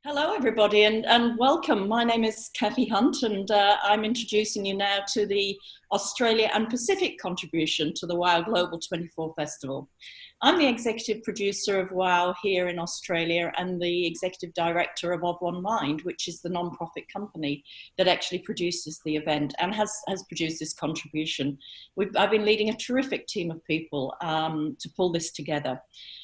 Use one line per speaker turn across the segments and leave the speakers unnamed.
Hello, everybody, and welcome. My name is Kathy Hunt, and I'm introducing you now to the Australia and Pacific contribution to the WOW Global 24 Festival. I'm the executive producer of WOW here in Australia and the executive director of One Mind, which is the non-profit company that actually produces the event and has produced this contribution. I've been leading a terrific team of people to pull this together.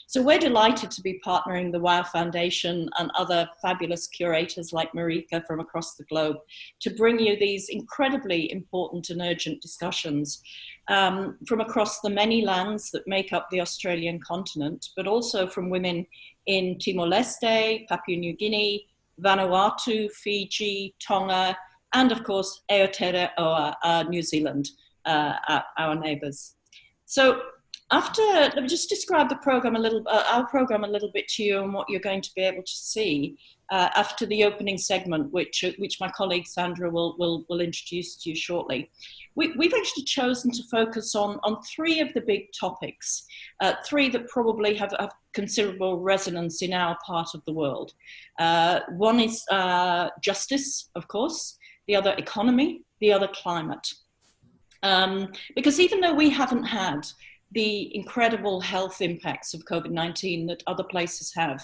So we're delighted to be partnering the WOW Foundation and other fabulous curators like Marika from across the globe to bring you these incredibly important and urgent discussions from across the many lands that make up the Australian continent, but also from women in Timor-Leste, Papua New Guinea, Vanuatu, Fiji, Tonga, and of course Aotearoa, New Zealand, our neighbours. So let me just describe the program our program a little bit to you and what you're going to be able to see after the opening segment, which my colleague Sandra will introduce to you shortly. We've actually chosen to focus on three of the big topics, three that probably have considerable resonance in our part of the world. One is justice, of course, the other economy, the other climate. Because even though we haven't had the incredible health impacts of COVID-19 that other places have,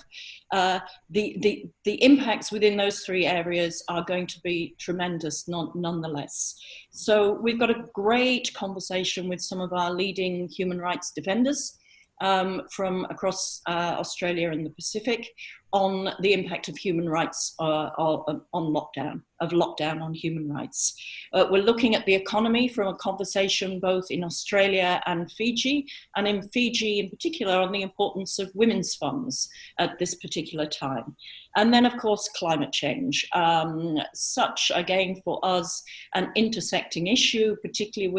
the impacts within those three areas are going to be tremendous nonetheless. So we've got a great conversation with some of our leading human rights defenders from across Australia and the Pacific on the impact of human rights on lockdown on human rights. We're looking at the economy from a conversation both in Australia and in Fiji in particular on the importance of women's funds at this particular time. And then, of course, climate change, such, again, for us, an intersecting issue, particularly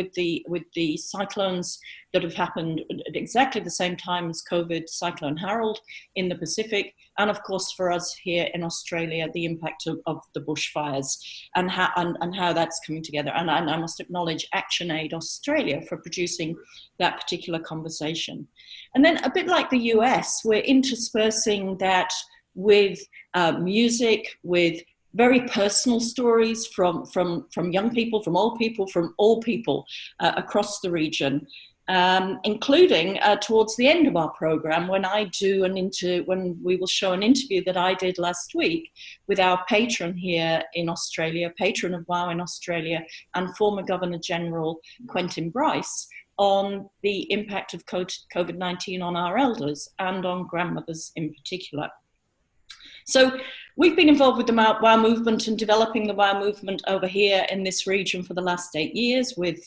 with the cyclones that have happened at exactly the same time as COVID, Cyclone Harold in the Pacific, and of course for us here in Australia, the impact of the bushfires and how that's coming together. And I must acknowledge ActionAid Australia for producing that particular conversation. And then a bit like the US, we're interspersing that with music, with very personal stories from young people, from old people, from all people across the region. Including towards the end of our program when we will show an interview that I did last week with our patron here in Australia, patron of WOW in Australia, and former Governor General Quentin Bryce on the impact of COVID-19 on our elders and on grandmothers in particular. So we've been involved with the WOW movement and developing the WOW movement over here in this region for the last 8 years with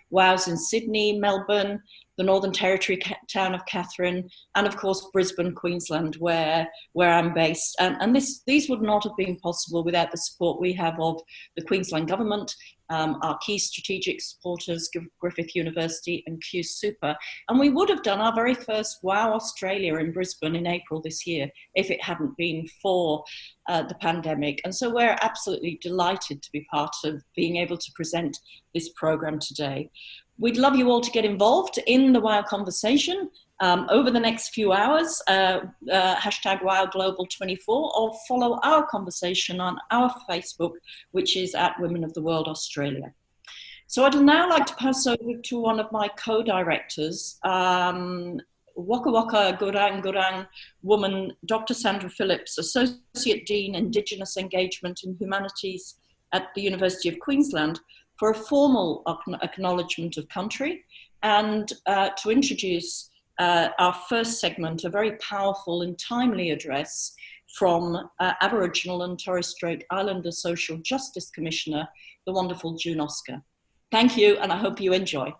WOWs in Sydney, Melbourne, the Northern Territory town of Katherine, and of course Brisbane, Queensland, where I'm based. And these would not have been possible without the support we have of the Queensland Government, our key strategic supporters, Griffith University and Q Super. And we would have done our very first WOW Australia in Brisbane in April this year if it hadn't been for the pandemic. And so we're absolutely delighted to be part of being able to present this program today. We'd love you all to get involved in the WOW conversation over the next few hours, hashtag WOW Global 24, or follow our conversation on our Facebook, which is at Women of the World Australia. So I'd now like to pass over to one of my co-directors, Waka Waka Gurang woman, Dr. Sandra Phillips, Associate Dean, Indigenous Engagement and Humanities at the University of Queensland, for a formal acknowledgement of country and to introduce our first segment, a very powerful and timely address from Aboriginal and Torres Strait Islander Social Justice Commissioner, the wonderful June Oscar. Thank you, and I hope you enjoy.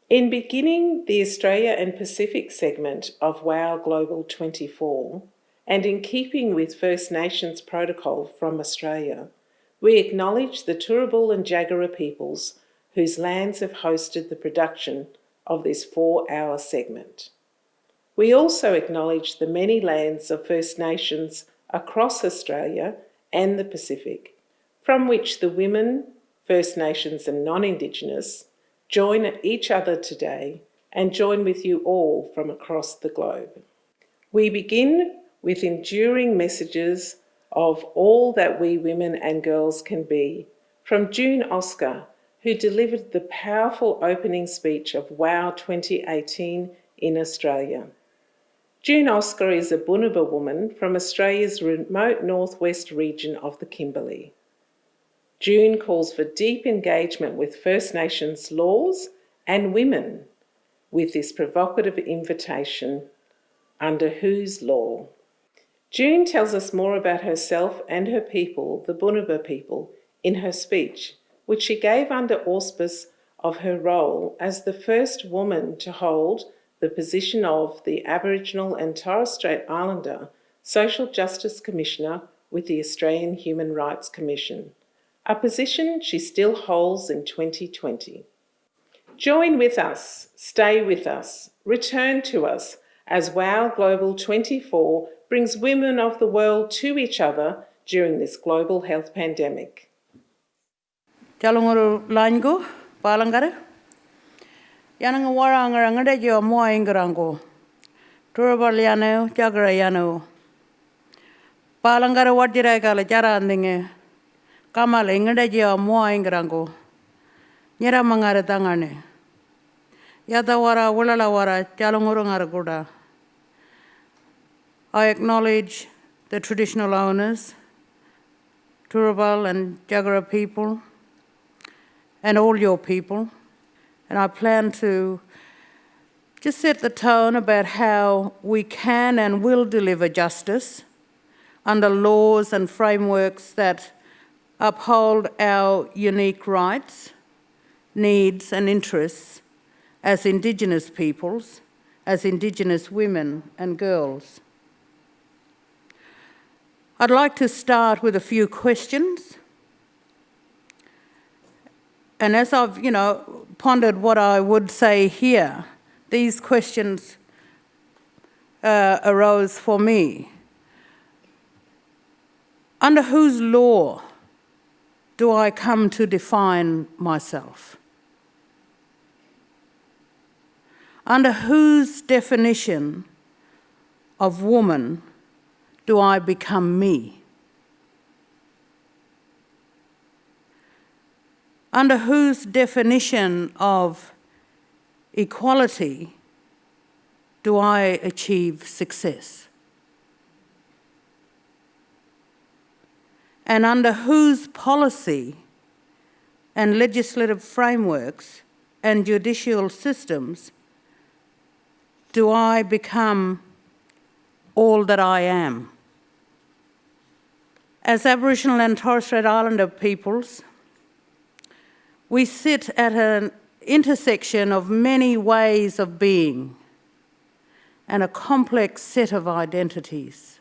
In beginning the Australia and Pacific segment of WOW Global 24, and in keeping with First Nations protocol from Australia, we acknowledge the Turrbal and Jagera peoples whose lands have hosted the production of this 4-hour segment. We also acknowledge the many lands of First Nations across Australia and the Pacific, from which the women, First Nations and non-Indigenous, join each other today and join with you all from across the globe. We begin with enduring messages of all that we women and girls can be, from June Oscar, who delivered the powerful opening speech of WOW 2018 in Australia. June Oscar is a Bunuba woman from Australia's remote northwest region of the Kimberley. June calls for deep engagement with First Nations laws and women with this provocative invitation, under whose law? June tells us more about herself and her people, the Bunuba people, in her speech, which she gave under auspice of her role as the first woman to hold the position of the Aboriginal and Torres Strait Islander Social Justice Commissioner with the Australian Human Rights Commission, a position she still holds in 2020. Join with us, stay with us, return to us as WOW Global 24 brings women of the world to each other during this global health pandemic.
Jalunguru lango, palangare. Yananga waranga ngadejo moa ingarango. Turrbal yano, Jagera yano. Palangare wadjira kala jara andinge. Kamale ngadejo moa ingarango. Nyera mangare tangane. Yada wara wulala wara jalunguru ngaraguda. I acknowledge the traditional owners, Turrbal and Jagera people, and all your people. And I plan to just set the tone about how we can and will deliver justice under laws and frameworks that uphold our unique rights, needs and interests as Indigenous peoples, as Indigenous women and girls. I'd like to start with a few questions. And as I've, pondered what I would say here, these questions arose for me. Under whose law do I come to define myself? Under whose definition of woman do I become me? Under whose definition of equality do I achieve success? And under whose policy and legislative frameworks and judicial systems do I become all that I am? As Aboriginal and Torres Strait Islander peoples, we sit at an intersection of many ways of being and a complex set of identities.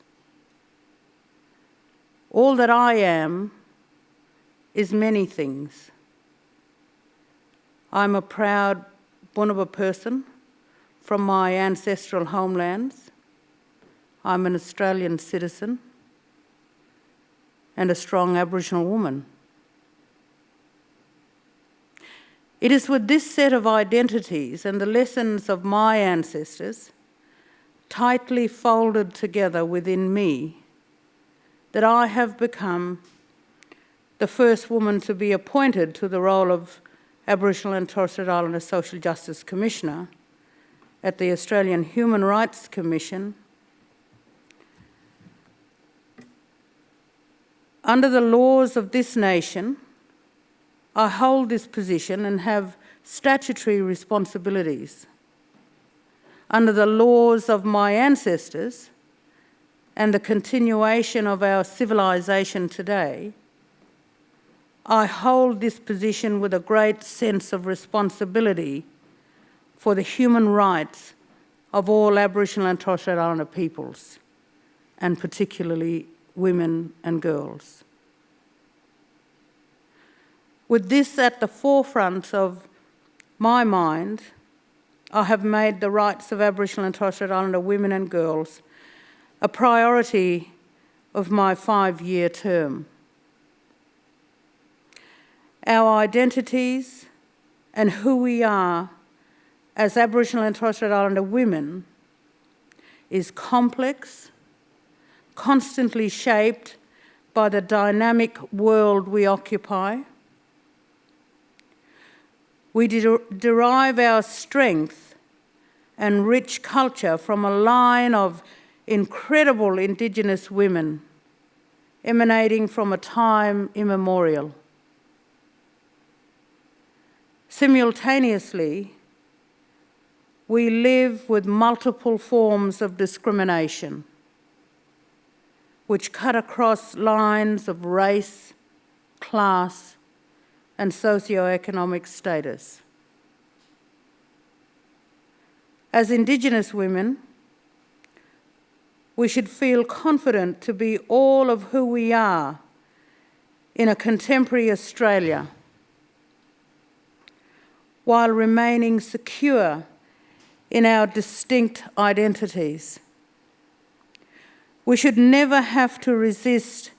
All that I am is many things. I'm a proud Bunuba person from my ancestral homelands. I'm an Australian citizen and a strong Aboriginal woman. It is with this set of identities and the lessons of my ancestors tightly folded together within me that I have become the first woman to be appointed to the role of Aboriginal and Torres Strait Islander Social Justice Commissioner at the Australian Human Rights Commission. Under the laws of this nation, I hold this position and have statutory responsibilities. Under the laws of my ancestors and the continuation of our civilisation today, I hold this position with a great sense of responsibility for the human rights of all Aboriginal and Torres Strait Islander peoples and particularly women and girls. With this at the forefront of my mind, I have made the rights of Aboriginal and Torres Strait Islander women and girls a priority of my 5-year term. Our identities and who we are as Aboriginal and Torres Strait Islander women is complex, constantly shaped by the dynamic world we occupy. We derive our strength and rich culture from a line of incredible Indigenous women emanating from a time immemorial. Simultaneously, we live with multiple forms of discrimination which cut across lines of race, class, and socioeconomic status. As Indigenous women, we should feel confident to be all of who we are in a contemporary Australia, while remaining secure in our distinct identities. We should never have to resist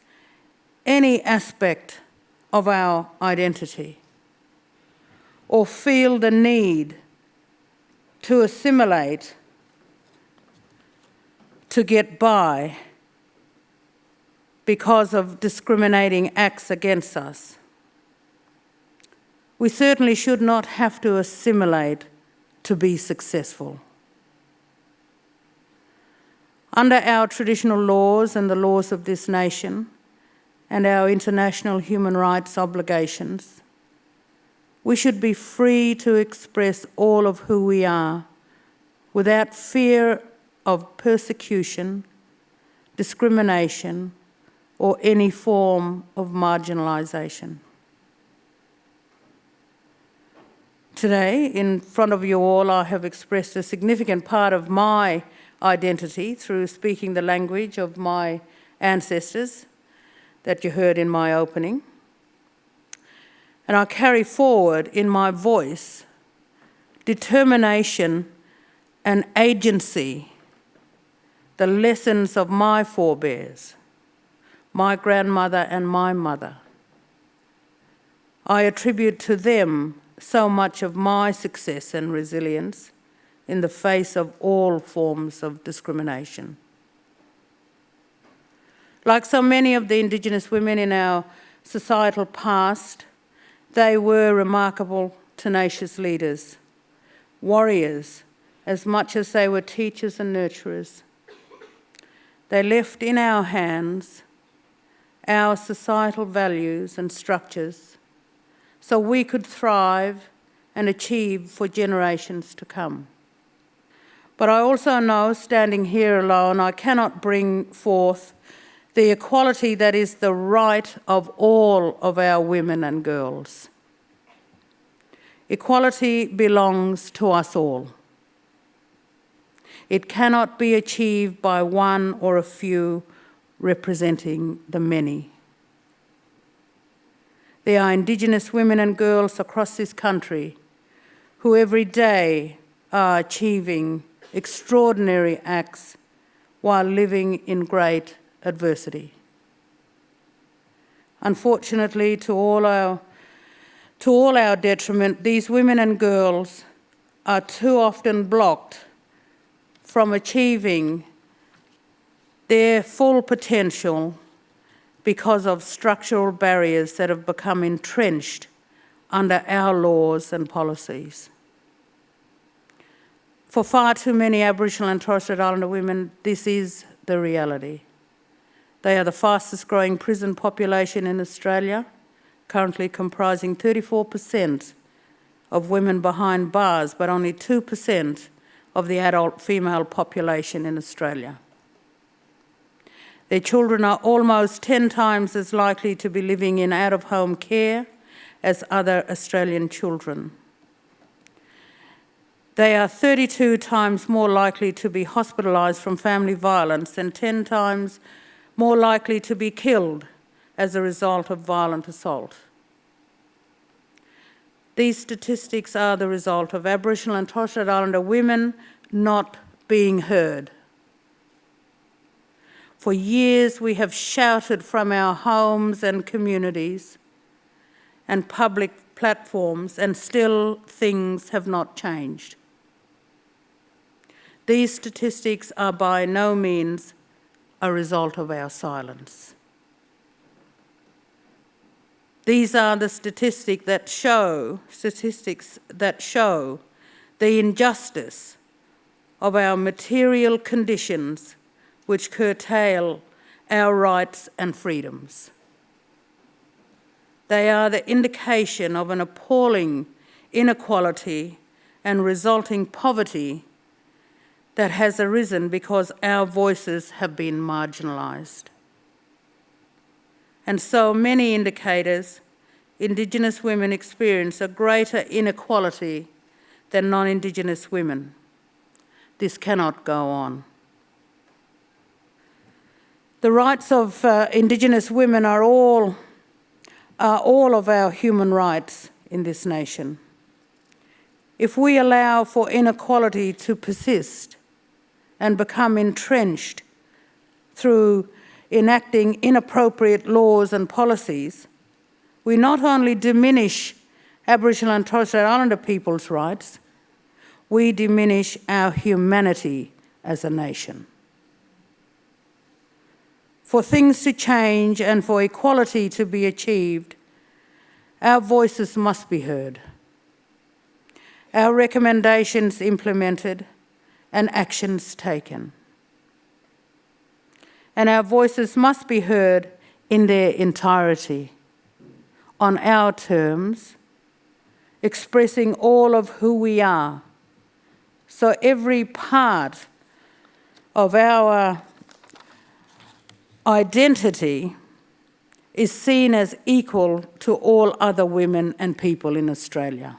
any aspect of our identity or feel the need to assimilate to get by because of discriminating acts against us. We certainly should not have to assimilate to be successful. Under our traditional laws and the laws of this nation and our international human rights obligations, we should be free to express all of who we are without fear of persecution, discrimination, or any form of marginalisation. Today, in front of you all, I have expressed a significant part of my identity through speaking the language of my ancestors that you heard in my opening. And I carry forward in my voice determination and agency, the lessons of my forebears, my grandmother and my mother. I attribute to them so much of my success and resilience in the face of all forms of discrimination. Like so many of the Indigenous women in our societal past, they were remarkable, tenacious leaders, warriors, as much as they were teachers and nurturers. They left in our hands our societal values and structures so we could thrive and achieve for generations to come. But I also know, standing here alone, I cannot bring forth the equality that is the right of all of our women and girls. Equality belongs to us all. It cannot be achieved by one or a few representing the many. There are Indigenous women and girls across this country who every day are achieving extraordinary acts while living in great adversity. Unfortunately, to all our detriment, these women and girls are too often blocked from achieving their full potential because of structural barriers that have become entrenched under our laws and policies. For far too many Aboriginal and Torres Strait Islander women, this is the reality. They are the fastest growing prison population in Australia, currently comprising 34% of women behind bars, but only 2% of the adult female population in Australia. Their children are almost 10 times as likely to be living in out-of-home care as other Australian children. They are 32 times more likely to be hospitalised from family violence and 10 times more likely to be killed as a result of violent assault. These statistics are the result of Aboriginal and Torres Strait Islander women not being heard. For years we have shouted from our homes and communities and public platforms, and still things have not changed. These statistics are by no means a result of our silence. These are the statistics that show the injustice of our material conditions which curtail our rights and freedoms. They are the indication of an appalling inequality and resulting poverty that has arisen because our voices have been marginalised. And so many indicators, Indigenous women experience a greater inequality than non-Indigenous women. This cannot go on. The rights of Indigenous women are all of our human rights in this nation. If we allow for inequality to persist and become entrenched through enacting inappropriate laws and policies, we not only diminish Aboriginal and Torres Strait Islander people's rights, we diminish our humanity as a nation. For things to change and for equality to be achieved, our voices must be heard, our recommendations implemented, and actions taken. And our voices must be heard in their entirety, on our terms, expressing all of who we are. So every part of our identity is seen as equal to all other women and people in Australia.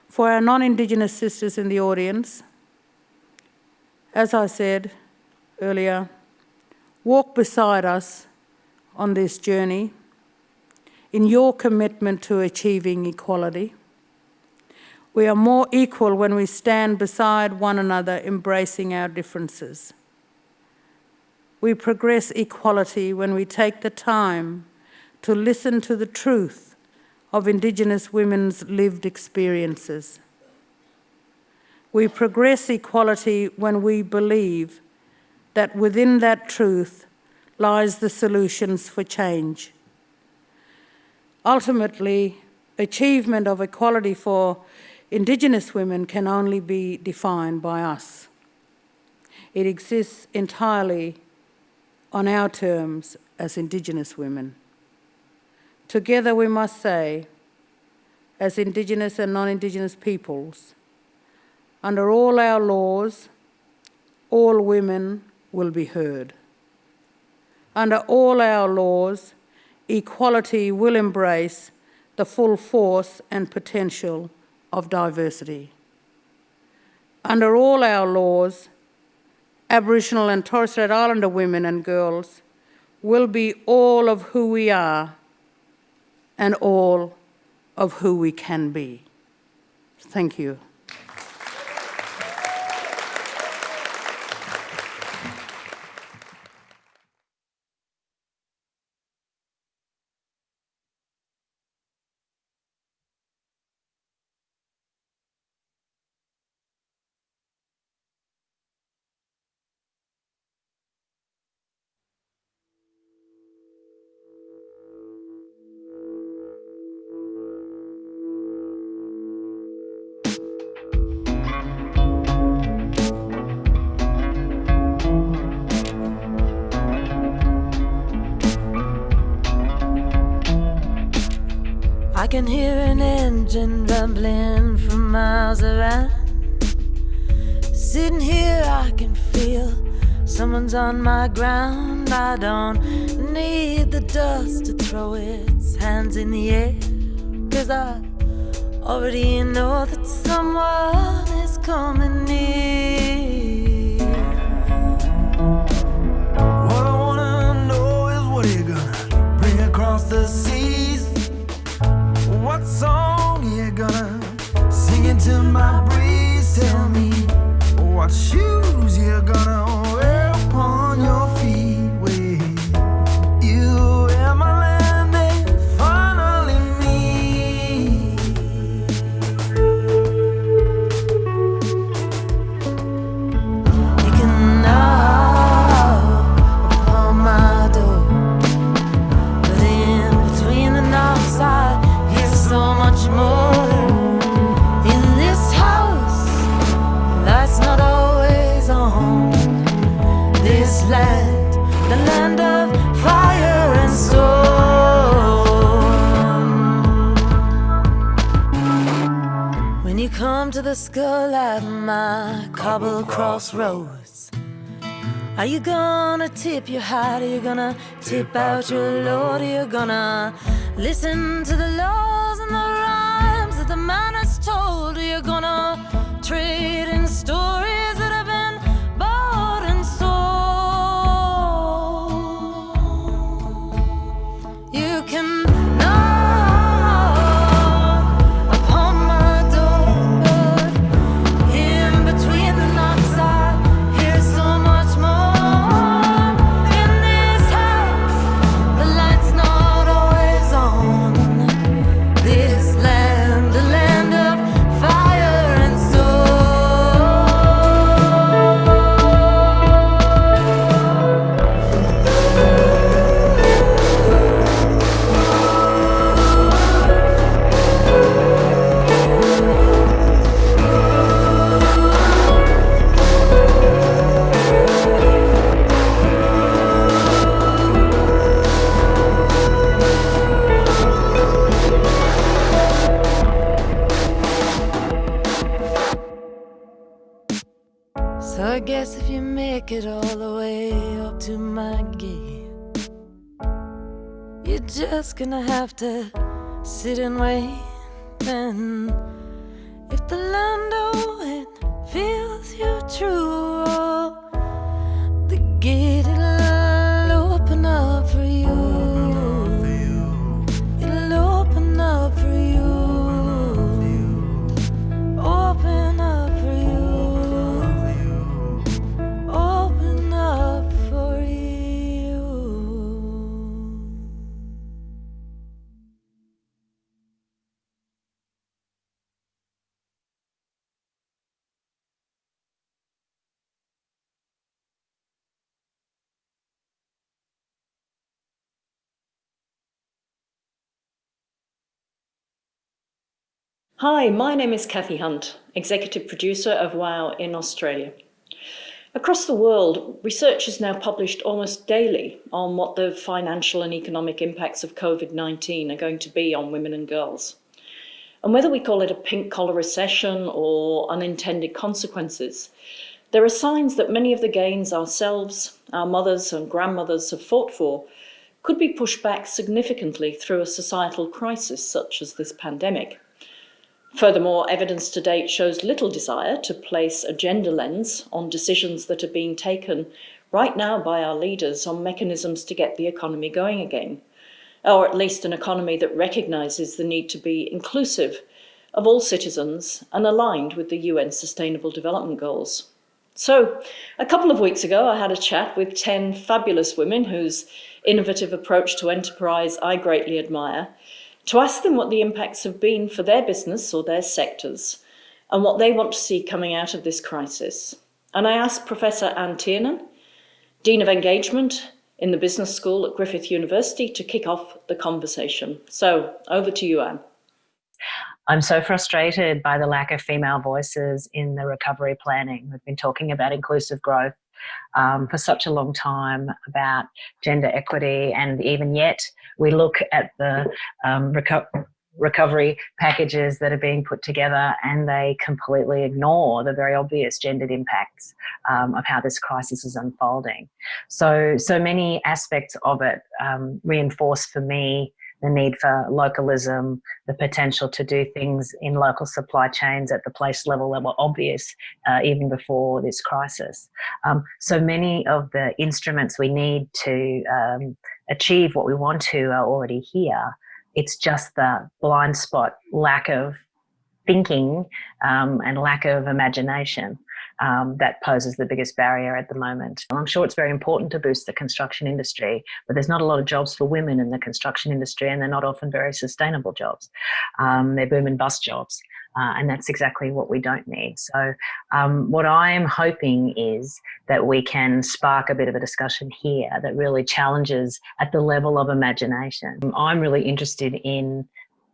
For our non-Indigenous sisters in the audience, as I said earlier, walk beside us on this journey in your commitment to achieving equality. We are more equal when we stand beside one another, embracing our differences. We progress equality when we take the time to listen to the truth of Indigenous women's lived experiences. We progress equality when we believe that within that truth lies the solutions for change. Ultimately, achievement of equality for Indigenous women can only be defined by us. It exists entirely on our terms as Indigenous women. Together we must say, as Indigenous and non-Indigenous peoples, under all our laws, all women will be heard. Under all our laws, equality will embrace the full force and potential of diversity. Under all our laws, Aboriginal and Torres Strait Islander women and girls will be all of who we are and all of who we can be. Thank you.
I can hear an engine rumbling from miles around. Sitting here I can feel someone's on my ground. I don't need the dust to throw its hands in the air, 'cause I already know that someone is coming near.
What I wanna know is what are you gonna bring across the seas? What song you gonna sing into my breeze? Tell me what shoes you're gonna wear upon your feet. When you and my land and finally meet.
You can knock upon my door, but in between the knocks I hear so much more. In this house, lights not always on. This land, the land of fire and storm. When you come to the skull at my cobbled crossroads, are you gonna tip your hat? Are you gonna tip out your load? Are you gonna listen to the laws and the rhymes that the man has told? Are you gonna trade in stories that have been bought and sold? You can knock upon my door, but in between the knocks I hear so much more. In this house, the light's not always on. This land, the land of fire and so I guess if you make it all the way up to my gate, you're just gonna have to sit and wait. And if the land it feels you true, the gate it'll open up for you. It'll open up for you. Open up for you. Open up for you.
Hi, my name is Kathy Hunt, Executive Producer of WOW in Australia. Across the world, research is now published almost daily on what the financial and economic impacts of COVID-19 are going to be on women and girls. And whether we call it a pink-collar recession or unintended consequences, there are signs that many of the gains ourselves, our mothers and grandmothers have fought for could be pushed back significantly through a societal crisis such as this pandemic. Furthermore, evidence to date shows little desire to place a gender lens on decisions that are being taken right now by our leaders on mechanisms to get the economy going again, or at least an economy that recognises the need to be inclusive of all citizens and aligned with the UN Sustainable Development Goals. So, a couple of weeks ago, I had a chat with 10 fabulous women whose innovative approach to enterprise I greatly admire, to ask them what the impacts have been for their business or their sectors and what they want to see coming out of this crisis. And I asked Professor Anne Tiernan, Dean of Engagement in the Business School at Griffith University, to kick off the conversation. So over to you, Anne.
I'm so frustrated by the lack of female voices in the recovery planning. We've been talking about inclusive growth for such a long time, about gender equity, and even yet we look at the recovery packages that are being put together and they completely ignore the very obvious gendered impacts of how this crisis is unfolding. So many aspects of it reinforce for me the need for localism, the potential to do things in local supply chains at the place level that were obvious even before this crisis. So many of the instruments we need to achieve what we want to are already here. It's just the blind spot, lack of thinking and lack of imagination that poses the biggest barrier at the moment. I'm sure it's very important to boost the construction industry, but there's not a lot of jobs for women in the construction industry, and they're not often very sustainable jobs. They're boom and bust jobs, and that's exactly what we don't need. So what I'm hoping is that we can spark a bit of a discussion here that really challenges at the level of imagination. I'm really interested in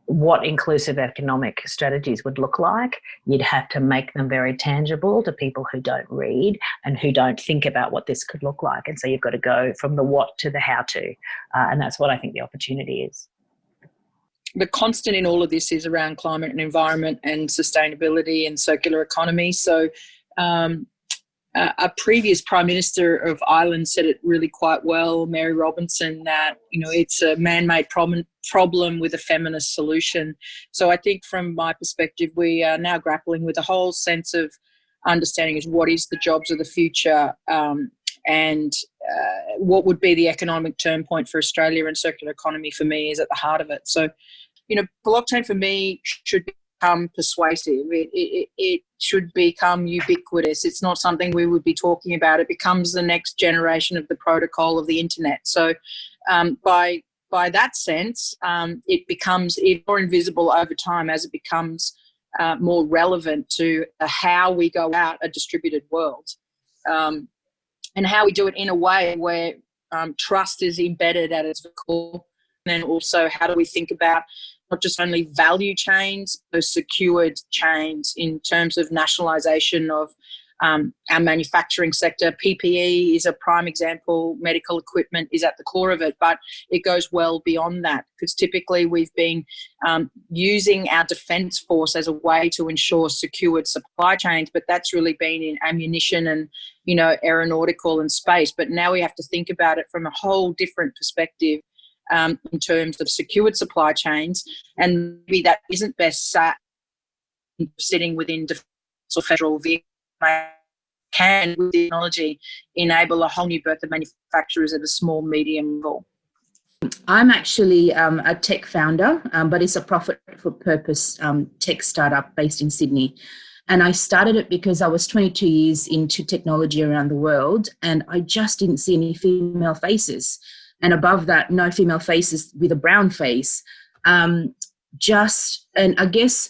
what inclusive economic strategies would look like. You'd have to make them very tangible to people who don't read and who don't think about what this could look like. And so you've got to go from the what to the how to. And that's what I think the opportunity is.
The constant in all of this is around climate and environment and sustainability and circular economy. So a previous Prime Minister of Ireland said it really quite well, Mary Robinson, that, it's a man-made problem with a feminist solution. So I think from my perspective, we are now grappling with a whole sense of understanding is what is the jobs of the future and what would be the economic turn point for Australia, and circular economy for me is at the heart of it. So, blockchain for me should become persuasive. It should become ubiquitous. It's not something we would be talking about. It becomes the next generation of the protocol of the internet. So by that sense, it becomes even more invisible over time as it becomes more relevant to how we go out a distributed world and how we do it in a way where trust is embedded at its core. And then also how do we think about not just only value chains, but secured chains in terms of nationalisation of our manufacturing sector. PPE is a prime example. Medical equipment is at the core of it, but it goes well beyond that, because typically we've been using our defence force as a way to ensure secured supply chains, but that's really been in ammunition and, aeronautical and space. But now we have to think about it from a whole different perspective in terms of secured supply chains, and maybe that isn't best sitting within defence or federal vehicles. Can, with technology, enable a whole new birth of manufacturers at a small, medium level.
I'm actually a tech founder, but it's a profit-for-purpose tech startup based in Sydney. And I started it because I was 22 years into technology around the world, and I just didn't see any female faces. And above that, no female faces with a brown face. And I guess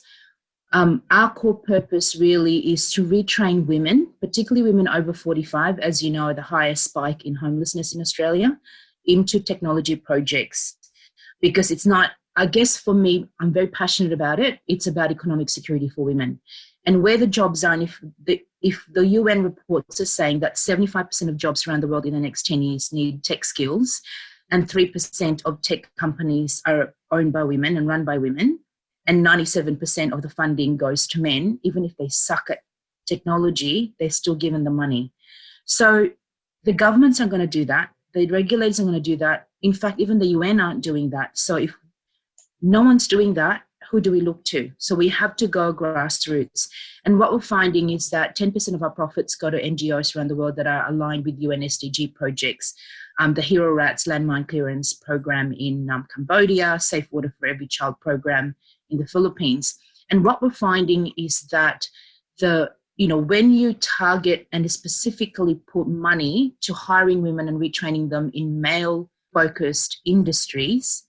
our core purpose really is to retrain women, particularly women over 45, as you know, the highest spike in homelessness in Australia, into technology projects. Because it's not, I guess for me, I'm very passionate about it. It's about economic security for women. And where the jobs are, and if the UN reports are saying that 75% of jobs around the world in the next 10 years need tech skills, and 3% of tech companies are owned by women and run by women, and 97% of the funding goes to men, even if they suck at technology, they're still given the money. So the governments are going to do that. The regulators are going to do that. In fact, even the UN aren't doing that. So if no one's doing that, who do we look to? So we have to go grassroots. And what we're finding is that 10% of our profits go to NGOs around the world that are aligned with UN SDG projects. The Hero Rats landmine clearance program in Cambodia, Safe Water for Every Child program in the Philippines. And what we're finding is that when you target and specifically put money to hiring women and retraining them in male-focused industries,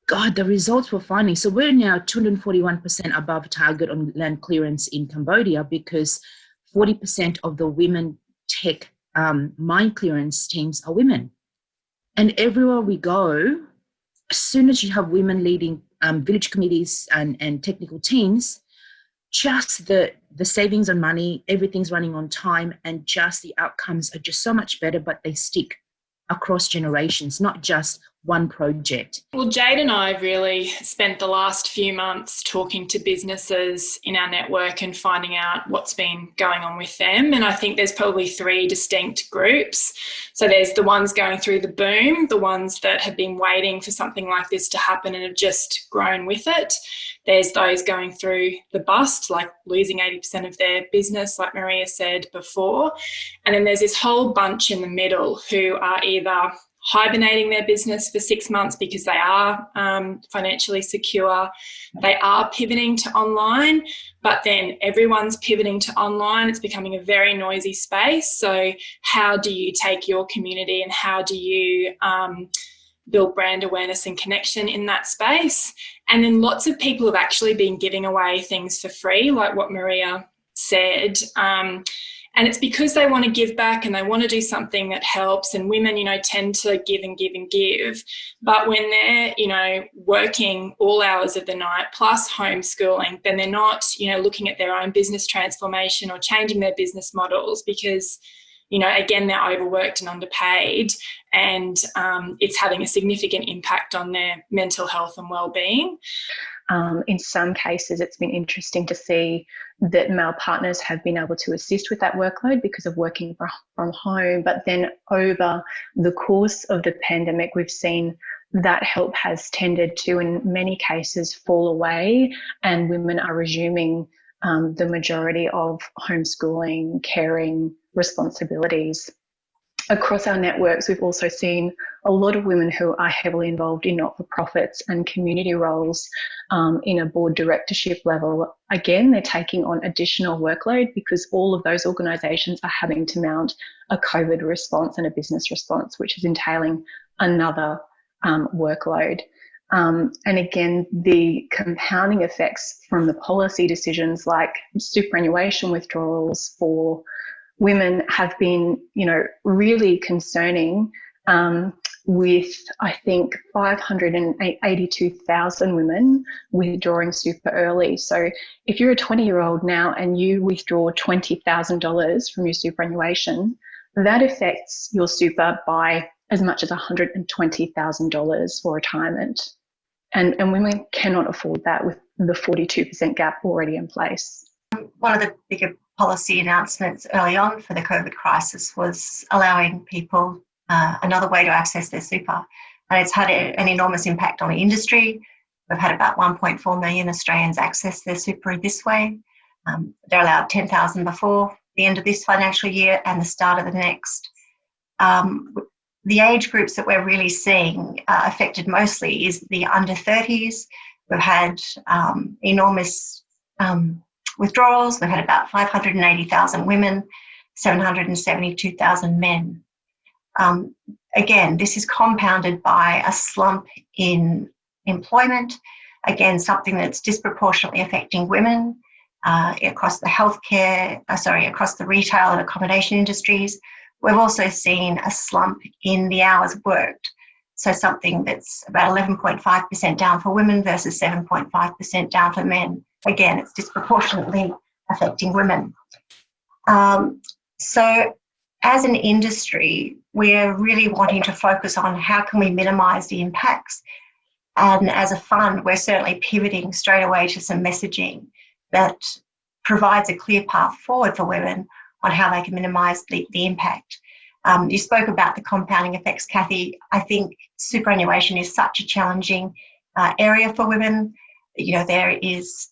God, the results we're finding. So we're now 241% above target on land clearance in Cambodia because 40% of the women tech mine clearance teams are women. And everywhere we go, as soon as you have women leading village committees and technical teams, just the savings on money, everything's running on time, and just the outcomes are just so much better, but they stick across generations, not just one project?
Well, Jade and I really spent the last few months talking to businesses in our network and finding out what's been going on with them. And I think there's probably 3 distinct groups. So there's the ones going through the boom, the ones that have been waiting for something like this to happen and have just grown with it. There's those going through the bust, like losing 80% of their business, like Maria said before. And then there's this whole bunch in the middle who are either hibernating their business for 6 months because they are financially secure. They are pivoting to online, but then everyone's pivoting to online. It's becoming a very noisy space. So how do you take your community and how do you build brand awareness and connection in that space? And then lots of people have actually been giving away things for free, like what Maria said. And it's because they want to give back and they want to do something that helps. And women, tend to give and give and give. But when they're, working all hours of the night plus homeschooling, then they're not, looking at their own business transformation or changing their business models because, again, they're overworked and underpaid, and it's having a significant impact on their mental health and well-being.
In some cases, it's been interesting to see that male partners have been able to assist with that workload because of working from home. But then over the course of the pandemic, we've seen that help has tended to, in many cases, fall away, and women are resuming the majority of homeschooling, caring responsibilities. Across our networks, we've also seen a lot of women who are heavily involved in not-for-profits and community roles in a board directorship level. Again, they're taking on additional workload because all of those organisations are having to mount a COVID response and a business response, which is entailing another workload. And again, the compounding effects from the policy decisions like superannuation withdrawals for women have been, really concerning, with, I think, 582,000 women withdrawing super early. So if you're a 20-year-old now and you withdraw $20,000 from your superannuation, that affects your super by as much as $120,000 for retirement. And women cannot afford that with the 42% gap already in place.
One of the bigger policy announcements early on for the COVID crisis was allowing people another way to access their super. And it's had an enormous impact on the industry. We've had about 1.4 million Australians access their super this way. They're allowed 10,000 before the end of this financial year and the start of the next. The age groups that we're really seeing affected mostly is the under 30s. We've had enormous withdrawals. We've had about 580,000 women, 772,000 men. Again, this is compounded by a slump in employment. Again, something that's disproportionately affecting women across the across the retail and accommodation industries. We've also seen a slump in the hours worked. So something that's about 11.5% down for women versus 7.5% down for men. Again, it's disproportionately affecting women. So as an industry, we're really wanting to focus on how can we minimise the impacts. And as a fund, we're certainly pivoting straight away to some messaging that provides a clear path forward for women on how they can minimise the impact. You spoke about the compounding effects, Kathy. I think superannuation is such a challenging area for women. There is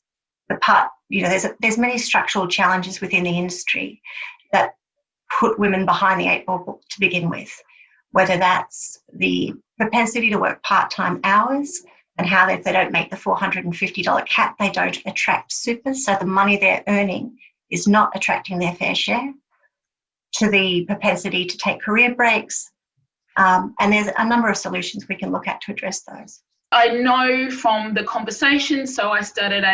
the part, there's many structural challenges within the industry that put women behind the 8 ball to begin with, whether that's the propensity to work part-time hours and how if they don't make the $450 cap, they don't attract super. So the money they're earning is not attracting their fair share, to the propensity to take career breaks. And there's a number of solutions we can look at to address those.
I know from the conversation, so I started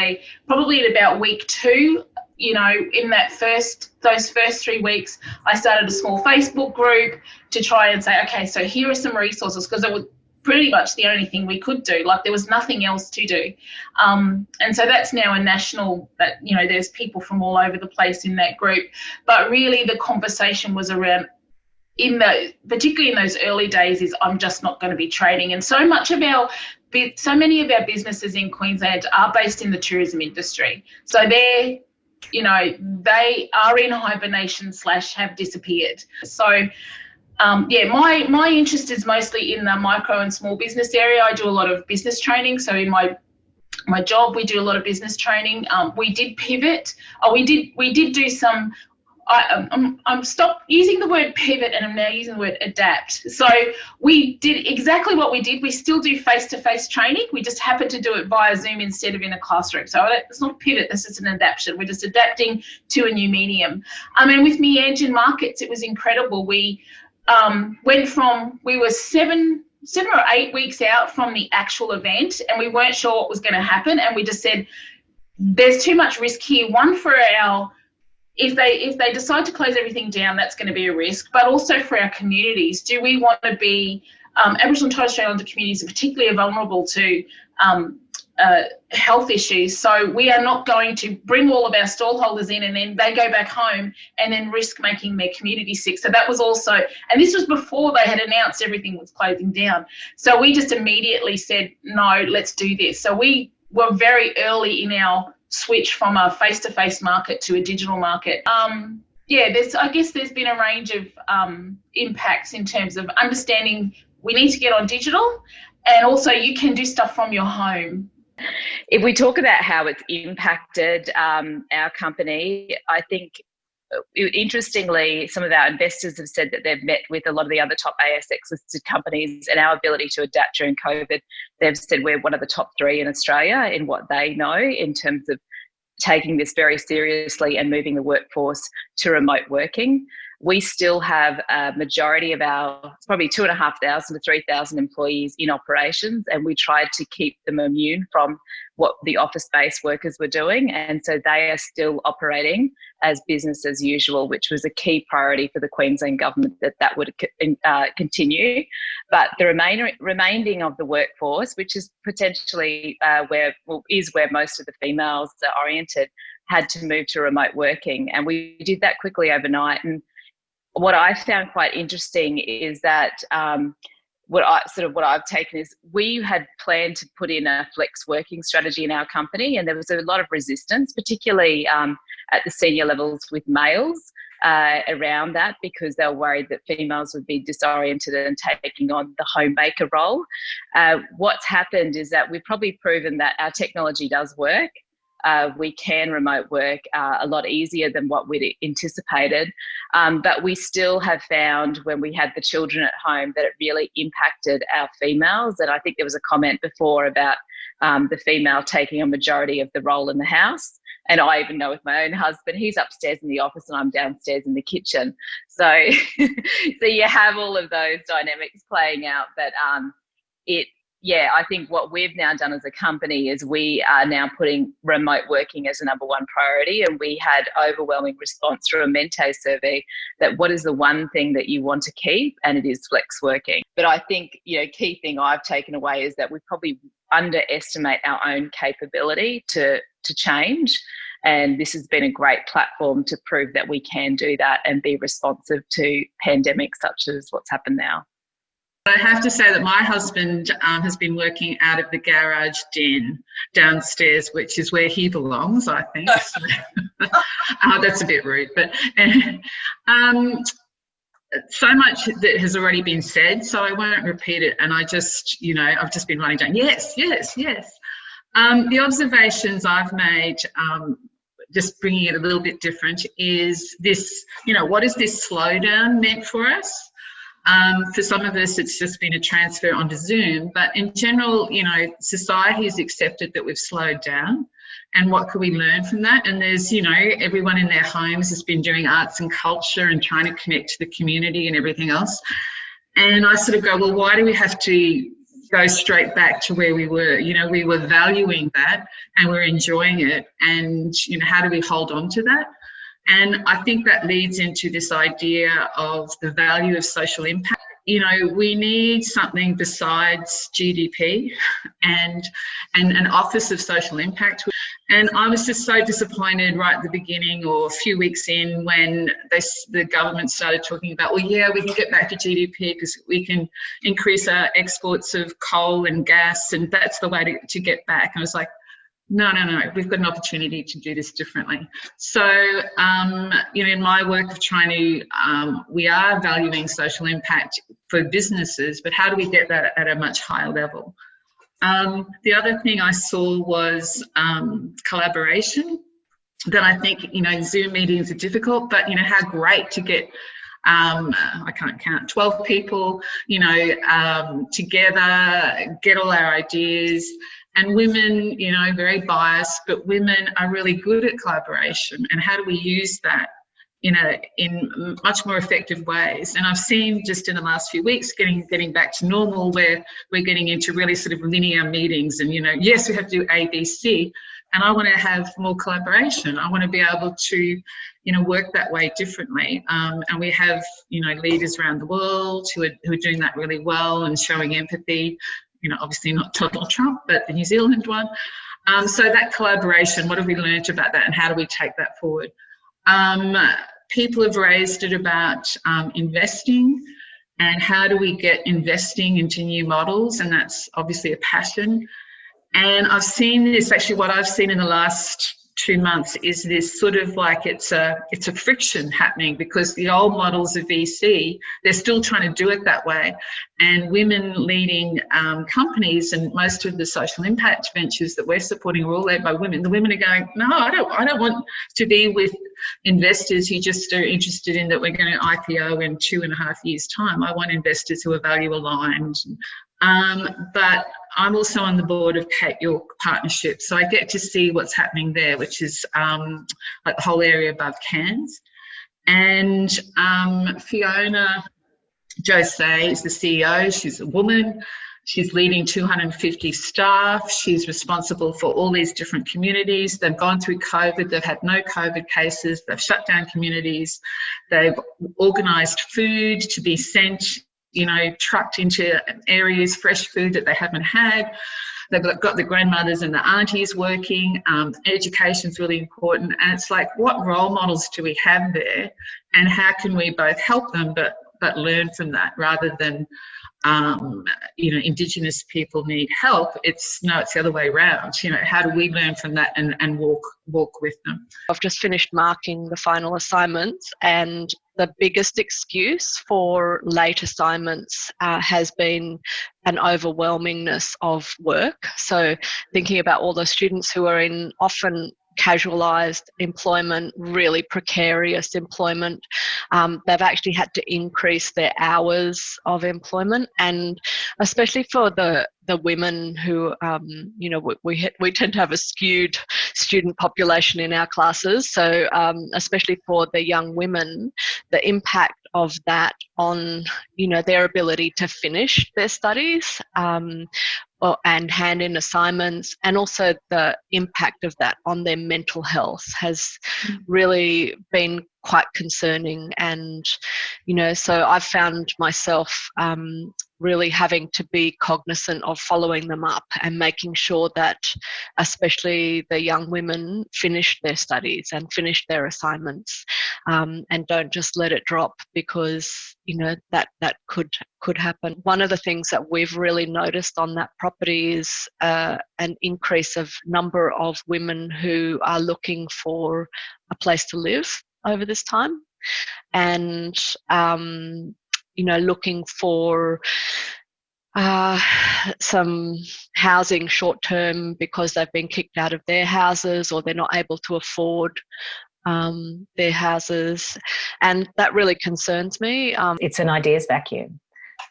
probably at about week 2, in those first 3 weeks, I started a small Facebook group to try and say, okay, so here are some resources, because it was pretty much the only thing we could do. Like, there was nothing else to do. And so that's now a national, that, there's people from all over the place in that group. But really the conversation was around particularly in those early days, is I'm just not going to be trading. And so many of our businesses in Queensland are based in the tourism industry. So they are in hibernation / have disappeared. So my interest is mostly in the micro and small business area. I do a lot of business training. So in my job, we do a lot of business training. We did pivot. We did do some. I'm stopped using the word pivot and I'm now using the word adapt. So we did exactly what we did. We still do face-to-face training. We just happen to do it via Zoom instead of in a classroom. So it's not a pivot, this is an adaptation. We're just adapting to a new medium. And with Meanjin Markets, it was incredible. We we were 7 or 8 weeks out from the actual event and we weren't sure what was going to happen. And we just said, there's too much risk here. One, for if they decide to close everything down, that's going to be a risk, but also for our communities. Do we want to be, Aboriginal and Torres Strait Islander communities are particularly vulnerable to health issues, so we are not going to bring all of our stallholders in and then they go back home and then risk making their community sick. So that was also, and this was before they had announced everything was closing down. So we just immediately said, no, let's do this. So we were very early in our switch from a face-to-face market to a digital market. I guess there's been a range of impacts in terms of understanding we need to get on digital, and also you can do stuff from your home.
If we talk about how it's impacted our company, I think interestingly, some of our investors have said that they've met with a lot of the other top ASX listed companies and our ability to adapt during COVID. They've said we're one of the top 3 in Australia in what they know in terms of taking this very seriously and moving the workforce to remote working. We still have a majority of our, probably 2,500 to 3,000 employees in operations, and we tried to keep them immune from what the office-based workers were doing. And so they are still operating as business as usual, which was a key priority for the Queensland government, that would continue. But the remaining of the workforce, which is potentially where most of the females are oriented, had to move to remote working. And we did that quickly overnight. And what I found quite interesting is that what I've taken is we had planned to put in a flex working strategy in our company, and there was a lot of resistance, particularly at the senior levels with males around that, because they were worried that females would be disoriented and taking on the homemaker role. What's happened is that we've probably proven that our technology does work. We can remote work a lot easier than what we'd anticipated. But we still have found when we had the children at home that it really impacted our females. And I think there was a comment before about the female taking a majority of the role in the house. And I even know with my own husband, he's upstairs in the office and I'm downstairs in the kitchen. So, so you have all of those dynamics playing out. But I think what we've now done as a company is we are now putting remote working as a number 1 priority. And we had overwhelming response through a Mente survey that what is the one thing that you want to keep, and it is flex working. But I think, key thing I've taken away is that we probably underestimate our own capability to change. And this has been a great platform to prove that we can do that and be responsive to pandemics such as what's happened now.
I have to say that my husband has been working out of the garage den downstairs, which is where he belongs, I think. So, that's a bit rude, but so much that has already been said, so I won't repeat it. And I've just been running down. Yes. The observations I've made, just bringing it a little bit different, is this, what has this slowdown meant for us? For some of us, it's just been a transfer onto Zoom, but in general, society has accepted that we've slowed down, and what can we learn from that? And there's, everyone in their homes has been doing arts and culture and trying to connect to the community and everything else. And I sort of go, well, why do we have to go straight back to where we were? We were valuing that and we're enjoying it, and, how do we hold on to that? And I think that leads into this idea of the value of social impact. We need something besides GDP and an office of social impact. And I was just so disappointed right at the beginning or a few weeks in when the government started talking about, well, yeah, we can get back to GDP because we can increase our exports of coal and gas, and that's the way to get back. And I was like, no, we've got an opportunity to do this differently. So, in my work of trying to, we are valuing social impact for businesses, but how do we get that at a much higher level? The other thing I saw was collaboration. That I think, Zoom meetings are difficult, but, how great to get, I can't count, 12 people, together, get all our ideas. And women, very biased, but women are really good at collaboration. And how do we use that in much more effective ways? And I've seen just in the last few weeks getting back to normal, where we're getting into really sort of linear meetings. And, yes, we have to do A, B, C. And I want to have more collaboration. I want to be able to, work that way differently. And we have, leaders around the world who are doing that really well and showing empathy. Obviously not Donald Trump, but the New Zealand one. So that collaboration, what have we learned about that and how do we take that forward? People have raised it about investing and how do we get investing into new models, and that's obviously a passion. And I've seen this, actually what I've seen in the last 2 months is this sort of like it's a friction happening, because the old models of VC, they're still trying to do it that way. And women leading companies, and most of the social impact ventures that we're supporting are all led by women. The women are going, no, I don't want to be with investors who just are interested in that we're going to IPO in 2.5 years' time. I want investors who are value aligned. But I'm also on the board of Cape York Partnership, so I get to see what's happening there, which is like the whole area above Cairns. And Fiona Jose is the CEO. She's a woman. She's leading 250 staff. She's responsible for all these different communities. They've gone through COVID. They've had no COVID cases. They've shut down communities. They've organised food to be sent, trucked into areas, fresh food that they haven't had. They've got the grandmothers and the aunties working. Education's really important. And it's like, what role models do we have there? And how can we both help them but learn from that, rather than, Indigenous people need help. It's the other way around. How do we learn from that and walk with them?
I've just finished marking the final assignments, and the biggest excuse for late assignments has been an overwhelmingness of work. So thinking about all the students who are in often casualised employment, really precarious employment, they've actually had to increase their hours of employment, and especially for the women who, we tend to have a skewed student population in our classes. So especially for the young women, the impact of that on, their ability to finish their studies and hand in assignments, and also the impact of that on their mental health has really been quite concerning. And, so I've found myself really having to be cognizant of following them up and making sure that especially the young women finish their studies and finish their assignments, and don't just let it drop, because that could happen. One of the things that we've really noticed on that property is an increase of number of women who are looking for a place to live over this time, and looking for some housing short term because they've been kicked out of their houses or they're not able to afford their houses, and that really concerns me.
It's an ideas vacuum,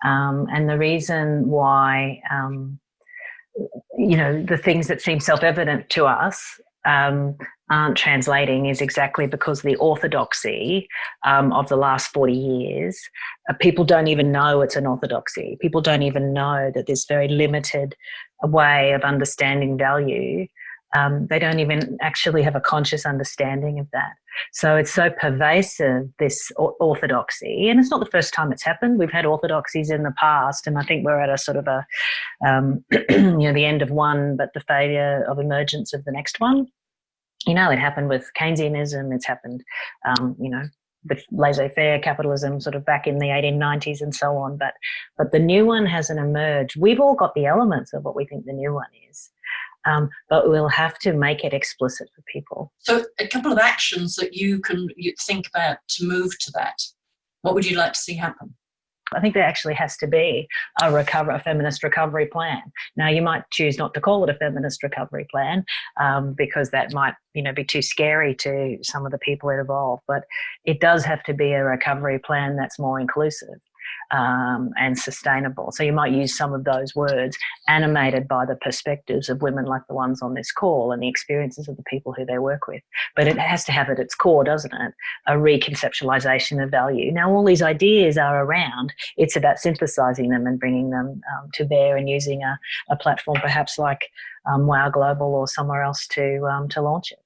and the reason why the things that seem self-evident to us aren't translating is exactly because the orthodoxy of the last 40 years, people don't even know it's an orthodoxy. People don't even know that there's very limited way of understanding value. They don't even actually have a conscious understanding of that. So it's so pervasive, this orthodoxy, and it's not the first time it's happened. We've had orthodoxies in the past, and I think we're at a sort of the end of one, but the failure of emergence of the next one. You know, it happened with Keynesianism, it's happened, with laissez-faire capitalism sort of back in the 1890s and so on, but the new one hasn't emerged. We've all got the elements of what we think the new one is, but we'll have to make it explicit for people.
So a couple of actions that you think about to move to that. What would you like to see happen?
I think there actually has to be a feminist recovery plan. Now, you might choose not to call it a feminist recovery plan because that might, be too scary to some of the people involved. But it does have to be a recovery plan that's more inclusive and sustainable. So you might use some of those words animated by the perspectives of women like the ones on this call and the experiences of the people who they work with. But it has to have at its core, doesn't it, a reconceptualisation of value. Now, all these ideas are around. It's about synthesising them and bringing them to bear and using a platform perhaps like Wow Global or somewhere else to launch it.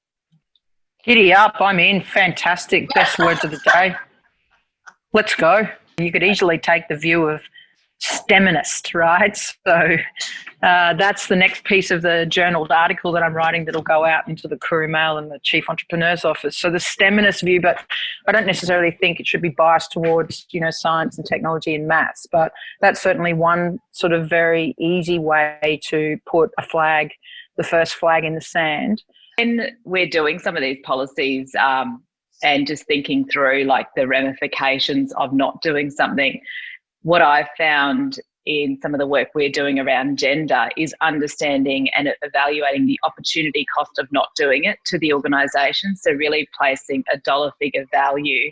Giddy up, I'm in. Fantastic. Best words of the day. Let's go. You could easily take the view of STEMinist, right? So that's the next piece of the journaled article that I'm writing that'll go out into the Courier Mail and the Chief Entrepreneur's Office. So the STEMinist view, but I don't necessarily think it should be biased towards, science and technology and maths, but that's certainly one sort of very easy way to put the first flag in the sand.
When we're doing some of these policies, and just thinking through like the ramifications of not doing something, what I've found in some of the work we're doing around gender is understanding and evaluating the opportunity cost of not doing it to the organisation. So really placing a dollar figure value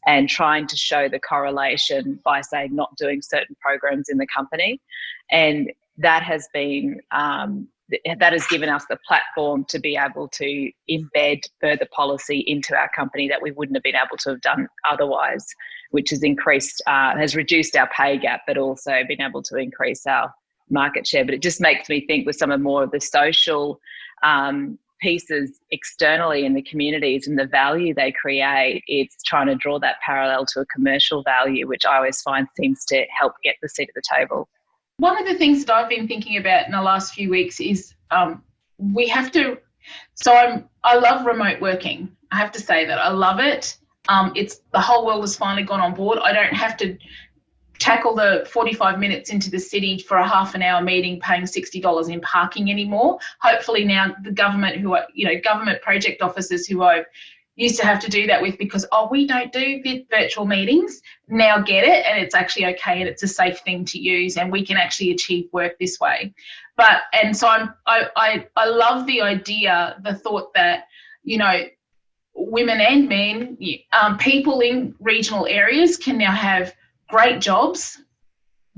and trying to show the correlation by saying not doing certain programs in the company. And that has been that has given us the platform to be able to embed further policy into our company that we wouldn't have been able to have done otherwise, which has reduced our pay gap, but also been able to increase our market share. But it just makes me think with some of more of the social pieces externally in the communities and the value they create, it's trying to draw that parallel to a commercial value, which I always find seems to help get the seat at the table.
One of the things that I've been thinking about in the last few weeks is we have to. So I love remote working. I have to say that I love it. It's the whole world has finally gone on board. I don't have to tackle the 45 minutes into the city for a half an hour meeting paying $60 in parking anymore. Hopefully now the government government project officers who I've used to have to do that with because, we don't do virtual meetings, now get it, and it's actually okay and it's a safe thing to use and we can actually achieve work this way. So I love the idea, the thought that, women and men, people in regional areas can now have great jobs.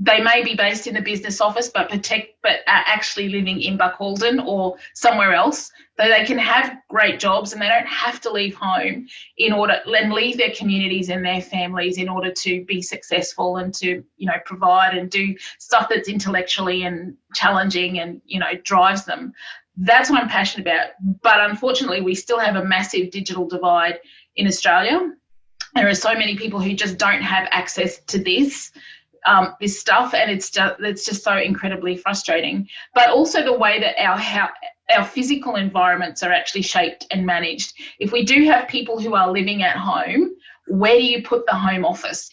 They may be based in the business office, but are actually living in Buckhalden or somewhere else. So they can have great jobs and they don't have to leave home and leave their communities and their families in order to be successful and to, provide and do stuff that's intellectually and challenging and, drives them. That's what I'm passionate about. But unfortunately, we still have a massive digital divide in Australia. There are so many people who just don't have access to this stuff, and it's just so incredibly frustrating. But also the way that our physical environments are actually shaped and managed. If we do have people who are living at home, where do you put the home office?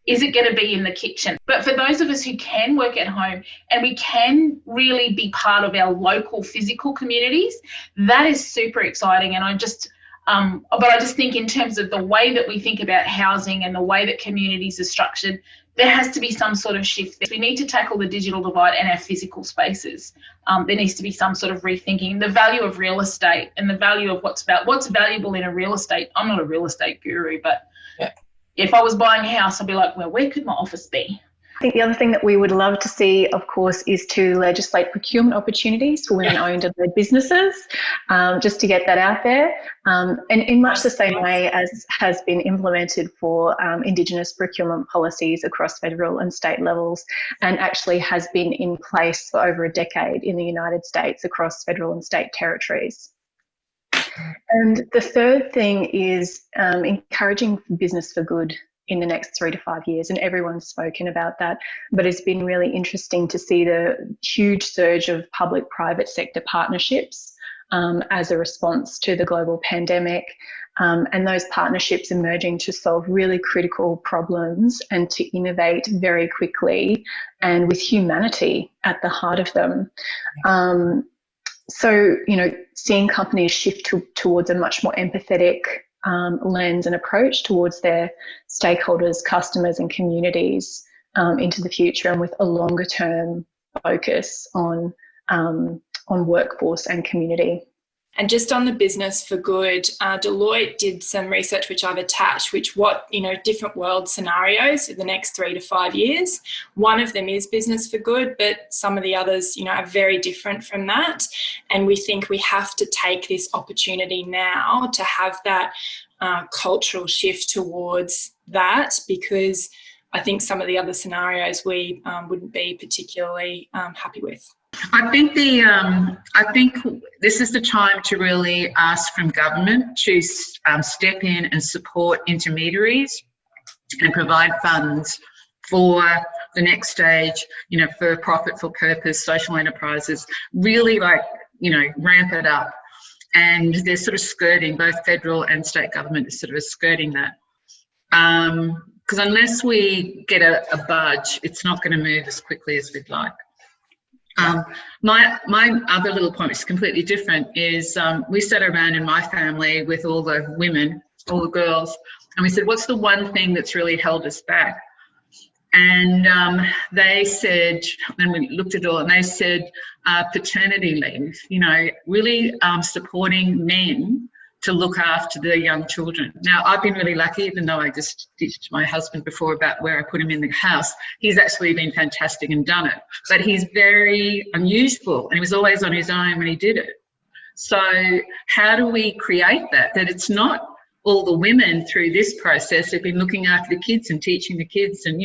Is it going to be in the kitchen? But for those of us who can work at home and we can really be part of our local physical communities, that is super exciting. And I just think in terms of the way that we think about housing and the way that communities are structured, there has to be some sort of shift. We need to tackle the digital divide and our physical spaces. There needs to be some sort of rethinking. The value of real estate and the value of what's valuable in a real estate. I'm not a real estate guru, but if I was buying a house, I'd be like, well, where could my office be?
I think the other thing that we would love to see, of course, is to legislate procurement opportunities for women-owned and led businesses, just to get that out there. And in much the same way as has been implemented for Indigenous procurement policies across federal and state levels, and actually has been in place for over a decade in the United States across federal and state territories. And the third thing is encouraging business for good in the next 3 to 5 years, and everyone's spoken about that, but it's been really interesting to see the huge surge of public-private sector partnerships as a response to the global pandemic, and those partnerships emerging to solve really critical problems and to innovate very quickly and with humanity at the heart of them. So, seeing companies shift towards a much more empathetic lens and approach towards their stakeholders, customers and communities into the future, and with a longer term focus on workforce and community.
And just on the business for good, Deloitte did some research which I've attached, different world scenarios for the next 3 to 5 years. One of them is business for good, but some of the others, are very different from that. And we think we have to take this opportunity now to have that cultural shift towards that, because I think some of the other scenarios we wouldn't be particularly happy with.
I think this is the time to really ask from government to step in and support intermediaries and provide funds for the next stage, for profit for purpose, social enterprises, really ramp it up. And they're sort of skirting, both federal and state government is sort of skirting that. Because unless we get a budge, it's not going to move as quickly as we'd like. My other little point, which is completely different, is we sat around in my family with all the women, all the girls, and we said, what's the one thing that's really held us back? And they said, and we looked at it all, and they said paternity leave, really supporting men to look after their young children. Now, I've been really lucky, even though I just ditched my husband before about where I put him in the house. He's actually been fantastic and done it. But he's very unusual, and he was always on his own when he did it. So how do we create that it's not all the women through this process have been looking after the kids and teaching the kids and,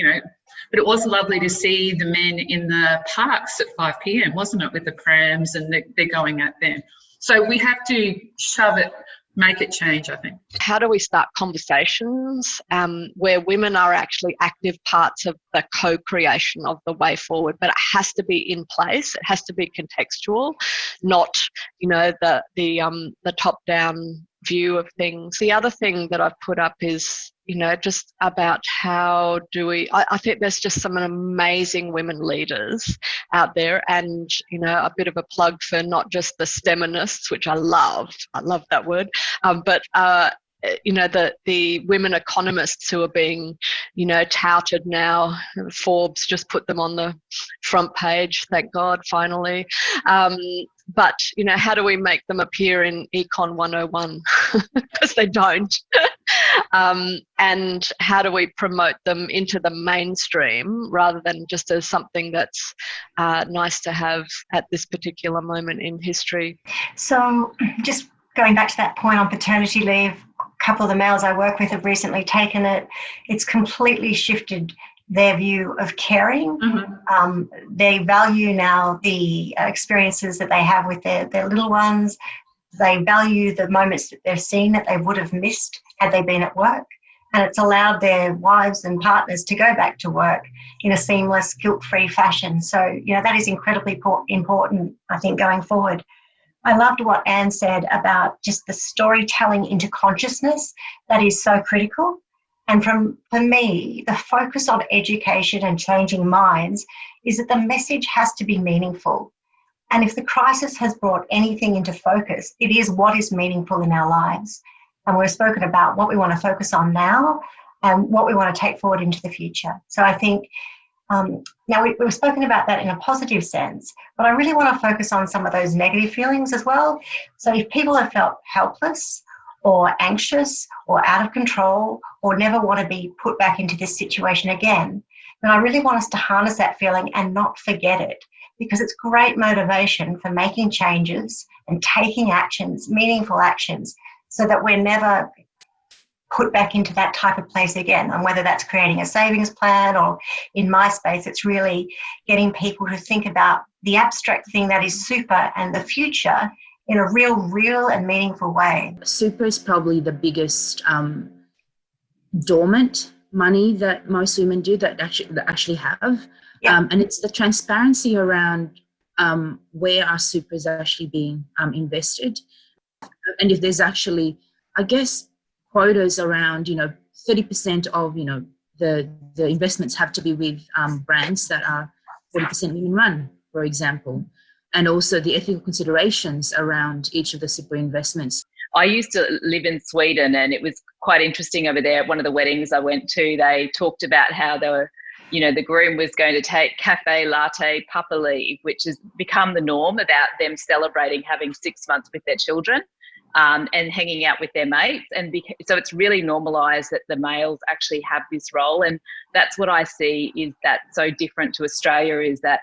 but it was lovely to see the men in the parks at 5 p.m, wasn't it, with the prams, and they're going at them. So we have to shove it, make it change, I think.
How do we start conversations where women are actually active parts of the co-creation of the way forward? But it has to be in place. It has to be contextual, not, the top-down view of things. The other thing that I've put up is, just about how do we, I think there's just some amazing women leaders out there, and, a bit of a plug for not just the STEMinists, which I love that word, but the women economists who are being, touted now. Forbes just put them on the front page, thank God, finally. But, how do we make them appear in Econ 101? Because they don't. And how do we promote them into the mainstream rather than just as something that's nice to have at this particular moment in history?
So just going back to that point on paternity leave, a couple of the males I work with have recently taken it. It's completely shifted their view of caring. Mm-hmm. They value now the experiences that they have with their little ones. They value the moments that they've seen that they would have missed had they been at work. And it's allowed their wives and partners to go back to work in a seamless, guilt-free fashion. So, that is incredibly important, I think, going forward. I loved what Anne said about just the storytelling into consciousness. That is so critical. And for me, the focus on education and changing minds is that the message has to be meaningful. And if the crisis has brought anything into focus, it is what is meaningful in our lives. And we've spoken about what we want to focus on now and what we want to take forward into the future. So I think now we've spoken about that in a positive sense, but I really want to focus on some of those negative feelings as well. So if people have felt helpless or anxious or out of control or never want to be put back into this situation again, then I really want us to harness that feeling and not forget it, because it's great motivation for making changes and taking actions, meaningful actions, so that we're never put back into that type of place again. And whether that's creating a savings plan, or in my space, it's really getting people to think about the abstract thing that is super and the future in a real and meaningful way.
Super is probably the biggest dormant money that most women do that actually have. Yeah. And it's the transparency around where our super is actually being invested. And if there's actually, I guess, quotas around, 30% of, the investments have to be with brands that are 40% women run, for example, and also the ethical considerations around each of the super investments.
I used to live in Sweden, and it was quite interesting over there. At one of the weddings I went to, they talked about how they were, the groom was going to take cafe latte papa leave, which has become the norm about them celebrating having 6 months with their children. And hanging out with their mates. And so it's really normalised that the males actually have this role. And that's what I see is that so different to Australia, is that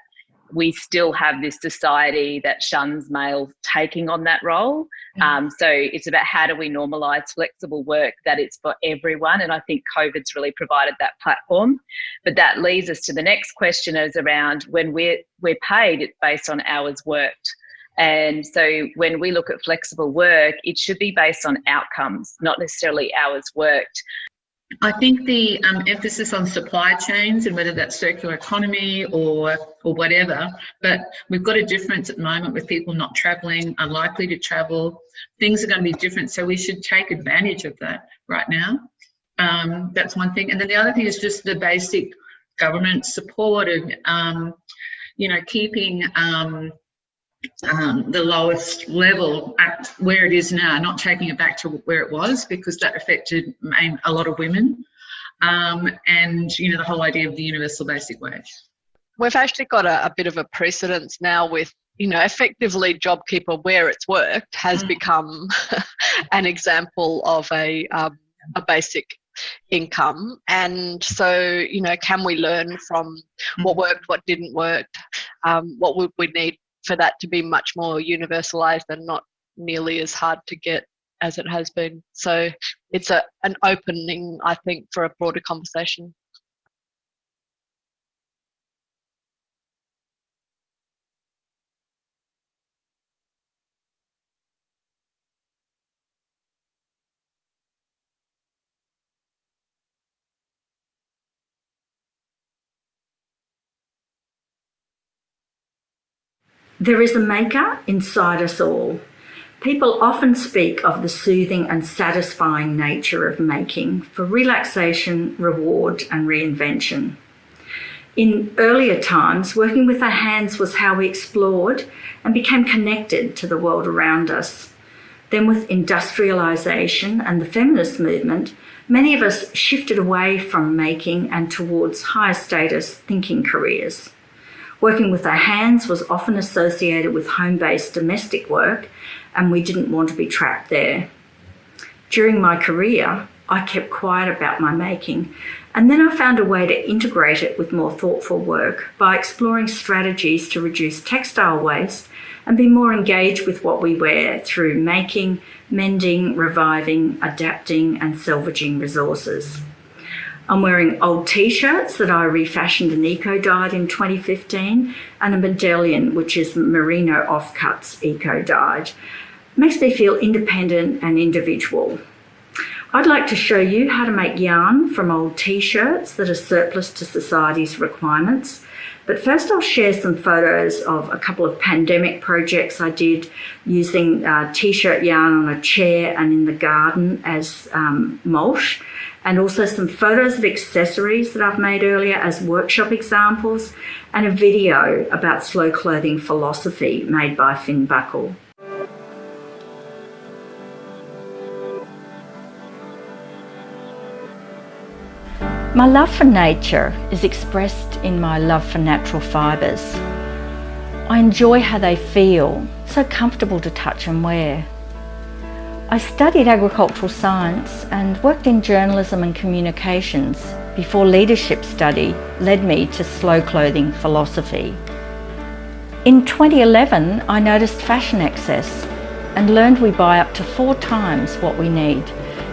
we still have this society that shuns males taking on that role. So it's about how do we normalise flexible work, that it's for everyone. And I think COVID's really provided that platform. But that leads us to the next question, is around when we're paid, it's based on hours worked. And so when we look at flexible work, it should be based on outcomes, not necessarily hours worked.
I think the emphasis on supply chains, and whether that's circular economy or whatever, but we've got a difference at the moment with people not travelling, unlikely to travel. Things are going to be different, so we should take advantage of that right now. That's one thing. And then the other thing is just the basic government support of, keeping the lowest level at where it is now, not taking it back to where it was, because that affected a lot of women, and the whole idea of the universal basic wage.
We've actually got a bit of a precedence now with, effectively JobKeeper, where it's worked, has become an example of a basic income. And so, can we learn from what worked, what didn't work, what would we need for that to be much more universalised and not nearly as hard to get as it has been. So it's an opening, I think, for a broader conversation.
There is a maker inside us all. People often speak of the soothing and satisfying nature of making for relaxation, reward, and reinvention. In earlier times, working with our hands was how we explored and became connected to the world around us. Then with industrialisation and the feminist movement, many of us shifted away from making and towards higher status thinking careers. Working with our hands was often associated with home-based domestic work, and we didn't want to be trapped there. During my career, I kept quiet about my making, and then I found a way to integrate it with more thoughtful work by exploring strategies to reduce textile waste and be more engaged with what we wear through making, mending, reviving, adapting, and salvaging resources. I'm wearing old t-shirts that I refashioned and eco-dyed in 2015, and a medallion which is merino offcuts eco-dyed. Makes me feel independent and individual. I'd like to show you how to make yarn from old t-shirts that are surplus to society's requirements. But first I'll share some photos of a couple of pandemic projects I did using t-shirt yarn on a chair and in the garden as mulch, and also some photos of accessories that I've made earlier as workshop examples, and a video about slow clothing philosophy made by Finn Buckle. My love for nature is expressed in my love for natural fibres. I enjoy how they feel, so comfortable to touch and wear. I studied agricultural science and worked in journalism and communications before leadership study led me to slow clothing philosophy. In 2011, I noticed fashion excess and learned we buy up to 4 times what we need.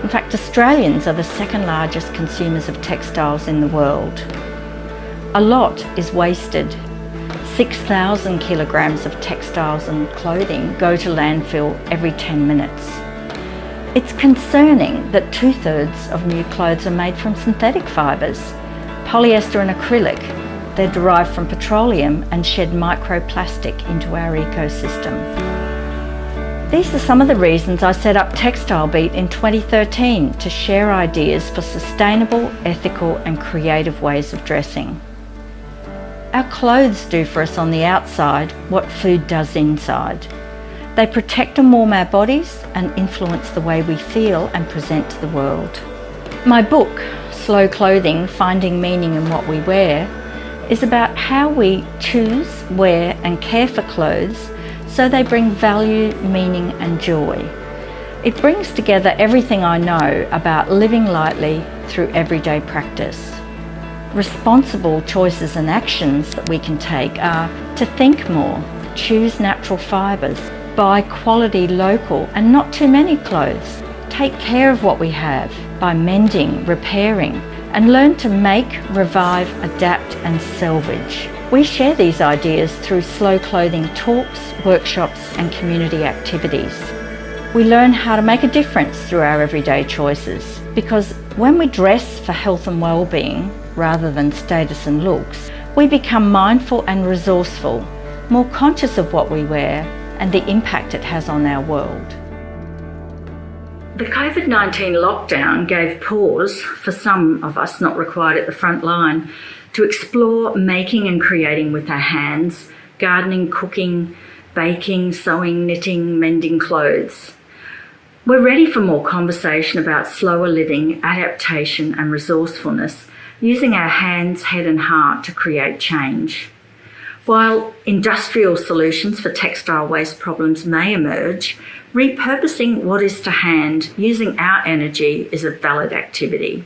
In fact, Australians are the second largest consumers of textiles in the world. A lot is wasted. 6,000 kilograms of textiles and clothing go to landfill every 10 minutes. It's concerning that 2/3 of new clothes are made from synthetic fibres, polyester and acrylic. They're derived from petroleum and shed microplastic into our ecosystem. These are some of the reasons I set up Textile Beat in 2013 to share ideas for sustainable, ethical and creative ways of dressing. Our clothes do for us on the outside what food does inside. They protect and warm our bodies and influence the way we feel and present to the world. My book, Slow Clothing, Finding Meaning in What We Wear, is about how we choose, wear and care for clothes so they bring value, meaning and joy. It brings together everything I know about living lightly through everyday practice. Responsible choices and actions that we can take are to think more, choose natural fibres, buy quality local and not too many clothes, take care of what we have by mending, repairing, and learn to make, revive, adapt and salvage. We share these ideas through Slow Clothing talks, workshops and community activities. We learn how to make a difference through our everyday choices, because when we dress for health and well-being rather than status and looks, we become mindful and resourceful, more conscious of what we wear and the impact it has on our world. The COVID-19 lockdown gave pause for some of us not required at the front line to explore making and creating with our hands, gardening, cooking, baking, sewing, knitting, mending clothes. We're ready for more conversation about slower living, adaptation and resourcefulness, using our hands, head and heart to create change. While industrial solutions for textile waste problems may emerge, repurposing what is to hand using our energy is a valid activity.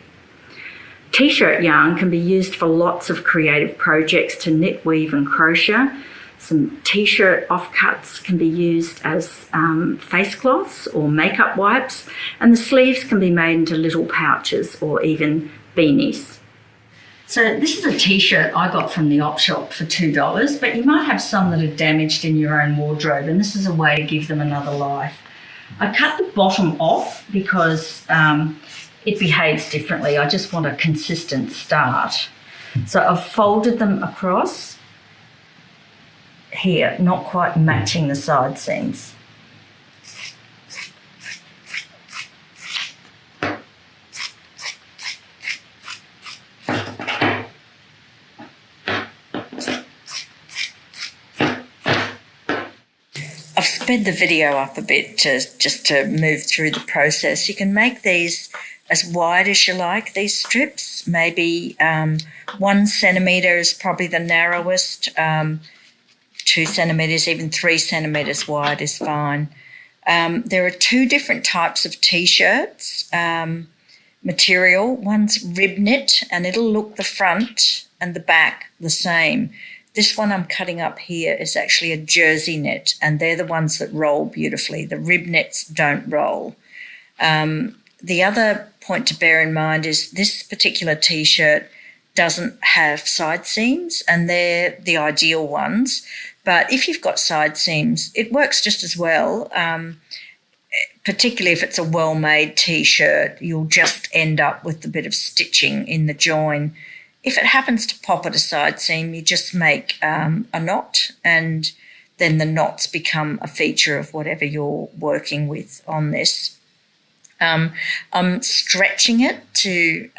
T-shirt yarn can be used for lots of creative projects to knit, weave and crochet. Some T-shirt offcuts can be used as face cloths or makeup wipes, and the sleeves can be made into little pouches or even beanies. So this is a T-shirt I got from the op shop for $2, but you might have some that are damaged in your own wardrobe, and this is a way to give them another life. I cut the bottom off because it behaves differently. I just want a consistent start. So I've folded them across here, not quite matching the side seams. I've sped the video up a bit just to move through the process. You can make these as wide as you like, these strips. Maybe 1 centimetre is probably the narrowest. 2 centimetres, even 3 centimetres wide is fine. There are 2 different types of T-shirts material. One's rib knit and it'll look the front and the back the same. This one I'm cutting up here is actually a jersey knit, and they're the ones that roll beautifully. The rib knits don't roll. The other point to bear in mind is this particular T-shirt doesn't have side seams, and they're the ideal ones. But if you've got side seams, it works just as well, particularly if it's a well-made T-shirt. You'll just end up with a bit of stitching in the join. If it happens to pop at a side seam, you just make a knot, and then the knots become a feature of whatever you're working with on this. I'm stretching it to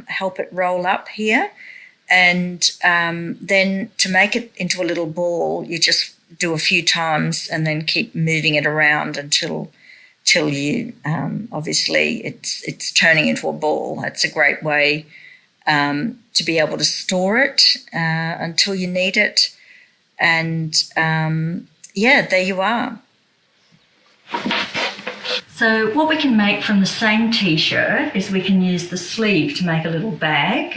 help it roll up here, and then to make it into a little ball, you just do a few times and then keep moving it around until you obviously it's turning into a ball. That's a great way to be able to store it until you need it. And there you are. So what we can make from the same T-shirt is we can use the sleeve to make a little bag.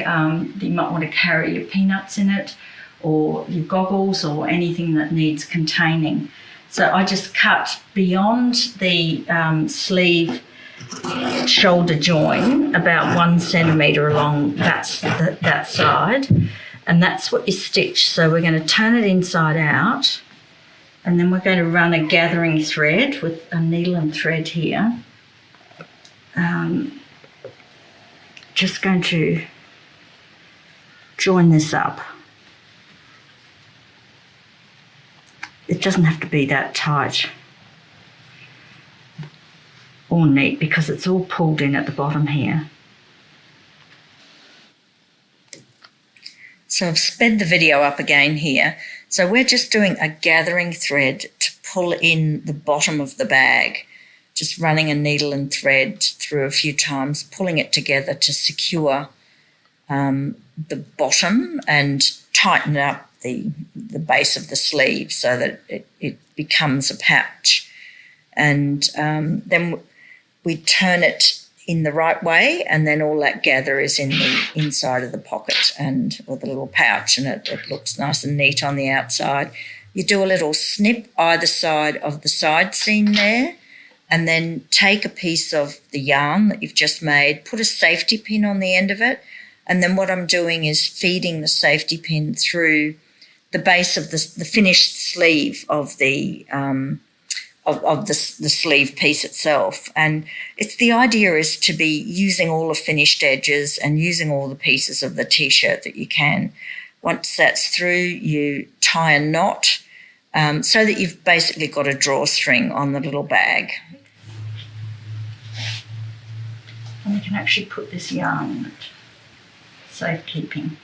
You might want to carry your peanuts in it, or your goggles, or anything that needs containing. So I just cut beyond the sleeve shoulder join about 1 centimetre along that side, and that's what you stitch. So we're going to turn it inside out, and then we're going to run a gathering thread with a needle and thread here. Just going to join this up. it doesn't have to be that tight or neat because it's all pulled in at the bottom here. So I've sped the video up again here. So we're just doing a gathering thread to pull in the bottom of the bag, just running a needle and thread through a few times, pulling it together to secure the bottom and tighten up the base of the sleeve so that it becomes a pouch. And then we turn it in the right way, and then all that gather is in the inside of the pocket or the little pouch, and it looks nice and neat on the outside. You do a little snip either side of the side seam there, and then take a piece of the yarn that you've just made, put a safety pin on the end of it, and then what I'm doing is feeding the safety pin through the base of the finished sleeve of the sleeve piece itself. And the idea is to be using all the finished edges and using all the pieces of the T-shirt that you can. Once that's through, you tie a knot so that you've basically got a drawstring on the little bag. And we can actually put this yarn in it, safekeeping.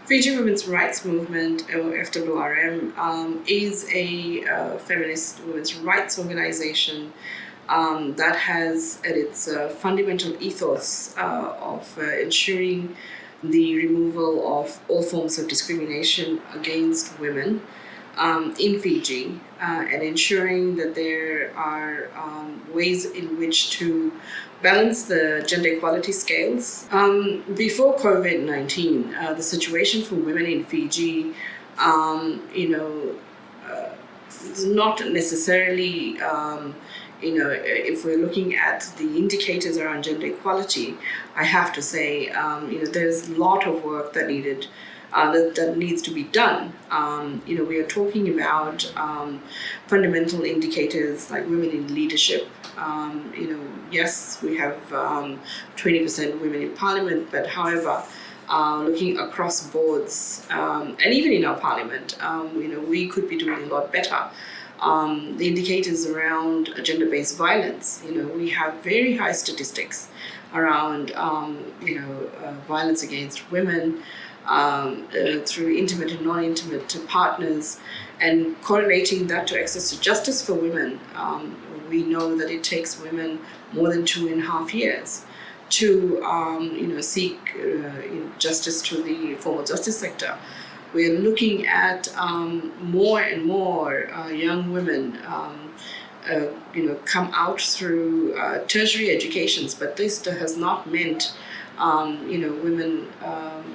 Fiji Women's Rights Movement, or FWRM, is a feminist women's rights organization that has at its fundamental ethos of ensuring the removal of all forms of discrimination against women in Fiji and ensuring that there are ways in which to balance the gender equality scales. Before COVID-19, the situation for women in Fiji, is not necessarily, if we're looking at the indicators around gender equality, I have to say, there's a lot of work that needs to be done. We are talking about fundamental indicators like women in leadership. Yes, we have 20% women in parliament, but however, looking across boards, and even in our parliament, we could be doing a lot better. The indicators around gender-based violence, we have very high statistics around, violence against women, through intimate and non-intimate partners, and correlating that to access to justice for women. We know that it takes women more than 2.5 years to seek justice to the formal justice sector. We're looking at more and more young women come out through tertiary educations, but this has not meant women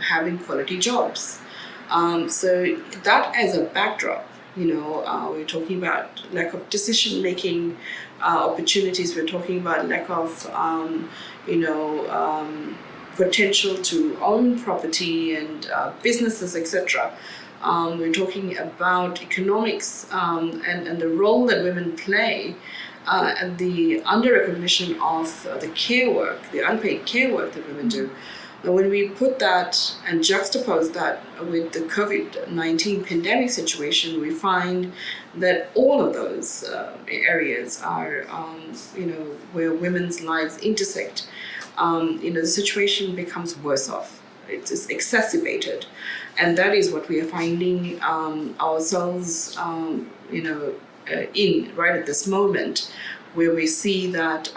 having quality jobs. So that as a backdrop, we're talking about lack of decision-making opportunities. We're talking about lack of, potential to own property and businesses, etc. We're talking about economics and the role that women play and the under-recognition of the care work, the unpaid care work that women do. Now, when we put that and juxtapose that with the COVID-19 pandemic situation, we find that all of those areas are, where women's lives intersect. The situation becomes worse off. It's exacerbated. And that is what we are finding ourselves, in right at this moment, where we see that,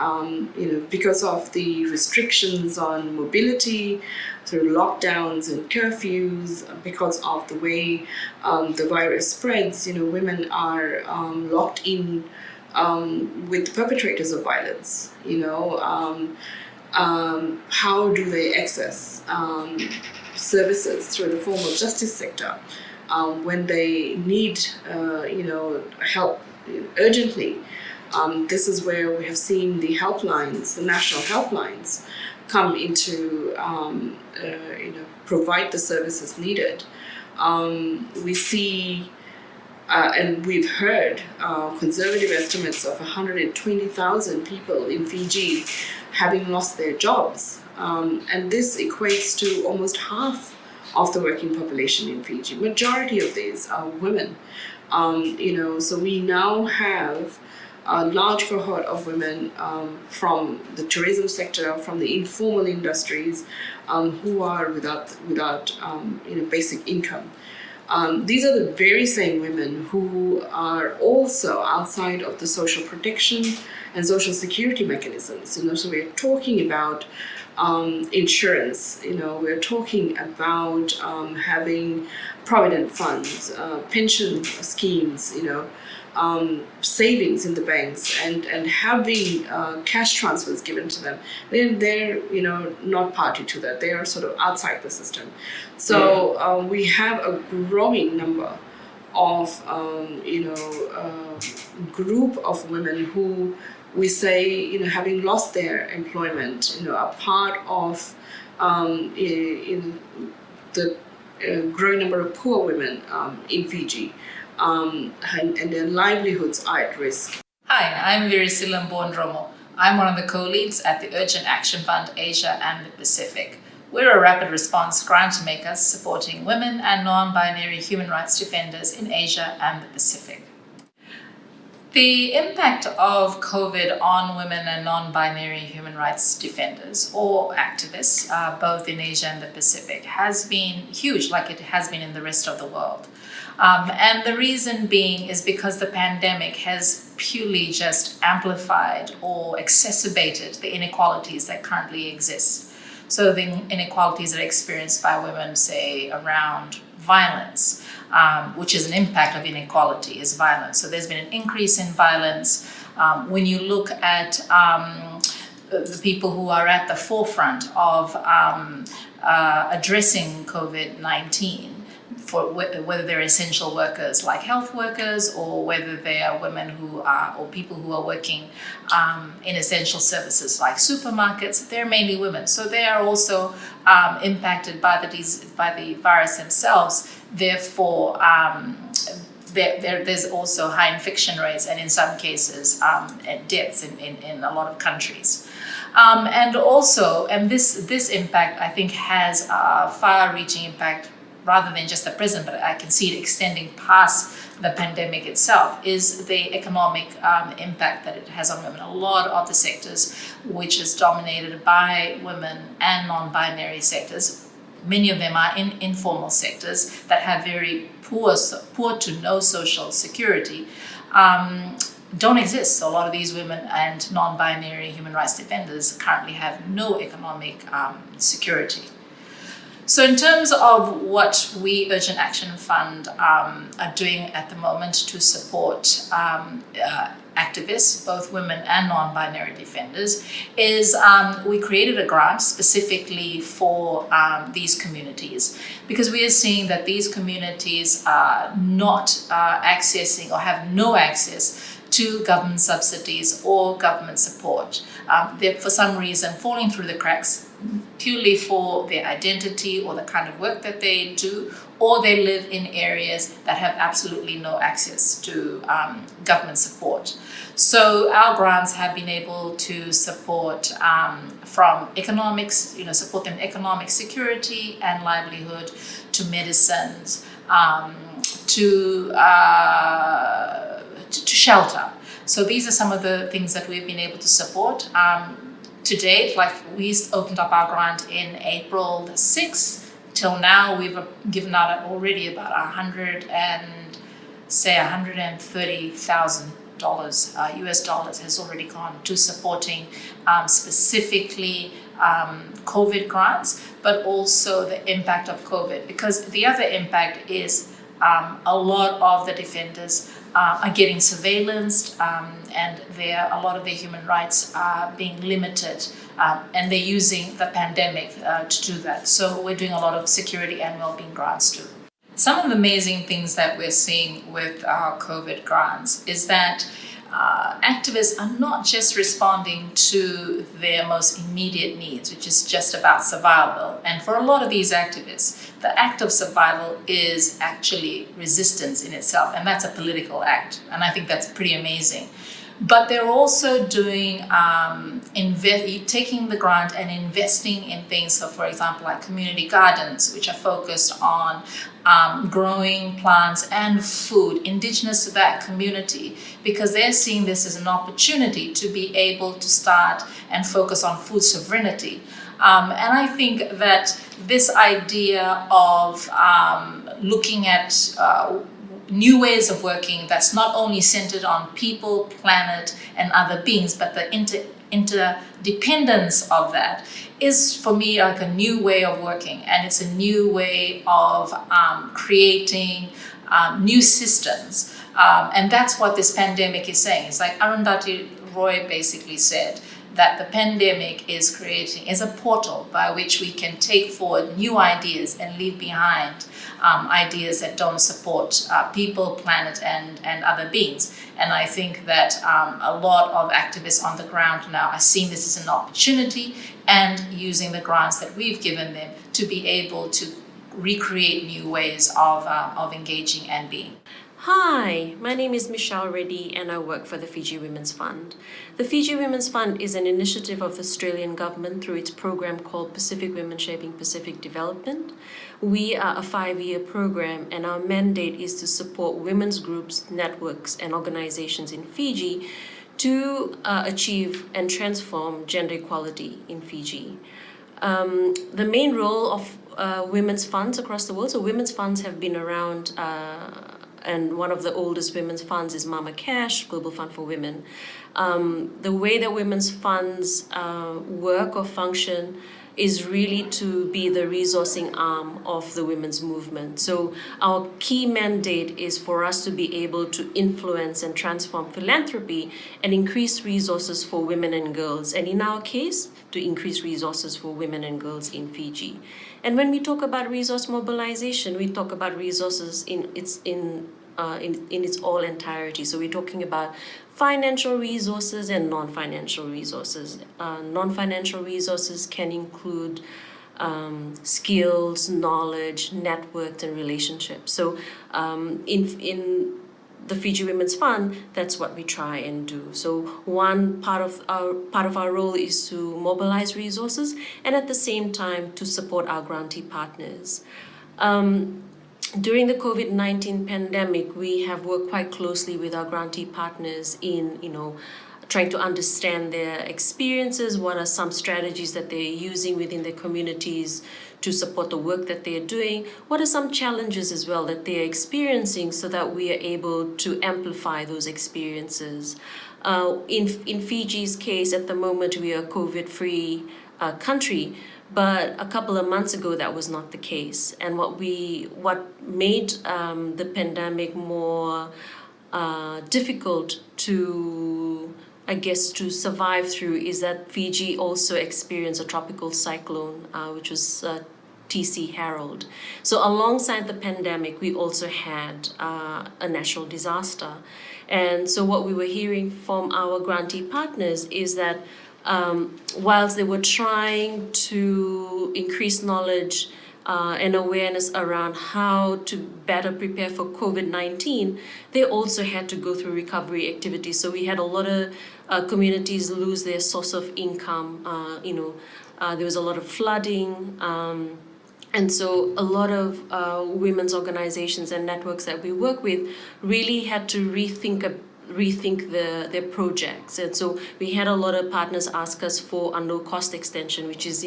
because of the restrictions on mobility through lockdowns and curfews, because of the way the virus spreads, women are locked in with the perpetrators of violence. How do they access services through the formal justice sector when they need, help urgently?
This is where we have seen the helplines, the national helplines, come into provide the services needed. We see and we've heard conservative estimates of 120,000 people in Fiji having lost their jobs. And this equates to almost half of the working population in Fiji. Majority of these are women. So we now have a large cohort of women from the tourism sector, from the informal industries, who are without basic income. These are the very same women who are also outside of the social protection and social security mechanisms. So we're talking about insurance. We're talking about having provident funds, pension schemes. Savings in the banks, and having cash transfers given to them. They're not party to that. They are sort of outside the system. So we have a growing number of group of women who we say having lost their employment are part of in the growing number of poor women in Fiji. And their livelihoods are at risk.
Hi, I'm Virisilam Bondromo. I'm one of the co-leads at the Urgent Action Fund Asia and the Pacific. We're a rapid response grant makers supporting women and non-binary human rights defenders in Asia and the Pacific. The impact of COVID on women and non-binary human rights defenders or activists, both in Asia and the Pacific, has been huge, like it has been in the rest of the world. And the reason being is because the pandemic has purely just amplified or exacerbated the inequalities that currently exist. So the inequalities that are experienced by women, say, around violence, which is an impact of inequality, is violence. So there's been an increase in violence. When you look at the people who are at the forefront of addressing COVID-19, for whether they're essential workers like health workers, or whether they are women who are, or people who are working in essential services like supermarkets, they're mainly women. So they are also impacted by the virus themselves. Therefore, there's also high infection rates, and in some cases, deaths in a lot of countries. And this impact, I think, has a far-reaching impact rather than just the present, but I can see it extending past the pandemic itself, is the economic impact that it has on women. A lot of the sectors which is dominated by women and non-binary sectors, many of them are in informal sectors that have very poor to no social security, don't exist. So a lot of these women and non-binary human rights defenders currently have no economic security. So in terms of what we, Urgent Action Fund, are doing at the moment to support activists, both women and non-binary defenders, is we created a grant specifically for these communities, because we are seeing that these communities are not accessing or have no access to government subsidies or government support. They're for some reason falling through the cracks purely for their identity or the kind of work that they do, or they live in areas that have absolutely no access to government support. So our grants have been able to support from economics, support them economic security and livelihood, to medicines, to shelter. So these are some of the things that we've been able to support. To date, like we opened up our grant in April the 6th, till now we've given out already about $130,000 US dollars has already gone to supporting specifically COVID grants, but also the impact of COVID, because the other impact is a lot of the defenders are getting surveillanced, and a lot of their human rights are being limited, and they're using the pandemic to do that. So we're doing a lot of security and wellbeing grants too. Some of the amazing things that we're seeing with our COVID grants is that activists are not just responding to their most immediate needs, which is just about survival. And for a lot of these activists, the act of survival is actually resistance in itself, and that's a political act. And I think that's pretty amazing. But they're also doing, taking the grant and investing in things. So for example, like community gardens, which are focused on growing plants and food indigenous to that community, because they're seeing this as an opportunity to be able to start and focus on food sovereignty. And I think that this idea of looking at new ways of working that's not only centered on people, planet, and other beings, but the interdependence of that is, for me, like a new way of working. And it's a new way of creating new systems. And that's what this pandemic is saying. It's like Arundhati Roy basically said, that the pandemic is a portal by which we can take forward new ideas and leave behind ideas that don't support people, planet, and other beings. And I think that a lot of activists on the ground now are seeing this as an opportunity and using the grants that we've given them to be able to recreate new ways of engaging and being.
Hi, my name is Michelle Reddy and I work for the Fiji Women's Fund. The Fiji Women's Fund is an initiative of the Australian government through its program called Pacific Women Shaping Pacific Development. We are a 5-year program and our mandate is to support women's groups, networks and organizations in Fiji to achieve and transform gender equality in Fiji. The main role of women's funds across the world, so women's funds have been around and one of the oldest women's funds is Mama Cash, Global Fund for Women. The way that women's funds work or function is really to be the resourcing arm of the women's movement. So our key mandate is for us to be able to influence and transform philanthropy and increase resources for women and girls. And in our case, to increase resources for women and girls in Fiji. And when we talk about resource mobilization, we talk about resources in its all entirety. So we're talking about financial resources and non-financial resources. Non-financial resources can include skills, knowledge, networks, and relationships. So in the Fiji Women's Fund, that's what we try and do. So one part of our role is to mobilize resources and at the same time to support our grantee partners. During the COVID-19 pandemic, we have worked quite closely with our grantee partners in, trying to understand their experiences, what are some strategies that they're using within their communities to support the work that they're doing, what are some challenges as well that they're experiencing so that we are able to amplify those experiences. In Fiji's case, at the moment, we are a COVID-free country, but a couple of months ago, that was not the case. And what made the pandemic more difficult to survive through is that Fiji also experienced a tropical cyclone, which was TC Harold. So alongside the pandemic, we also had a natural disaster. And so what we were hearing from our grantee partners is that whilst they were trying to increase knowledge and awareness around how to better prepare for COVID-19, they also had to go through recovery activities. So we had a lot of communities lose their source of income. There was a lot of flooding. And so a lot of women's organizations and networks that we work with really had to rethink their projects. And so we had a lot of partners ask us for a no-cost extension, which is,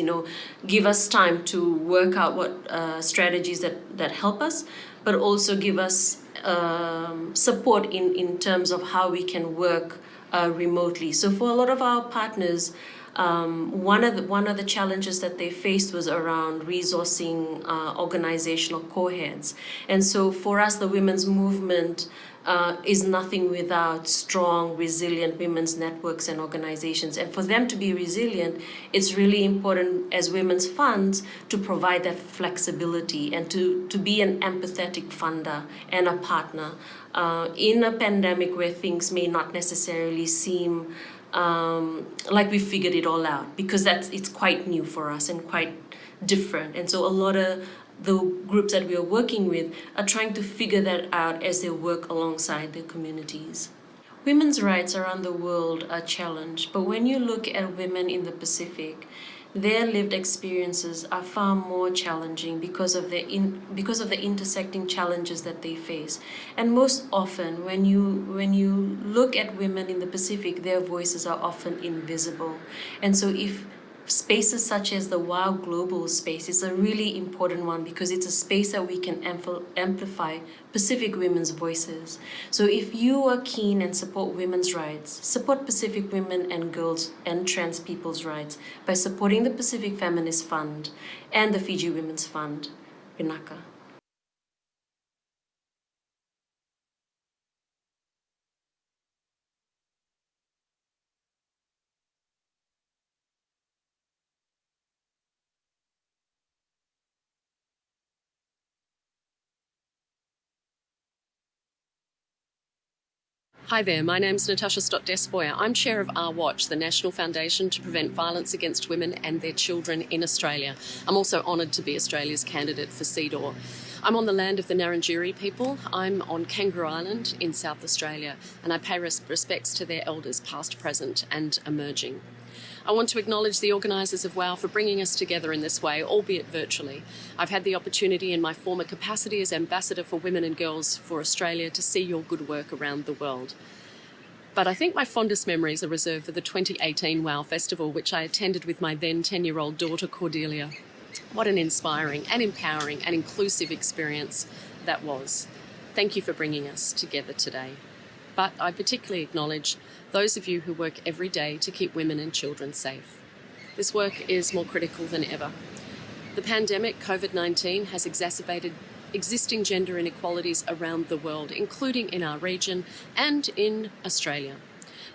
give us time to work out what strategies that help us, but also give us support in terms of how we can work remotely. So for a lot of our partners, one of the challenges that they faced was around resourcing organizational co-heads. And so for us, the women's movement is nothing without strong, resilient women's networks and organizations. And for them to be resilient, it's really important as women's funds to provide that flexibility and to be an empathetic funder and a partner in a pandemic where things may not necessarily seem like we figured it all out, because it's quite new for us and quite different. And so a lot of the groups that we are working with are trying to figure that out as they work alongside their communities. Women's rights around the world are challenged, but when you look at women in the Pacific, their lived experiences are far more challenging because of the intersecting challenges that they face. And most often, when you look at women in the Pacific, their voices are often invisible. And so if spaces such as the WOW Global space is a really important one, because it's a space that we can amplify Pacific women's voices. So if you are keen and support women's rights, support Pacific women and girls and trans people's rights by supporting the Pacific Feminist Fund and the Fiji Women's Fund, Pinaka.
Hi there, my name's Natasha Stott-Despoja. I'm chair of Our Watch, the National Foundation to Prevent Violence Against Women and Their Children in Australia. I'm also honoured to be Australia's candidate for CEDAW. I'm on the land of the Ngarrindjeri people. I'm on Kangaroo Island in South Australia, and I pay respects to their elders, past, present and emerging. I want to acknowledge the organisers of WOW for bringing us together in this way, albeit virtually. I've had the opportunity in my former capacity as Ambassador for Women and Girls for Australia to see your good work around the world. But I think my fondest memories are reserved for the 2018 WOW Festival, which I attended with my then 10-year-old daughter Cordelia. What an inspiring and empowering and inclusive experience that was. Thank you for bringing us together today. But I particularly acknowledge those of you who work every day to keep women and children safe. This work is more critical than ever. The pandemic, COVID-19, has exacerbated existing gender inequalities around the world, including in our region and in Australia.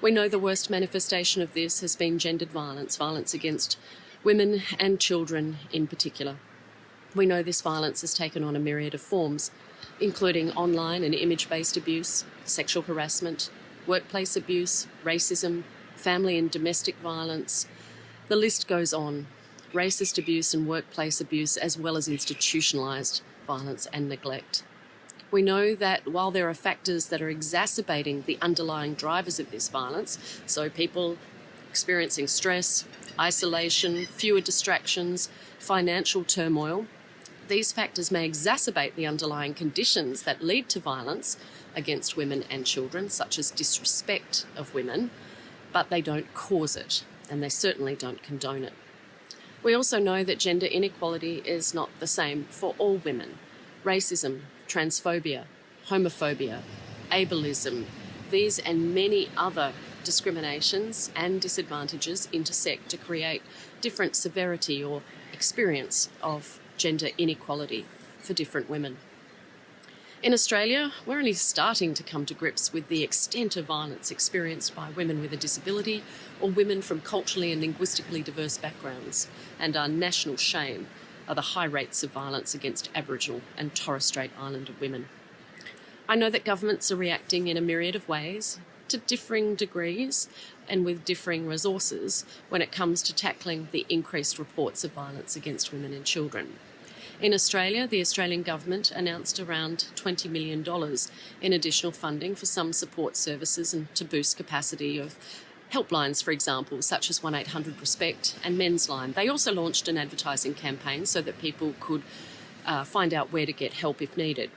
We know the worst manifestation of this has been gendered violence, violence against women and children in particular. We know this violence has taken on a myriad of forms, including online and image-based abuse, sexual harassment, workplace abuse, racism, family and domestic violence. The list goes on. Racist abuse and workplace abuse, as well as institutionalised violence and neglect. We know that while there are factors that are exacerbating the underlying drivers of this violence, so people experiencing stress, isolation, fewer distractions, financial turmoil, these factors may exacerbate the underlying conditions that lead to violence against women and children, such as disrespect of women, but they don't cause it, and they certainly don't condone it. We also know that gender inequality is not the same for all women. Racism, transphobia, homophobia, ableism, these and many other discriminations and disadvantages intersect to create different severity or experience of gender inequality for different women. In Australia, we're only starting to come to grips with the extent of violence experienced by women with a disability or women from culturally and linguistically diverse backgrounds, and our national shame are the high rates of violence against Aboriginal and Torres Strait Islander women. I know that governments are reacting in a myriad of ways, to differing degrees and with differing resources when it comes to tackling the increased reports of violence against women and children. In Australia, the Australian government announced around $20 million in additional funding for some support services and to boost capacity of helplines, for example, such as 1800-RESPECT and Men's Line. They also launched an advertising campaign so that people could find out where to get help if needed.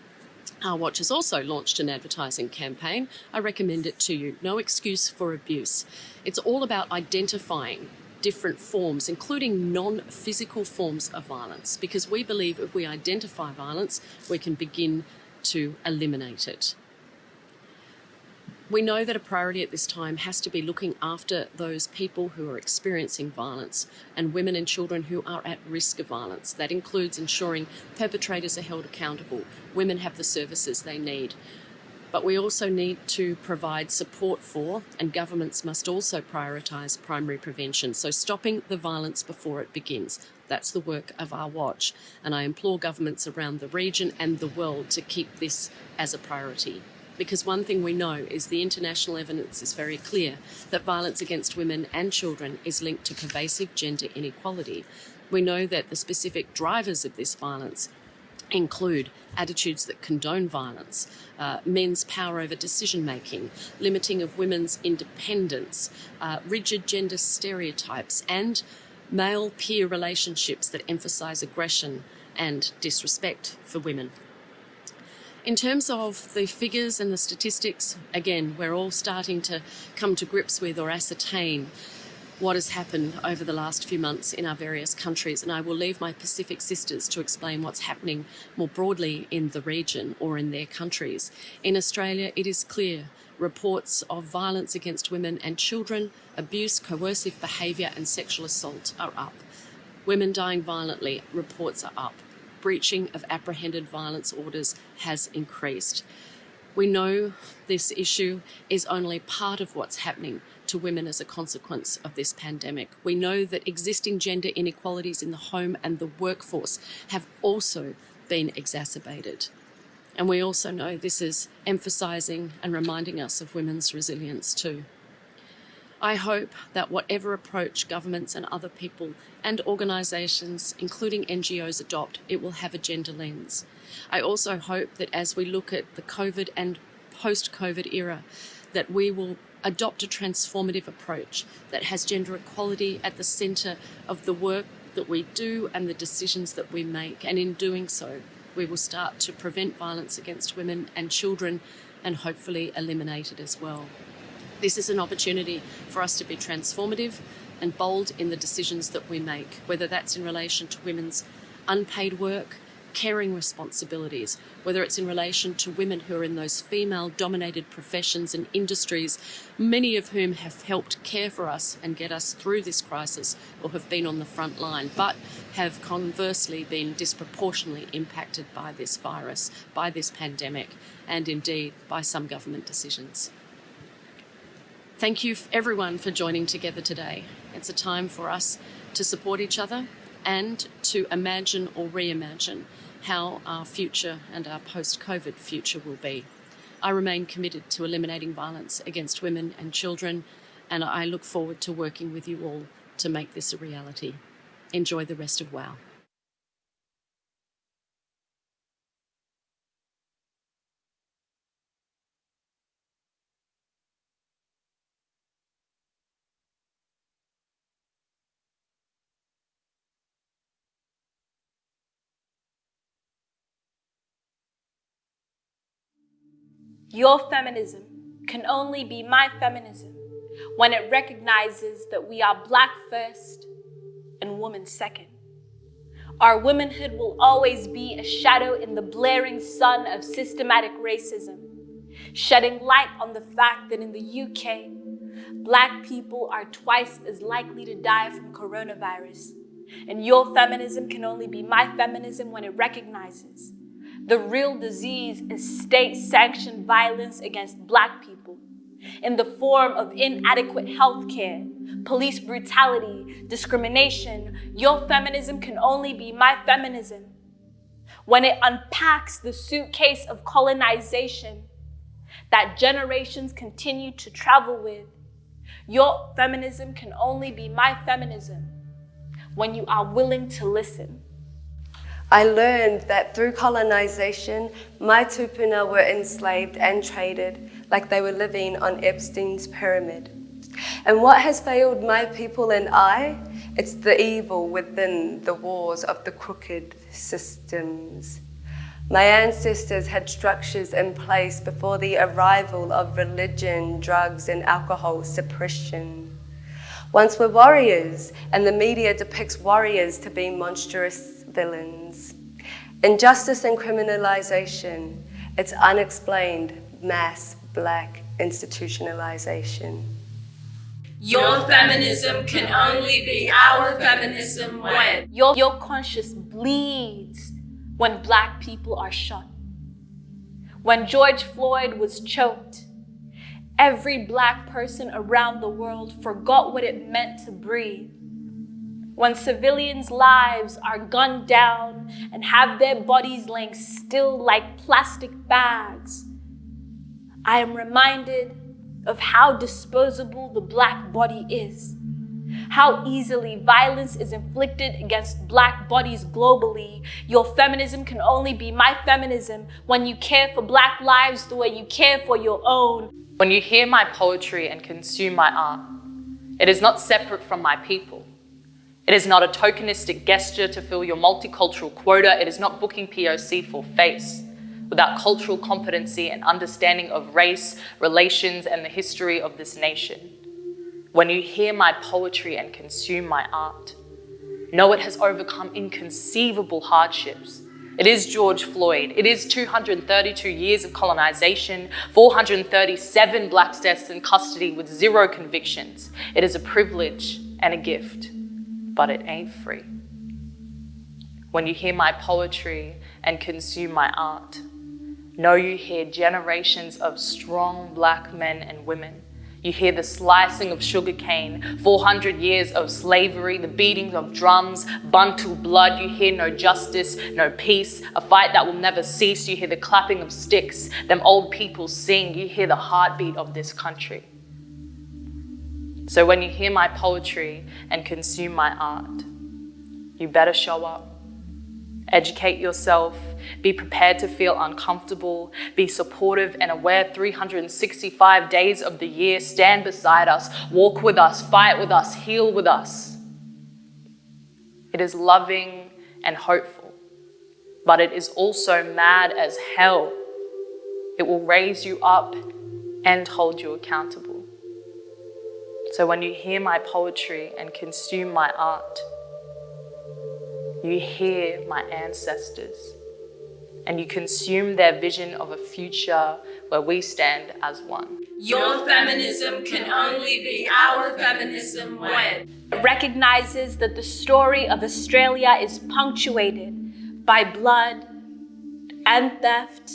Our Watch has also launched an advertising campaign. I recommend it to you. No excuse for abuse. It's all about identifying different forms, including non-physical forms of violence, because we believe if we identify violence, we can begin to eliminate it. We know that a priority at this time has to be looking after those people who are experiencing violence and women and children who are at risk of violence. That includes ensuring perpetrators are held accountable, women have the services they need, But we also need to provide support for, and governments must also prioritise primary prevention, so stopping the violence before it begins. That's the work of our watch, and I implore governments around the region and the world to keep this as a priority. Because one thing we know is the international evidence is very clear that violence against women and children is linked to pervasive gender inequality. We know that the specific drivers of this violence include attitudes that condone violence, men's power over decision-making, limiting of women's independence, rigid gender stereotypes, and male peer relationships that emphasise aggression and disrespect for women. In terms of the figures and the statistics, again, we're all starting to come to grips with or ascertain what has happened over the last few months in our various countries, and I will leave my Pacific sisters to explain what's happening more broadly in the region or in their countries. In Australia, it is clear reports of violence against women and children, abuse, coercive behaviour and sexual assault are up. Women dying violently, reports are up. Breaching of apprehended violence orders has increased. We know this issue is only part of what's happening to women as a consequence of this pandemic. We know that existing gender inequalities in the home and the workforce have also been exacerbated. And we also know this is emphasising and reminding us of women's resilience too. I hope that whatever approach governments and other people and organisations, including NGOs, adopt, it will have a gender lens. I also hope that as we look at the COVID and post-COVID era, that we will adopt a transformative approach that has gender equality at the centre of the work that we do and the decisions that we make. And in doing so, we will start to prevent violence against women and children and hopefully eliminate it as well. This is an opportunity for us to be transformative and bold in the decisions that we make, whether that's in relation to women's unpaid work, caring responsibilities, whether it's in relation to women who are in those female-dominated professions and industries, many of whom have helped care for us and get us through this crisis or have been on the front line, but have conversely been disproportionately impacted by this virus, by this pandemic, and indeed by some government decisions. Thank you everyone for joining together today. It's a time for us to support each other and to imagine or reimagine how our future and our post-COVID future will be. I remain committed to eliminating violence against women and children, and I look forward to working with you all to make this a reality. Enjoy the rest of WOW.
Your feminism can only be my feminism when it recognizes that we are Black first and woman second. Our womanhood will always be a shadow in the blaring sun of systematic racism, shedding light on the fact that in the UK, Black people are twice as likely to die from coronavirus. And your feminism can only be my feminism when it recognizes the real disease is state-sanctioned violence against Black people in the form of inadequate health care, police brutality, discrimination. Your feminism can only be my feminism when it unpacks the suitcase of colonization that generations continue to travel with. Your feminism can only be my feminism when you are willing to listen.
I learned that through colonization, my tupuna were enslaved and traded like they were living on Epstein's pyramid. And what has failed my people and I? It's the evil within the walls of the crooked systems. My ancestors had structures in place before the arrival of religion, drugs, and alcohol suppression. Once were warriors, and the media depicts warriors to be monstrous villains. Injustice and criminalization, it's unexplained mass Black institutionalization.
Your feminism can only be our feminism when your conscience bleeds when Black people are shot, When George Floyd was choked, every Black person around the world forgot what it meant to breathe. When civilians' lives are gunned down and have their bodies laying still like plastic bags, I am reminded of how disposable the Black body is, how easily violence is inflicted against Black bodies globally. Your feminism can only be my feminism when you care for Black lives the way you care for your own.
When you hear my poetry and consume my art, it is not separate from my people. It is not a tokenistic gesture to fill your multicultural quota. It is not booking POC for face. Without cultural competency and understanding of race, relations, and the history of this nation. When you hear my poetry and consume my art, know it has overcome inconceivable hardships. It is George Floyd. It is 232 years of colonization, 437 Blacks deaths in custody with 0 convictions. It is a privilege and a gift, but it ain't free. When you hear my poetry and consume my art, know you hear generations of strong Black men and women. You hear the slicing of sugarcane, 400 years of slavery, the beating of drums, Bantu blood. You hear no justice, no peace, a fight that will never cease. You hear the clapping of sticks, them old people sing. You hear the heartbeat of this country. So when you hear my poetry and consume my art, you better show up. Educate yourself, be prepared to feel uncomfortable, be supportive and aware 365 days of the year. Stand beside us, walk with us, fight with us, heal with us. It is loving and hopeful, but it is also mad as hell. It will raise you up and hold you accountable. So when you hear my poetry and consume my art, you hear my ancestors and you consume their vision of a future where we stand as one.
Your feminism can only be our feminism when it recognizes that the story of Australia is punctuated by blood and theft,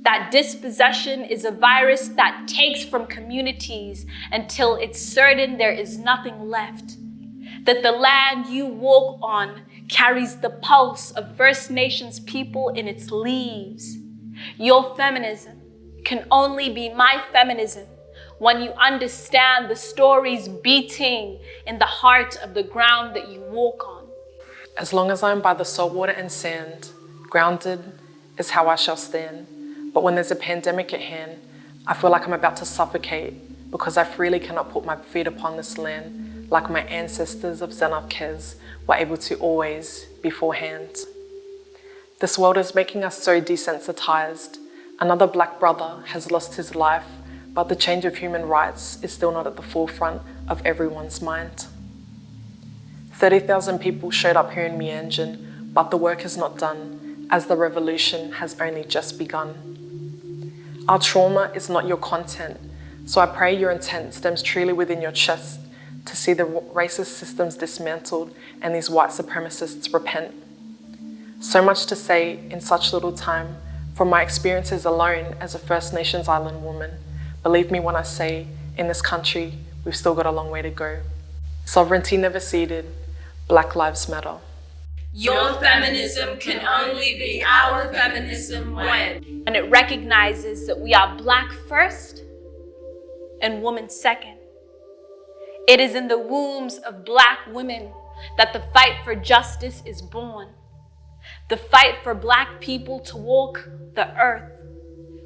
that dispossession is a virus that takes from communities until it's certain there is nothing left, that the land you walk on carries the pulse of First Nations people in its leaves. Your feminism can only be my feminism when you understand the stories beating in the heart of the ground that you walk on.
As long as I am by the salt water and sand, grounded is how I shall stand. But when there's a pandemic at hand, I feel like I'm about to suffocate because I freely cannot put my feet upon this land like my ancestors of Zanavkez were able to always beforehand. This world is making us so desensitized. Another Black brother has lost his life, but the change of human rights is still not at the forefront of everyone's mind. 30,000 people showed up here in Meanjin, but the work is not done, as the revolution has only just begun. Our trauma is not your content, so I pray your intent stems truly within your chest to see the racist systems dismantled and these white supremacists repent. So much to say in such little time. From my experiences alone as a First Nations island woman, believe me when I say, in this country, we've still got a long way to go. Sovereignty never ceded, Black Lives Matter.
Your feminism can only be our feminism when it recognizes that we are Black first and woman second. It is in the wombs of Black women that the fight for justice is born. The fight for Black people to walk the earth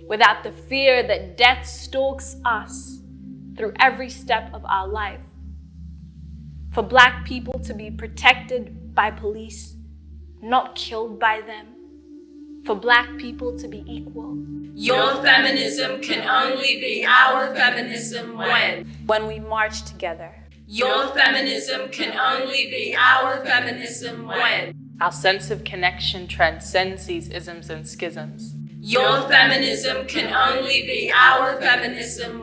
without the fear that death stalks us through every step of our life. For Black people to be protected by police, not killed by them. For Black people to be equal. Your feminism can only be our feminism when we march together. Your feminism can only be our feminism when
our sense of connection transcends these isms and schisms.
Your feminism can only be our feminism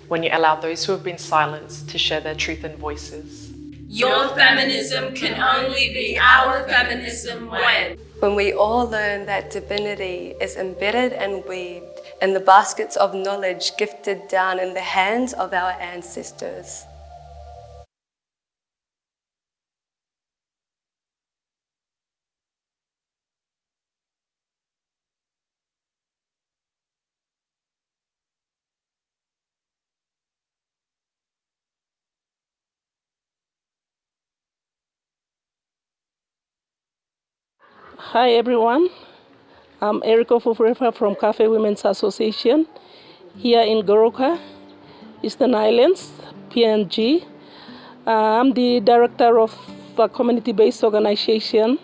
when you allow those who have been silenced to share their truth and voices.
Your feminism can only be our feminism
when we all learn that divinity is embedded and weaved in the baskets of knowledge gifted down in the hands of our ancestors.
Hi everyone, I'm Eriko Fufurefa from Cafe Women's Association here in Goroka, Eastern Islands, PNG. I'm the director of the community-based organization,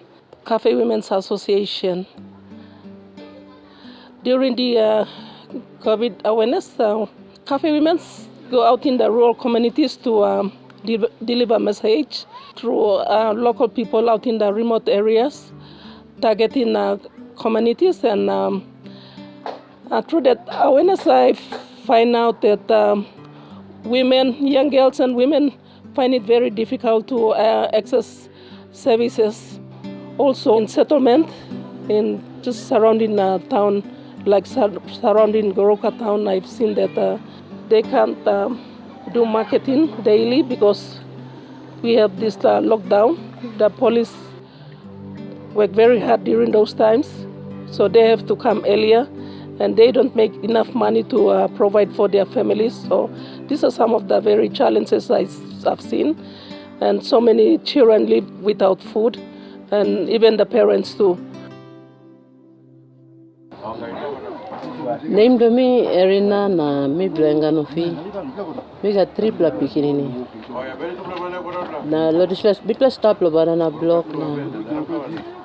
Cafe Women's Association. During the COVID awareness, Cafe Women go out in the rural communities to deliver message through local people out in the remote areas, targeting communities, and through that awareness I find out that women, young girls and women find it very difficult to access services. Also in settlement, in just surrounding town, like surrounding Goroka town, I've seen that they can't do marketing daily because we have this lockdown. The police work very hard during those times, so they have to come earlier, and they don't make enough money to provide for their families. So these are some of the very challenges I've seen, and so many children live without food, and even the parents too.
Name to me Erina na mi blenga no fi. Mi ga tripla pikinini. Na lo dislas bitla stop lo banana block na.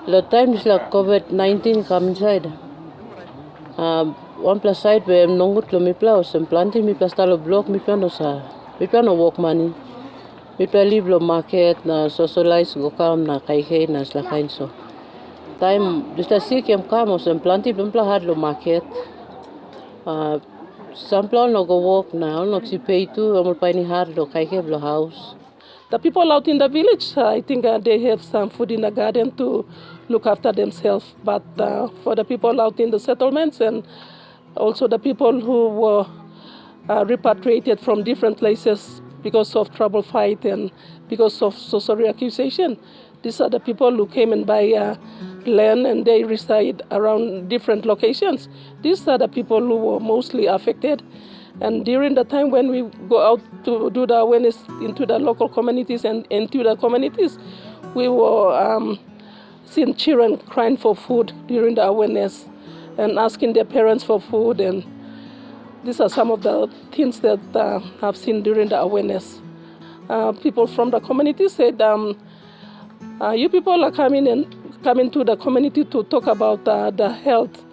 The time is like COVID-19 come inside. One plus side where I'm not good mi plus and planting mi plus talo block mi plano sa. Mi plano work money. Mi plano live lo market na socialize go kam na kai na sla kain so. Time just like sick am kamos and planting mi plano hard lo market. Some plan no go work now. No si pay too. I'm paying hard lo kai lo house.
The people out in the village, I think they have some food in the garden to look after themselves. But for the people out in the settlements and also the people who were repatriated from different places because of trouble fight and because of social accusation, these are the people who came and buy land and they reside around different locations. These are the people who were mostly affected. And during the time when we go out to do the awareness into the local communities and into the communities, we were seeing children crying for food during the awareness and asking their parents for food. And these are some of the things that I've seen during the awareness. People from the community said, you people are coming to the community to talk about the health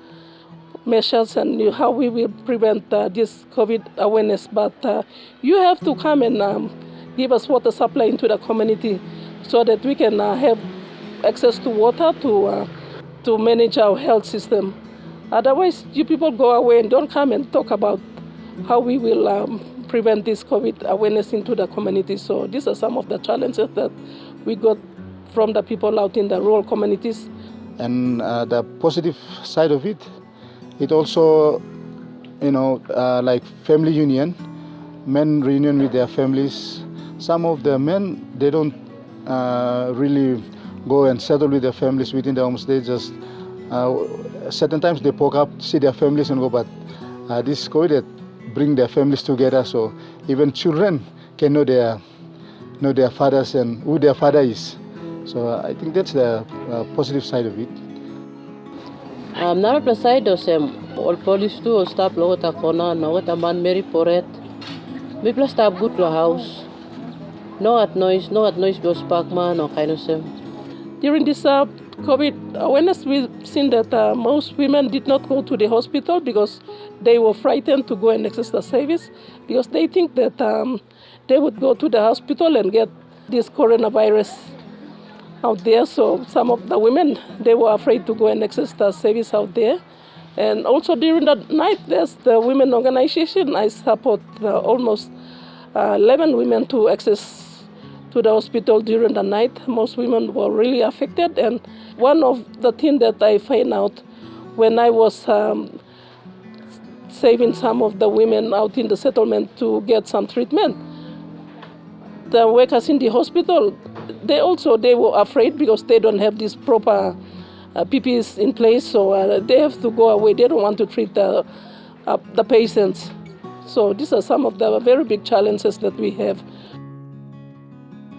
measures and how we will prevent this COVID awareness. But you have to come and give us water supply into the community so that we can have access to water to manage our health system. Otherwise, you people go away and don't come and talk about how we will prevent this COVID awareness into the community. So these are some of the challenges that we got from the people out in the rural communities.
And the positive side of it also, like family union, men reunion with their families. Some of the men, they don't really go and settle with their families within the homes. They just, certain times they poke up, see their families and go, but this COVID that bring their families together, so even children can know their fathers and who their father is. So I think that's the positive side of it.
Nara plasai dosem all police too stop lo ta kona no ta man meri poret. Mi plus stop good lo house. No at noise was park man no kind of sem.
During this COVID awareness, we've seen that most women did not go to the hospital because they were frightened to go and access the service because they think that they would go to the hospital and get this coronavirus out there. So some of the women, they were afraid to go and access the service out there. And also during the night, there's the women organization. I support almost 11 women to access to the hospital during the night. Most women were really affected. And one of the things that I find out when I was saving some of the women out in the settlement to get some treatment, the workers in the hospital, they were afraid because they don't have this proper PPEs in place, so they have to go away. They don't want to treat the patients. So these are some of the very big challenges that we have.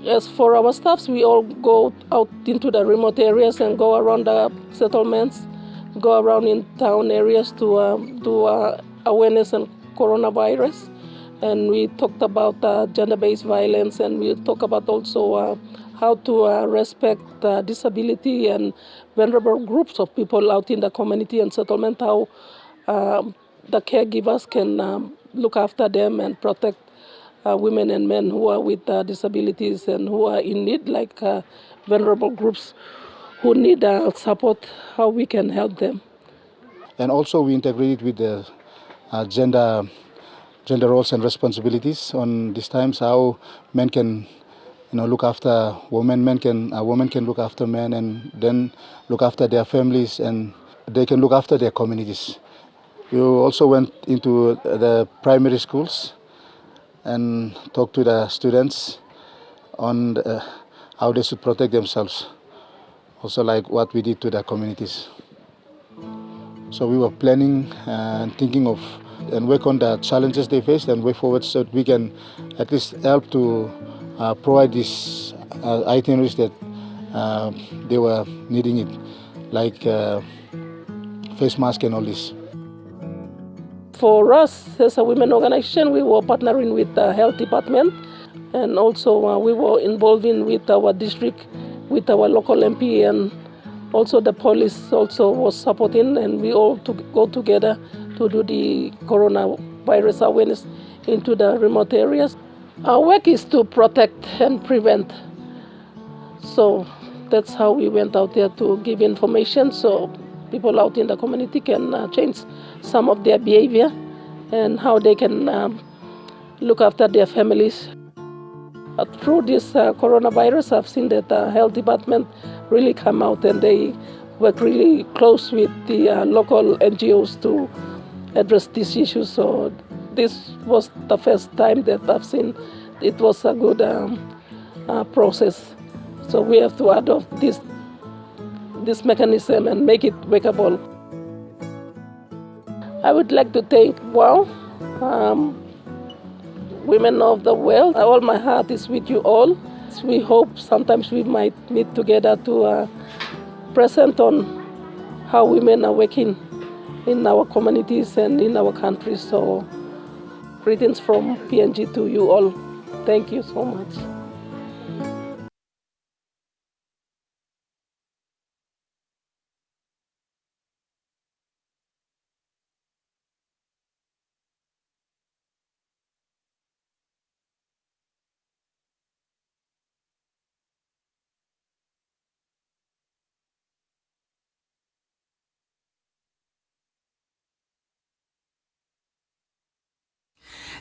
As for our staffs, we all go out into the remote areas and go around the settlements, go around in town areas to do awareness on coronavirus. And we talked about gender-based violence, and we talk about also how to respect disability and vulnerable groups of people out in the community and settlement, how the caregivers can look after them and protect women and men who are with disabilities and who are in need, like vulnerable groups who need support, how we can help them.
And also we integrated with the gender roles and responsibilities on these times, how men can look after women, women can look after men, and then look after their families, and they can look after their communities. We also went into the primary schools and talked to the students on how they should protect themselves, also like what we did to the communities. So we were planning and thinking of and work on the challenges they faced and way forward, so that we can at least help to provide these itineraries that they were needing it, like face mask and all this.
For us as a women organization, we were partnering with the health department, and also we were involving with our district, with our local MP, and also the police also was supporting, and we all go together to do the coronavirus awareness into the remote areas. Our work is to protect and prevent. So that's how we went out there to give information so people out in the community can change some of their behavior and how they can look after their families. Through this coronavirus, I've seen that the health department really come out and they work really close with the local NGOs to address these issues. So this was the first time that I've seen it was a good process. So we have to adopt this mechanism and make it workable. I would like to thank women of the world. All my heart is with you all. We hope sometimes we might meet together to present on how women are working in our communities and in our country. So greetings from PNG to you all. Thank you so much.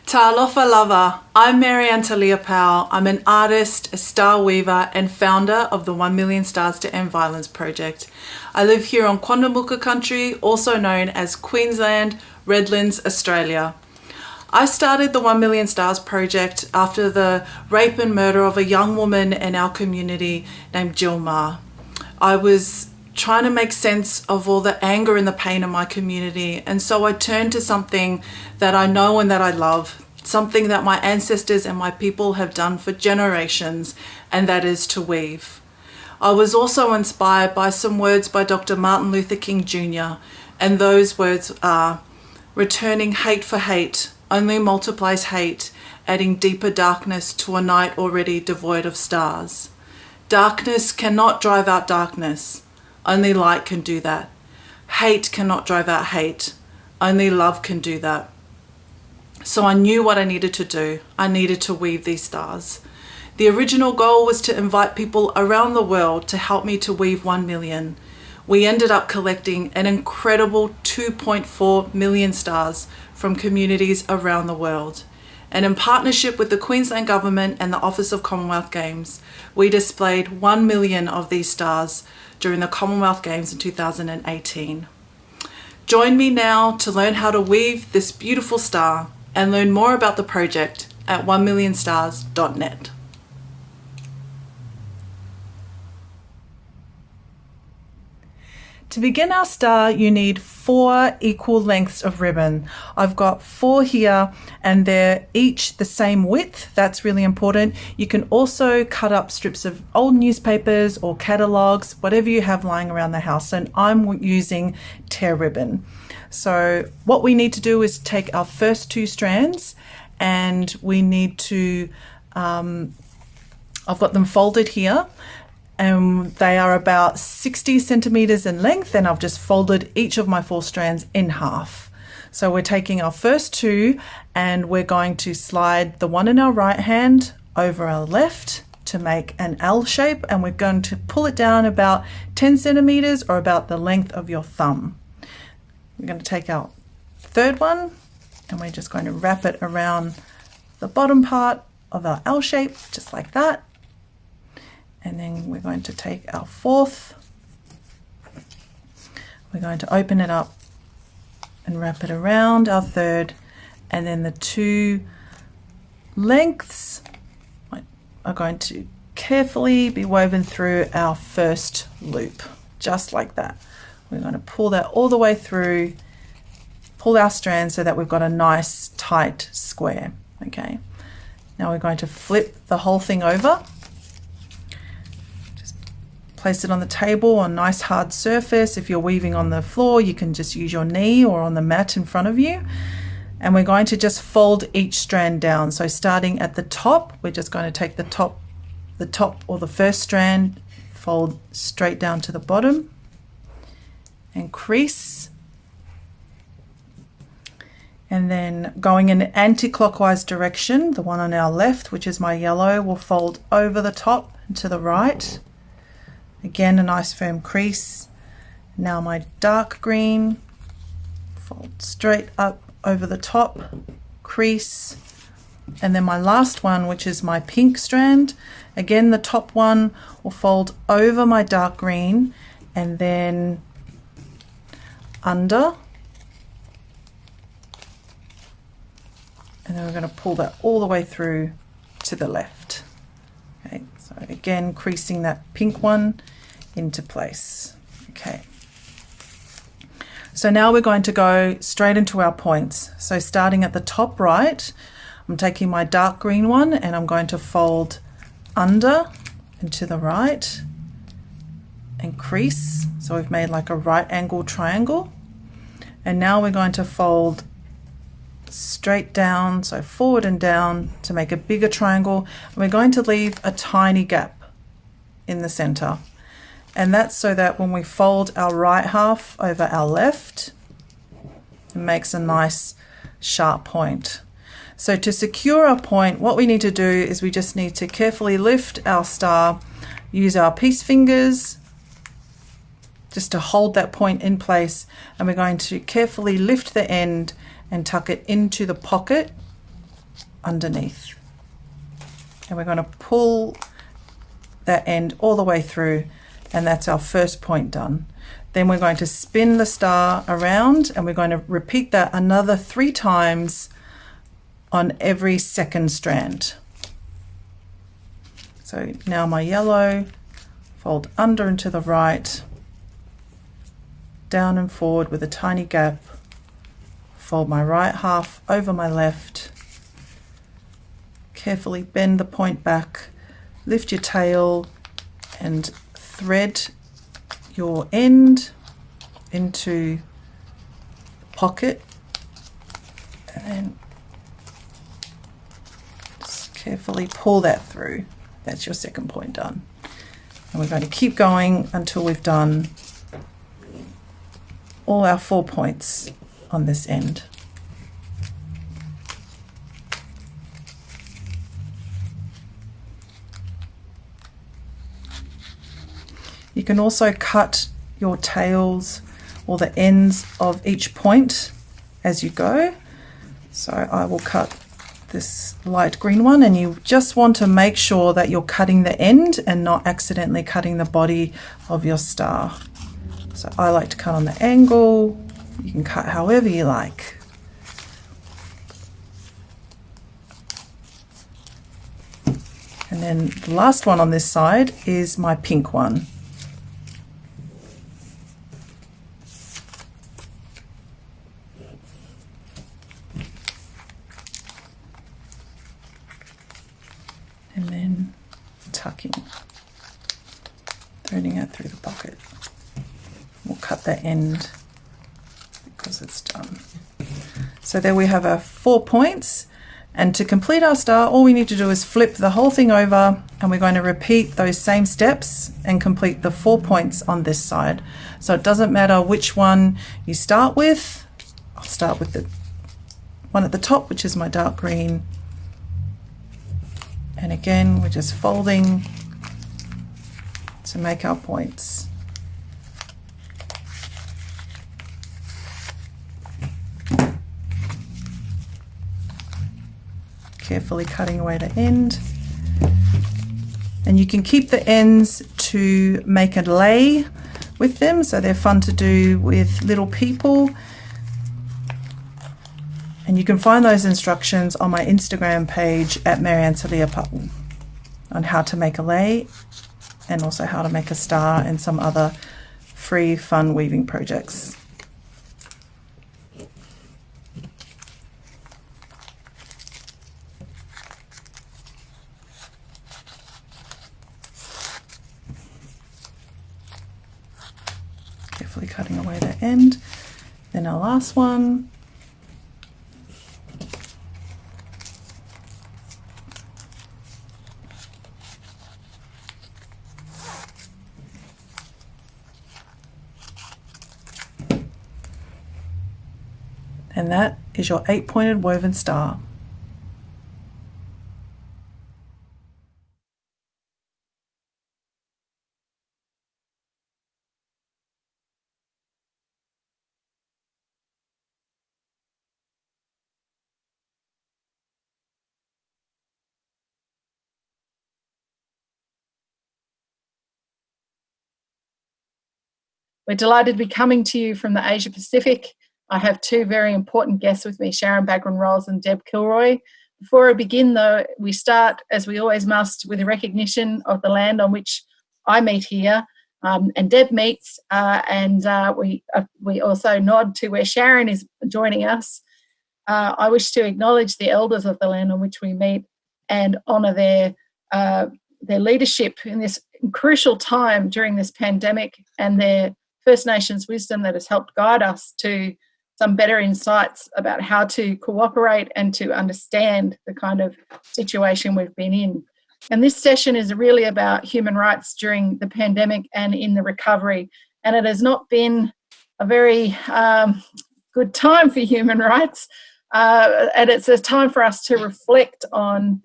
Ta'alofa lava, I'm Marianne Talia Powell. I'm an artist, a star weaver and founder of the 1 Million Stars to End Violence project. I live here on Quandamooka country, also known as Queensland, Redlands, Australia. I started the 1 Million Stars project after the rape and murder of a young woman in our community named Jill Ma. I was trying to make sense of all the anger and the pain in my community, and so I turned to something that I know and that I love, something that my ancestors and my people have done for generations, and that is to weave. I was also inspired by some words by Dr. Martin Luther King Jr., and those words are, returning hate for hate only multiplies hate, adding deeper darkness to a night already devoid of stars. Darkness cannot drive out darkness. Only light can do that. Hate cannot drive out hate. Only love can do that. So I knew what I needed to do. I needed to weave these stars. The original goal was to invite people around the world to help me to weave 1 million. We ended up collecting an incredible 2.4 million stars from communities around the world. And in partnership with the Queensland Government and the Office of Commonwealth Games, we displayed 1 million of these stars during the Commonwealth Games in 2018. Join me now to learn how to weave this beautiful star and learn more about the project at 1millionstars.net. To begin our star, you need 4 equal lengths of ribbon. I've got 4 here and they're each the same width. That's really important. You can also cut up strips of old newspapers or catalogues, whatever you have lying around the house. And I'm using tear ribbon. So what we need to do is take our first 2 strands and we need to, I've got them folded here. And they are about 60 centimeters in length, and I've just folded each of my 4 strands in half. So we're taking our first 2 and we're going to slide the one in our right hand over our left to make an L shape, and we're going to pull it down about 10 centimeters or about the length of your thumb. We're going to take our third one and we're just going to wrap it around the bottom part of our L shape, just like that. And then we're going to take our fourth, we're going to open it up and wrap it around our third, and then the 2 lengths are going to carefully be woven through our first loop, just like that. We're going to pull that all the way through, pull our strand so that we've got a nice tight square. Okay, now we're going to flip the whole thing over. Place it on the table on a nice hard surface. If you're weaving on the floor, you can just use your knee or on the mat in front of you. And we're going to just fold each strand down. So starting at the top, we're just going to take the top or the first strand, fold straight down to the bottom and crease. And then going in an anti-clockwise direction, the one on our left, which is my yellow, will fold over the top and to the right. Again, a nice firm crease. Now my dark green, fold straight up over the top, crease. And then my last one, which is my pink strand. Again, the top one will fold over my dark green and then under. And then we're going to pull that all the way through to the left. Okay, so again, creasing that pink one into place. Okay. So now we're going to go straight into our points. So starting at the top right, I'm taking my dark green one and I'm going to fold under and to the right and crease. So we've made like a right angle triangle. And now we're going to fold straight down, so forward and down to make a bigger triangle. And we're going to leave a tiny gap in the center. And that's so that when we fold our right half over our left, it makes a nice sharp point. So to secure our point, what we need to do is we just need to carefully lift our star, use our peace fingers just to hold that point in place. And we're going to carefully lift the end and tuck it into the pocket underneath. And we're going to pull that end all the way through, and that's our first point done. Then we're going to spin the star around and we're going to repeat that another 3 times on every second strand. So now my yellow, fold under and to the right, down and forward with a tiny gap, fold my right half over my left, carefully bend the point back, lift your tail and thread your end into the pocket, and then just carefully pull that through. That's your second point done. And we're going to keep going until we've done all our 4 points on this end. You can also cut your tails or the ends of each point as you go. So I will cut this light green one, and you just want to make sure that you're cutting the end and not accidentally cutting the body of your star. So I like to cut on the angle. You can cut however you like. And then the last one on this side is my pink one. And then tucking, threading it through the pocket. We'll cut the end because it's done. So there we have our 4 points. And to complete our star, all we need to do is flip the whole thing over, and we're going to repeat those same steps and complete the 4 points on this side. So it doesn't matter which one you start with. I'll start with the one at the top, which is my dark green. And again, we're just folding to make our points. Carefully cutting away the end. And you can keep the ends to make a lei with them, so they're fun to do with little people. And you can find those instructions on my Instagram page at Marianne Taliapau on how to make a lei and also how to make a star and some other free fun weaving projects. Carefully cutting away the end. Then our last one. And that is your 8-pointed woven star. We're delighted to be coming to you from the Asia Pacific. I have two very important guests with me, Sharon Bagran-Rolls and Deb Kilroy. Before I begin, though, we start, as we always must, with a recognition of the land on which I meet here and Deb meets, and we also nod to where Sharon is joining us. I wish to acknowledge the elders of the land on which we meet and honour their leadership in this crucial time during this pandemic and their First Nations wisdom that has helped guide us to some better insights about how to cooperate and to understand the kind of situation we've been in. And this session is really about human rights during the pandemic and in the recovery. And it has not been a very good time for human rights. And it's a time for us to reflect on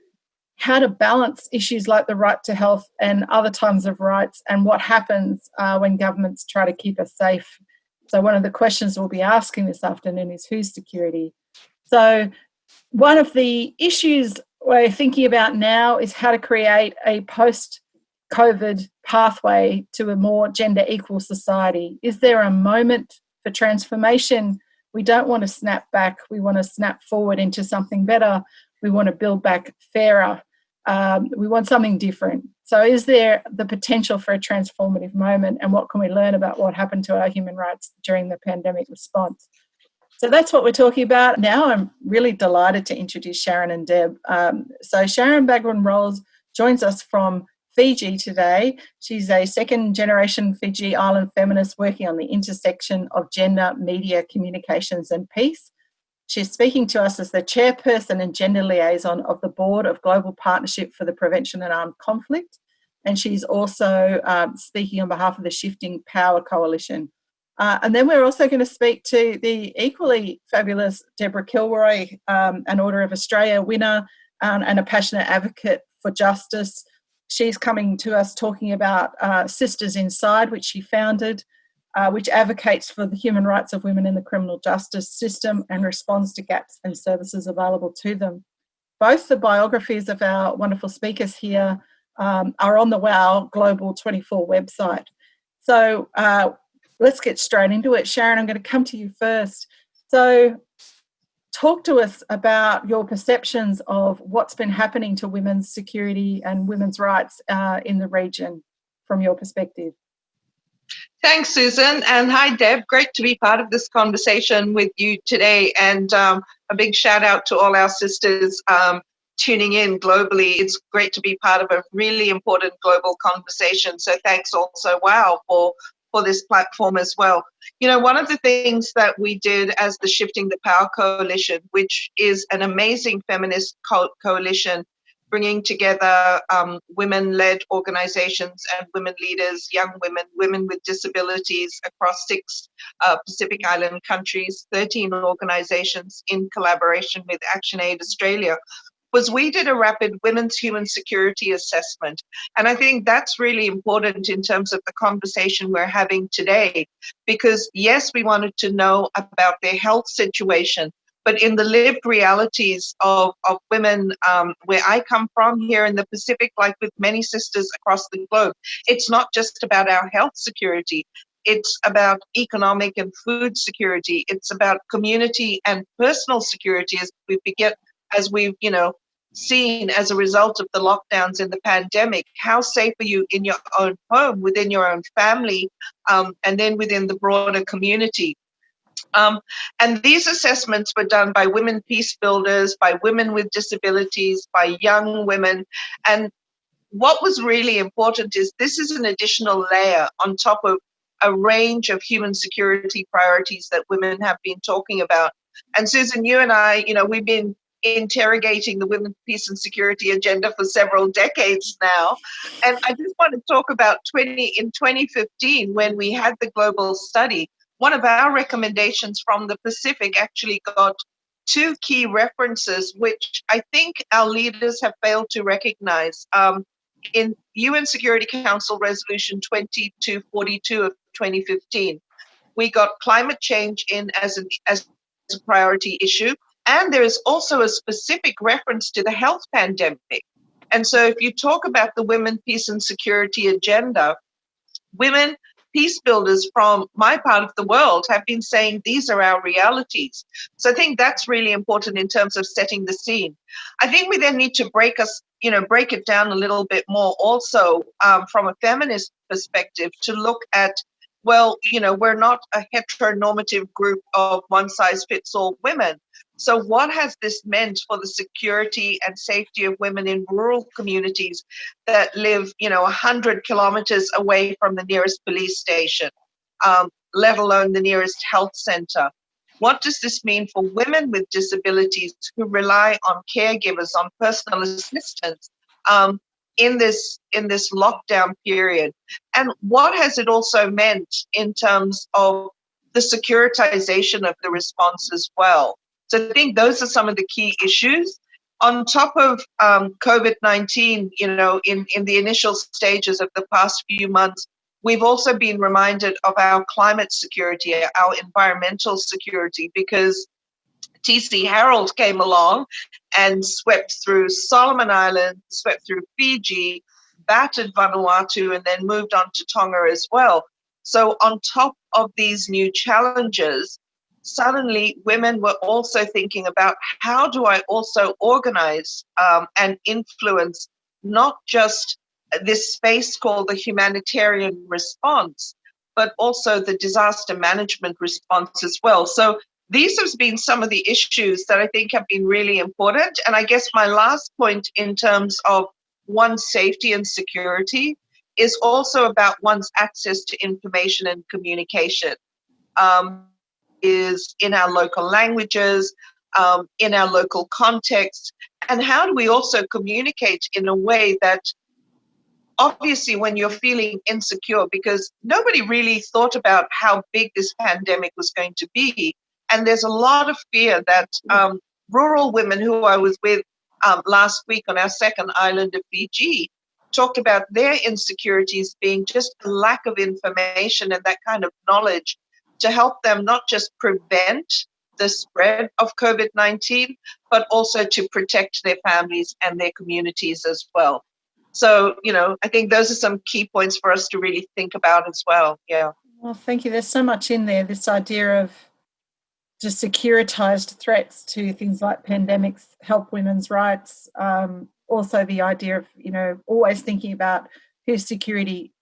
how to balance issues like the right to health and other types of rights, and what happens when governments try to keep us safe. So one of the questions we'll be asking this afternoon is whose security? So one of the issues we're thinking about now is how to create a post-COVID pathway to a more gender equal society. Is there a moment for transformation? We don't want to snap back. We want to snap forward into something better. We want to build back fairer. We want something different. So is there the potential for a transformative moment, and what can we learn about what happened to our human rights during the pandemic response? So that's what we're talking about now. I'm really delighted to introduce Sharon and Deb. So Sharon Bagran-Rolls joins us from Fiji today. She's a second-generation Fiji island feminist working on the intersection of gender, media, communications and peace. She's speaking to us as the chairperson and gender liaison of the Board of Global Partnership for the Prevention of Armed Conflict. And she's also speaking on behalf of the Shifting Power Coalition. And then we're also going to speak to the equally fabulous Deborah Kilroy, an Order of Australia winner and a passionate advocate for justice. She's coming to us talking about Sisters Inside, which she founded, which advocates for the human rights of women in the criminal justice system and responds to gaps and services available to them.
both the biographies of our wonderful speakers here are on the WOW Global 24 website. So let's get straight into it. Sharon, I'm going to come to you first. So talk to us about your perceptions of what's been happening to women's security and women's rights in the region from your perspective.
Thanks, Susan. And hi, Deb. Great to be part of this conversation with you today. And a big shout out to all our sisters tuning in globally. It's great to be part of a really important global conversation. So thanks also, WOW, for this platform as well. You know, one of the things that we did as the Shifting the Power Coalition, which is an amazing feminist coalition, bringing together women-led organizations and women leaders, young women, women with disabilities across 6 Pacific Island countries, 13 organizations in collaboration with ActionAid Australia, was we did a rapid women's human security assessment. And I think that's really important in terms of the conversation we're having today, because yes, we wanted to know about their health situation, but in the lived realities of women where I come from here in the Pacific, like with many sisters across the globe, it's not just about our health security. It's about economic and food security. It's about community and personal security as we've, you know, seen as a result of the lockdowns in the pandemic. How safe are you in your own home, within your own family, and then within the broader community? And these assessments were done by women peace builders, by women with disabilities, by young women. And what was really important is this is an additional layer on top of a range of human security priorities that women have been talking about. And Susan, you and I, you know, we've been interrogating the women's peace and security agenda for several decades now. And I just want to talk about in 2015, when we had the global study, one of our recommendations from the Pacific actually got 2 key references, which I think our leaders have failed to recognize. In UN Security Council Resolution 2242 of 2015, we got climate change in as a priority issue. And there is also a specific reference to the health pandemic. And so if you talk about the women, peace and security agenda, women peace builders from my part of the world have been saying these are our realities. So I think that's really important in terms of setting the scene. I think we then need to break it down a little bit more also from a feminist perspective to look at, well, you know, we're not a heteronormative group of one-size-fits-all women. So what has this meant for the security and safety of women in rural communities that live, you know, 100 kilometers away from the nearest police station, let alone the nearest health center? What does this mean for women with disabilities who rely on caregivers, on personal assistance in this lockdown period? And what has it also meant in terms of the securitization of the response as well? So I think those are some of the key issues. On top of COVID-19, you know, in the initial stages of the past few months, we've also been reminded of our climate security, our environmental security, because TC Harold came along and swept through Solomon Islands, swept through Fiji, battered Vanuatu, and then moved on to Tonga as well. So on top of these new challenges, suddenly women were also thinking about, how do I also organize and influence not just this space called the humanitarian response, but also the disaster management response as well. So these have been some of the issues that I think have been really important. And I guess my last point in terms of one's safety and security is also about one's access to information and communication. Is in our local languages, in our local context, and how do we also communicate in a way that, obviously, when you're feeling insecure, because nobody really thought about how big this pandemic was going to be, and there's a lot of fear that rural women who I was with last week on our second island of Fiji talked about their insecurities being just a lack of information and that kind of knowledge to help them not just prevent the spread of COVID-19, but also to protect their families and their communities as well. So, I think those are some key points for us to really think about as well. Yeah.
Well, thank you. There's so much in there, this idea of just securitized threats to things like pandemics help women's rights. Also the idea of, always thinking about whose security.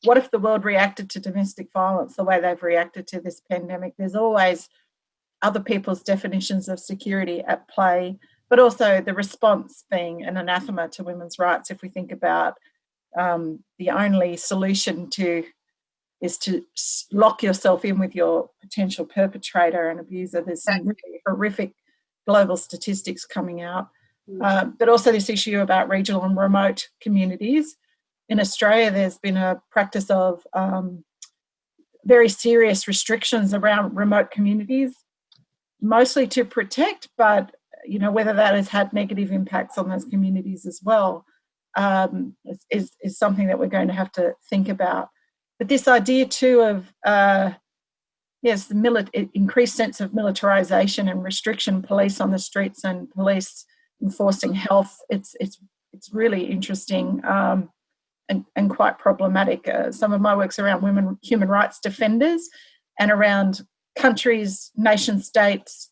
What if the world reacted to domestic violence the way they've reacted to this pandemic? There's always other people's definitions of security at play, but also the response being an anathema to women's rights. If we think about the only solution is to lock yourself in with your potential perpetrator and abuser. There's some really horrific global statistics coming out, but also this issue about regional and remote communities. In Australia, there's been a practice of very serious restrictions around remote communities, mostly to protect, but whether that has had negative impacts on those communities as well is something that we're going to have to think about. But this idea too of the increased sense of militarisation and restriction, police on the streets and police enforcing health, it's really interesting and quite problematic. Some of my work's around women human rights defenders and around countries, nation states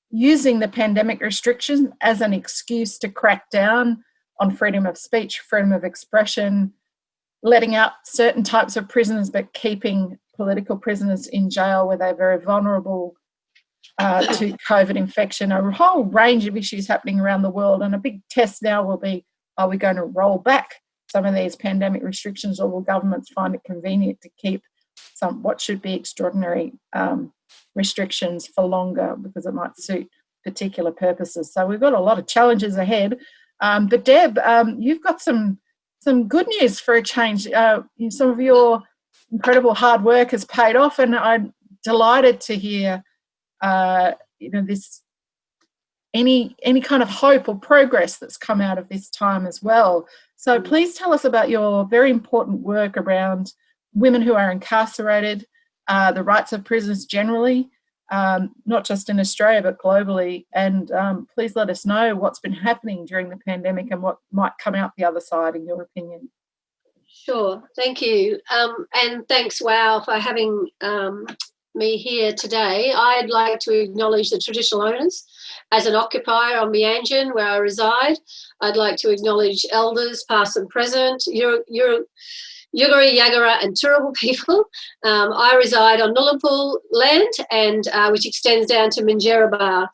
using the pandemic restrictions as an excuse to crack down on freedom of speech, freedom of expression, letting out certain types of prisoners but keeping political prisoners in jail where they're very vulnerable to COVID infection, a whole range of issues happening around the world. And a big test now will be, are we going to roll back some of these pandemic restrictions, or will governments find it convenient to keep some what should be extraordinary restrictions for longer because it might suit particular purposes? So we've got a lot of challenges ahead. But Deb, you've got some good news for a change. Some of your incredible hard work has paid off, and I'm delighted to hear this any kind of hope or progress that's come out of this time as well. So please tell us about your very important work around women who are incarcerated, the rights of prisoners generally, not just in Australia but globally, and please let us know what's been happening during the pandemic and what might come out the other side in your opinion.
Sure, thank you. And thanks, WOW, for having me here today. I'd like to acknowledge the traditional owners as an occupier on Meanjin, where I reside. I'd like to acknowledge elders, past and present, Yugara, Yagara and Turrbal people. I reside on Nullarbor land, and which extends down to Minjerribah.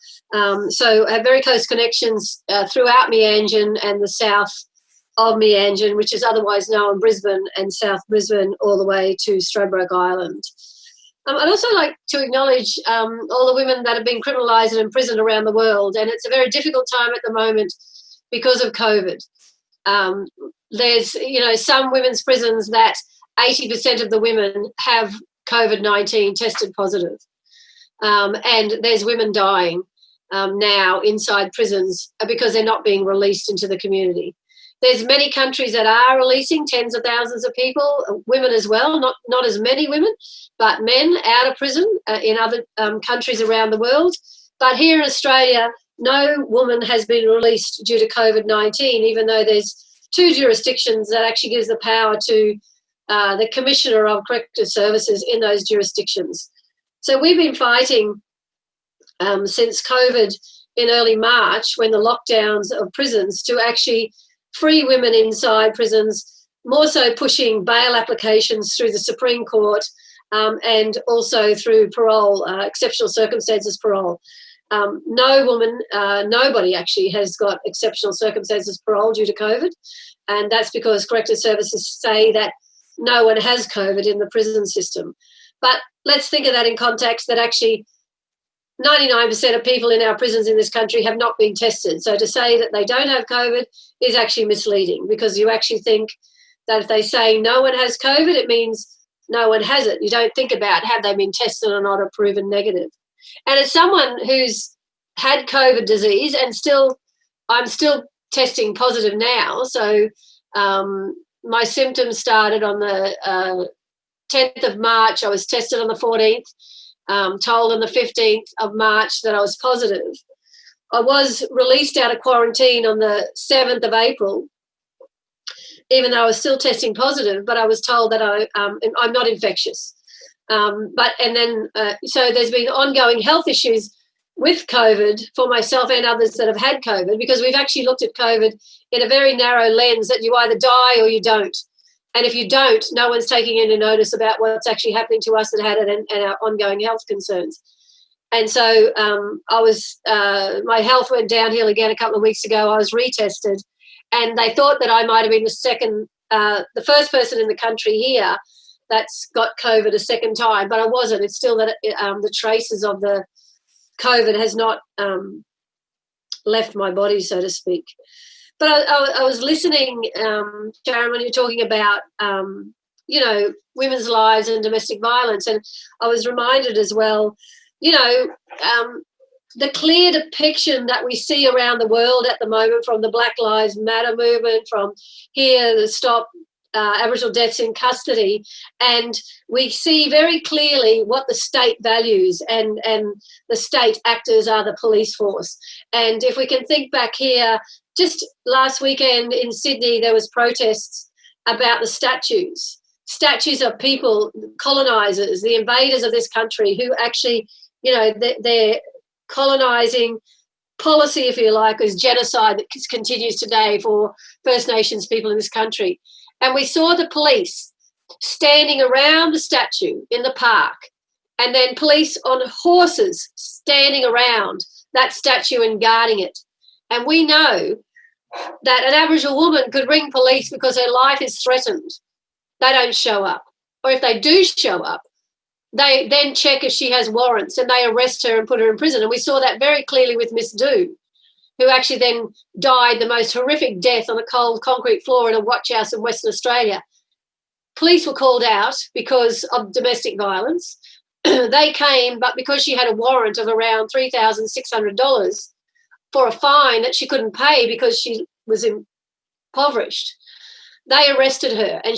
So I have very close connections throughout Meanjin and the south of Meanjin, which is otherwise known Brisbane and South Brisbane, all the way to Stradbroke Island. I'd also like to acknowledge all the women that have been criminalised and imprisoned around the world, and it's a very difficult time at the moment because of COVID. There's, some women's prisons that 80% of the women have COVID-19 tested positive, and there's women dying now inside prisons because they're not being released into the community. There's many countries that are releasing tens of thousands of people, women as well, not as many women, but men out of prison in other countries around the world. But here in Australia, no woman has been released due to COVID-19, even though there's 2 jurisdictions that actually gives the power to the Commissioner of Corrective Services in those jurisdictions. So we've been fighting since COVID in early March, when the lockdowns of prisons, to actually free women inside prisons, more so pushing bail applications through the Supreme Court and also through parole, exceptional circumstances parole. No woman, nobody actually has got exceptional circumstances parole due to COVID, and that's because corrective services say that no one has COVID in the prison system. But let's think of that in context that actually 99% of people in our prisons in this country have not been tested. So to say that they don't have COVID is actually misleading, because you actually think that if they say no one has COVID, it means no one has it. You don't think about have they been tested or not or proven negative. And as someone who's had COVID disease and I'm still testing positive now. So my symptoms started on the 10th of March. I was tested on the 14th. told on the 15th of March that I was positive. I was released out of quarantine on the 7th of April, even though I was still testing positive, but I was told that I'm not infectious. So there's been ongoing health issues with COVID for myself and others that have had COVID, because we've actually looked at COVID in a very narrow lens that you either die or you don't. And if you don't, no one's taking any notice about what's actually happening to us that had it and our ongoing health concerns. And so my health went downhill again a couple of weeks ago. I was retested, and they thought that I might have been the first person in the country here that's got COVID a second time, but I wasn't. It's still that the traces of the COVID has not left my body, so to speak. But I was listening, Sharon, when you were talking about, women's lives and domestic violence, and I was reminded as well, the clear depiction that we see around the world at the moment, from the Black Lives Matter movement, from here, the Stop Aboriginal Deaths in Custody, and we see very clearly what the state values, and the state actors are the police force. And if we can think back here, just last weekend in Sydney, there was protests about the statues of people, colonisers, the invaders of this country, who actually, their colonising policy, if you like, is genocide that continues today for First Nations people in this country. And we saw the police standing around the statue in the park, and then police on horses standing around that statue and guarding it. And we know that an Aboriginal woman could ring police because her life is threatened. They don't show up. Or if they do show up, they then check if she has warrants, and they arrest her and put her in prison. And we saw that very clearly with Miss Do, who actually then died the most horrific death on a cold concrete floor in a watch house in Western Australia. Police were called out because of domestic violence. They came, but because she had a warrant of around $3,600 for a fine that she couldn't pay because she was impoverished, they arrested her, and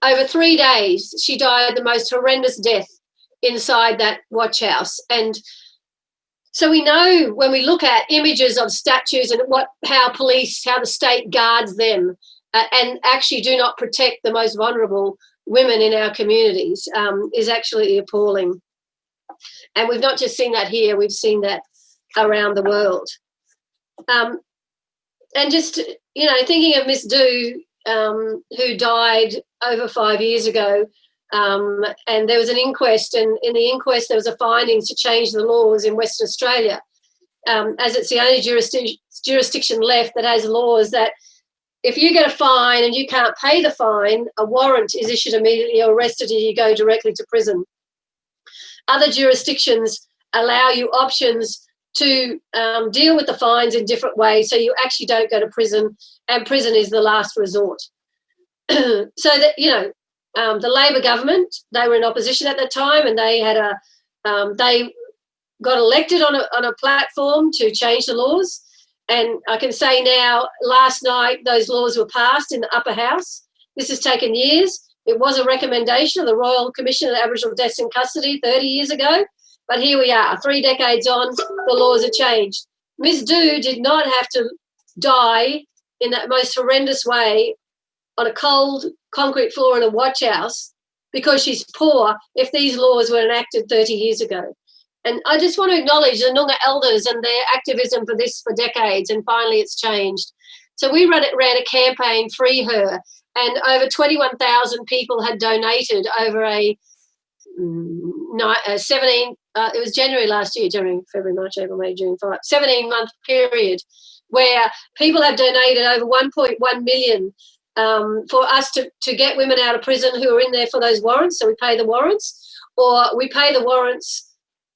over 3 days, she died the most horrendous death inside that watch house. And so we know, when we look at images of statues and how the state guards them and actually do not protect the most vulnerable women in our communities, is actually appalling. And we've not just seen that here, we've seen that around the world. And just, thinking of Miss Do, who died over 5 years ago, and there was an inquest, and in the inquest there was a findings to change the laws in Western Australia, as it's the only jurisdiction left that has laws that if you get a fine and you can't pay the fine, a warrant is issued immediately, or arrested, and you go directly to prison. Other jurisdictions allow you options to deal with the fines in different ways, so you actually don't go to prison, and prison is the last resort. So that, the Labor government, they were in opposition at the time, and they had they got elected on a platform to change the laws. And I can say now, last night, those laws were passed in the upper house. This has taken years. It was a recommendation of the Royal Commission of Aboriginal Deaths in Custody 30 years ago. But here we are, 3 decades on, the laws are changed. Miss Do did not have to die in that most horrendous way on a cold concrete floor in a watch house because she's poor if these laws were enacted 30 years ago. And I just want to acknowledge the Noongar elders and their activism for this for decades, and finally it's changed. So we ran a campaign, Free Her, and over 21,000 people had donated over a 17, it was January last year, January, February, March, April, May, June, 17-month period, where people have donated over 1.1 million for us to get women out of prison who are in there for those warrants. So we pay the warrants, or we pay the warrants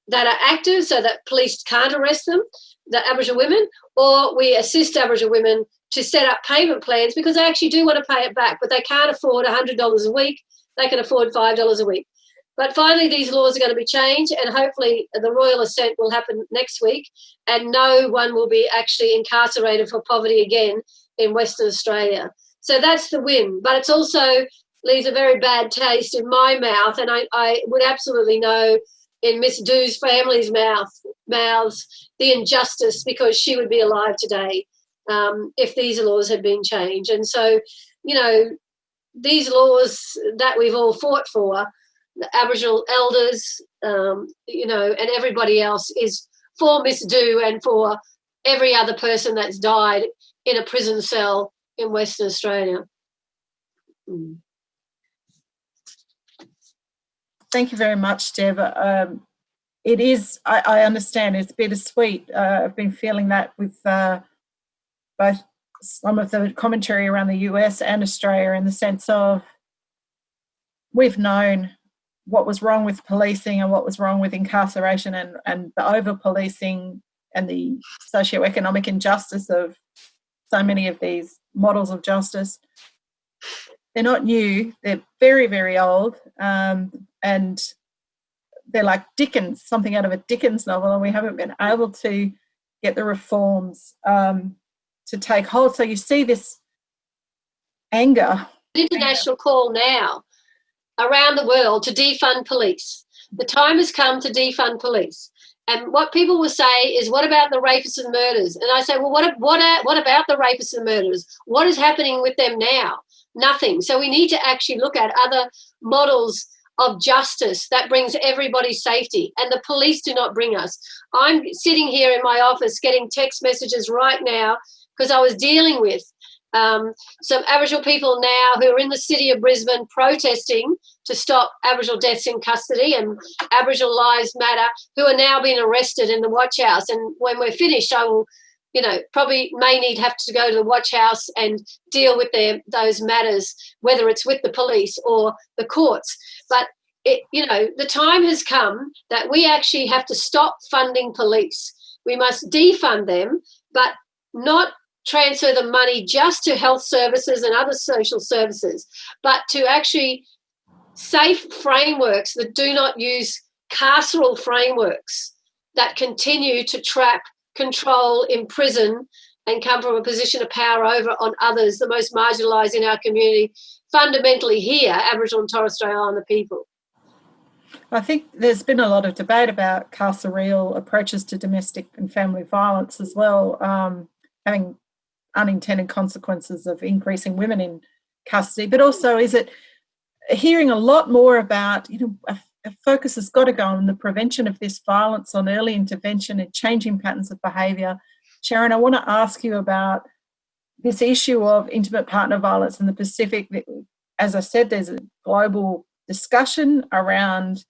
that are active so that police can't arrest them, the Aboriginal women, or we assist Aboriginal women to set up payment plans because they actually do want to pay it back, but they can't afford $100 a week. They can afford $5 a week. But finally, these laws are going to be changed, and hopefully the royal assent will happen next week, and no one will be actually incarcerated for poverty again in Western Australia. So that's the win. But it's also leaves a very bad taste in my mouth, and I would absolutely know in Miss Doo's family's mouths the injustice, because she would be alive today if these laws had been changed. And so, you know, these laws that we've all fought for, the Aboriginal elders, you know, and everybody else, is for Miss Doo and for every other person that's died in a prison cell in Western Australia.
Thank you very much, Deb. It is, I understand, it's bittersweet. I've been feeling that with both some of the commentary around the US and Australia, in the sense of we've known what was wrong with policing and what was wrong with incarceration and the over-policing and the socioeconomic injustice of so many of these models of justice. They're not new, they're very, very old, and they're like Dickens, something out of a Dickens novel, and we haven't been able to get the reforms to take hold. So you see this anger.
International call now around the world to defund police. The time has come to defund police. And what people will say is, what about the rapists and murderers? And I say, well, what about the rapists and murderers? What is happening with them now? Nothing. So we need to actually look at other models of justice that brings everybody safety, and the police do not bring us. I'm sitting here in my office getting text messages right now because I was dealing with some Aboriginal people now who are in the city of Brisbane protesting to stop Aboriginal deaths in custody and Aboriginal Lives Matter, who are now being arrested in the watch house. And when we're finished, I will, you know, probably have to go to the watch house and deal with those matters, whether it's with the police or the courts. But you know, the time has come that we actually have to stop funding police. We must defund them, but not transfer the money just to health services and other social services, but to actually safe frameworks that do not use carceral frameworks that continue to trap, control, imprison, and come from a position of power over on others, the most marginalised in our community, fundamentally here, Aboriginal and Torres Strait Islander people.
I think there's been a lot of debate about carceral approaches to domestic and family violence as well, having unintended consequences of increasing women in custody. But also, is it hearing a lot more about, you know, a focus has got to go on the prevention of this violence, on early intervention and changing patterns of behaviour. Sharon, I want to ask you about this issue of intimate partner violence in the Pacific. As I said, there's a global discussion around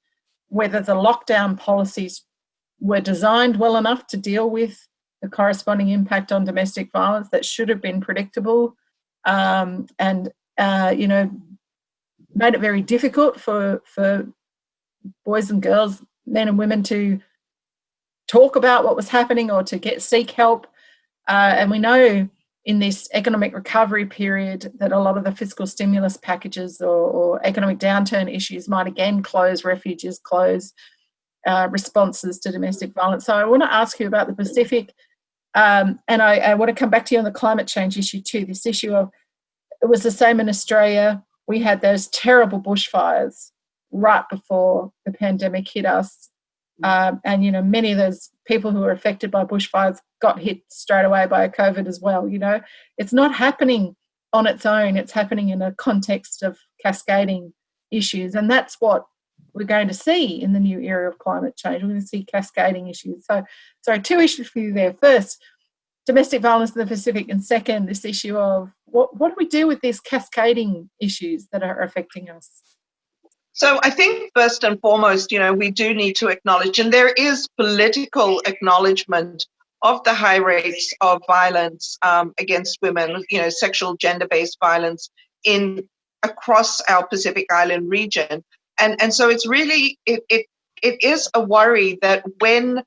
whether the lockdown policies were designed well enough to deal with the corresponding impact on domestic violence that should have been predictable, and you know, made it very difficult for boys and girls, men and women, to talk about what was happening or to seek help. And we know in this economic recovery period that a lot of the fiscal stimulus packages or economic downturn issues might again close refuges, close responses to domestic violence. So I want to ask you about the Pacific, and I want to come back to you on the climate change issue too. This issue of, it was the same in Australia. We had those terrible bushfires right before the pandemic hit us. And, you know, many of those people who were affected by bushfires got hit straight away by COVID as well. You know, it's not happening on its own. It's happening in a context of cascading issues. And that's what we're going to see in the new era of climate change. We're going to see cascading issues. So, sorry, two issues for you there. First, domestic violence in the Pacific, and second, this issue of what do we do with these cascading issues that are affecting us?
So I think first and foremost, you know, we do need to acknowledge, and there is political acknowledgement of the high rates of violence against women, you know, sexual gender-based violence across our Pacific Island region. And so it's really, it is a worry that when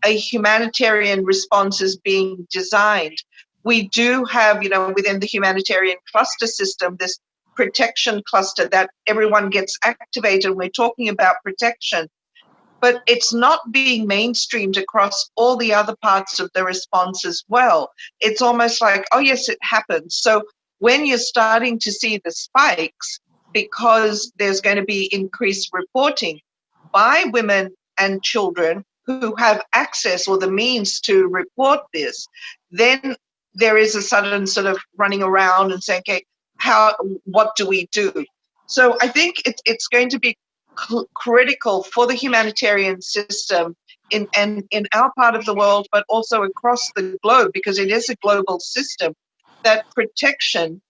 a humanitarian response is being designed, we do have, you know, within the humanitarian cluster system, this protection cluster that everyone gets activated. We're talking about protection, but it's not being mainstreamed across all the other parts of the response as well. It's almost like, oh yes, it happens. So when you're starting to see the spikes, because there's going to be increased reporting, by women and children who have access or the means to report this, then there is a sudden sort of running around and saying, okay, what do we do? So I think it's going to be critical for the humanitarian system in our part of the world, but also across the globe, because it is a global system, that protection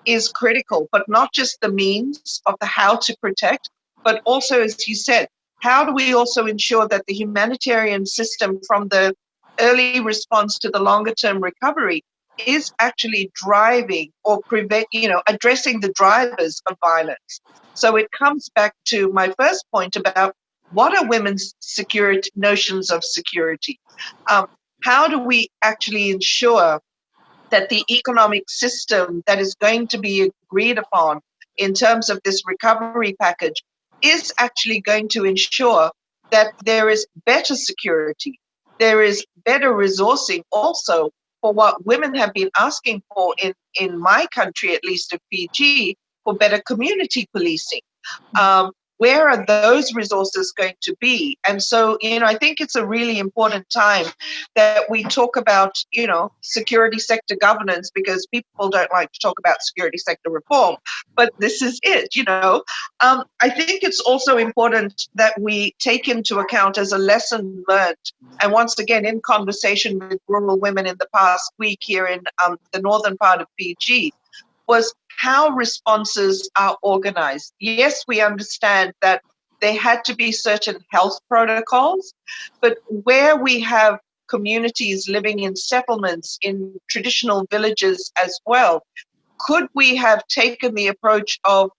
is critical, but not just the means of the how to protect, but also, as you said, how do we also ensure that the humanitarian system, from the early response to the longer term recovery, is actually driving or addressing the drivers of violence. So it comes back to my first point about what are women's notions of security? How do we actually ensure that the economic system that is going to be agreed upon in terms of this recovery package is actually going to ensure that there is better security, there is better resourcing also for what women have been asking for in my country, at least of Fiji, for better community policing. Where are those resources going to be? And so, I think it's a really important time that we talk about, security sector governance, because people don't like to talk about security sector reform, but this is it, I think it's also important that we take into account as a lesson learned, and once again, in conversation with rural women in the past week here in the northern part of Fiji, was how responses are organized. Yes, we understand that there had to be certain health protocols, but where we have communities living in settlements, in traditional villages as well, could we have taken the approach of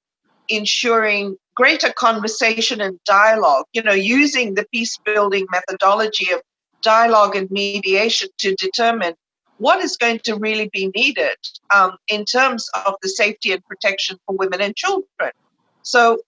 ensuring greater conversation and dialogue, using the peace-building methodology of dialogue and mediation to determine what is going to really be needed in terms of the safety and protection for women and children. So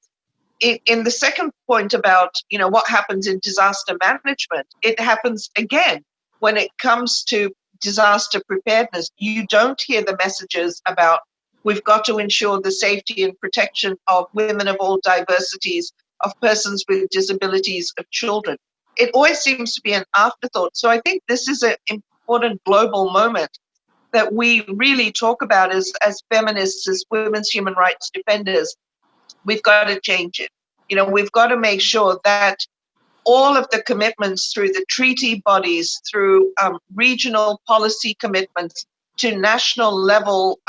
in the second point about, what happens in disaster management, it happens again when it comes to disaster preparedness. You don't hear the messages about we've got to ensure the safety and protection of women of all diversities, of persons with disabilities, of children. It always seems to be an afterthought. So I think this is an important global moment that we really talk about as feminists, as women's human rights defenders. We've got to change it. We've got to make sure that all of the commitments through the treaty bodies, through regional policy commitments, to national level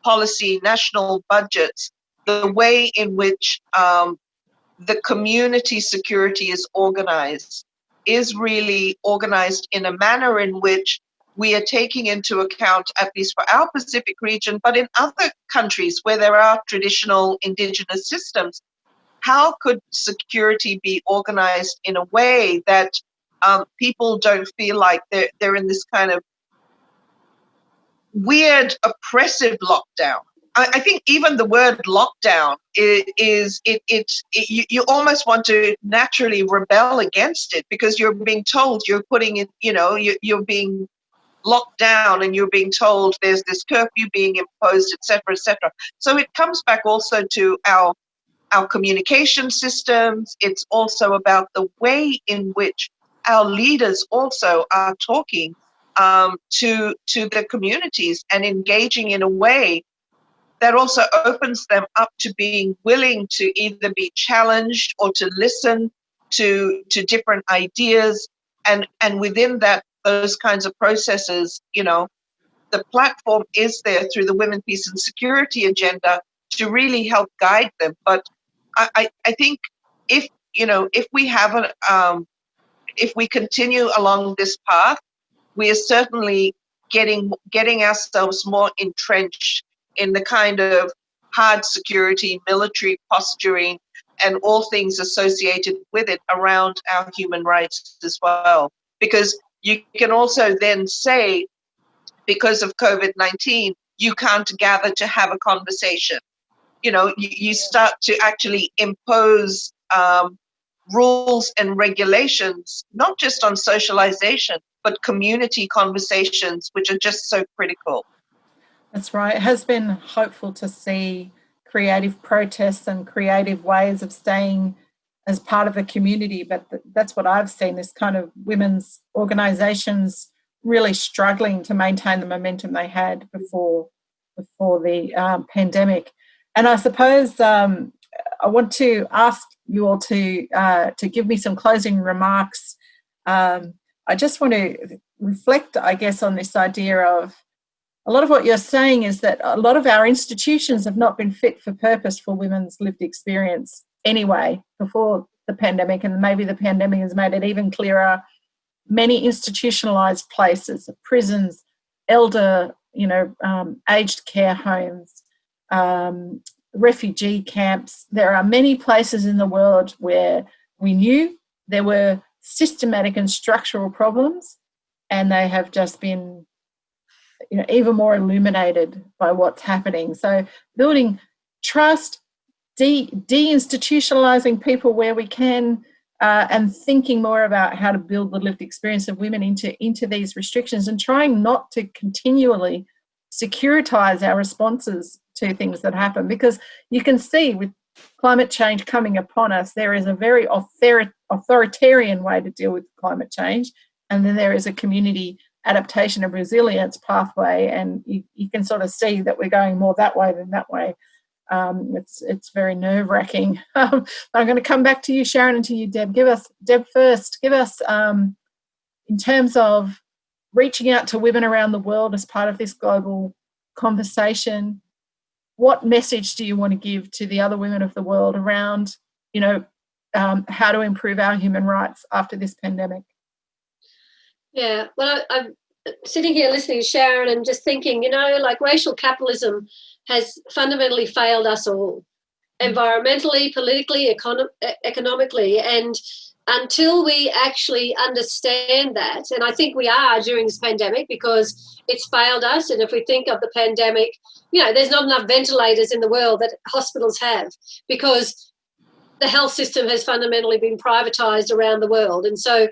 policy, national budgets, the way in which the community security is organized is really organized in a manner in which we are taking into account, at least for our Pacific region, but in other countries where there are traditional indigenous systems, how could security be organized in a way that people don't feel like they're in this kind of weird, oppressive lockdown? I think even the word lockdown you almost want to naturally rebel against it, because you're being told you're putting it, you're being locked down and you're being told there's this curfew being imposed, et cetera, et cetera. So it comes back also to our communication systems. It's also about the way in which our leaders also are talking to the communities and engaging in a way that also opens them up to being willing to either be challenged or to listen to different ideas. And within that, those kinds of processes, the platform is there through the Women, Peace and Security agenda to really help guide them. But I think if we have if we continue along this path, we are certainly getting ourselves more entrenched in the kind of hard security, military posturing, and all things associated with it around our human rights as well. Because you can also then say, because of COVID-19, you can't gather to have a conversation. You start to actually impose rules and regulations, not just on socialization, but community conversations, which are just so critical.
That's right. It has been hopeful to see creative protests and creative ways of staying as part of the community, but that's what I've seen, this kind of women's organisations really struggling to maintain the momentum they had before the pandemic. And I suppose I want to ask you all to give me some closing remarks. I just want to reflect, I guess, on this idea of a lot of what you're saying is that a lot of our institutions have not been fit for purpose for women's lived experience anyway before the pandemic, and maybe the pandemic has made it even clearer. Many institutionalized places, prisons, elder, aged care homes, refugee camps. There are many places in the world where we knew there were systematic and structural problems, and they have just been even more illuminated by what's happening. So building trust, deinstitutionalizing people where we can, and thinking more about how to build the lived experience of women into these restrictions, and trying not to continually securitize our responses to things that happen, because you can see with climate change coming upon us, there is a very authoritarian way to deal with climate change, and then there is a community adaptation and resilience pathway, and you can sort of see that we're going more that way than that way. It's very nerve-wracking. I'm going to come back to you, Sharon, and to you, Deb. Deb first, give us, in terms of reaching out to women around the world as part of this global conversation, what message do you want to give to the other women of the world around, how to improve our human rights after this pandemic?
Yeah, well, I'm sitting here listening to Sharon and just thinking, racial capitalism has fundamentally failed us all, environmentally, politically, economically. And until we actually understand that, and I think we are during this pandemic because it's failed us. And if we think of the pandemic, there's not enough ventilators in the world that hospitals have because the health system has fundamentally been privatised around the world. And so,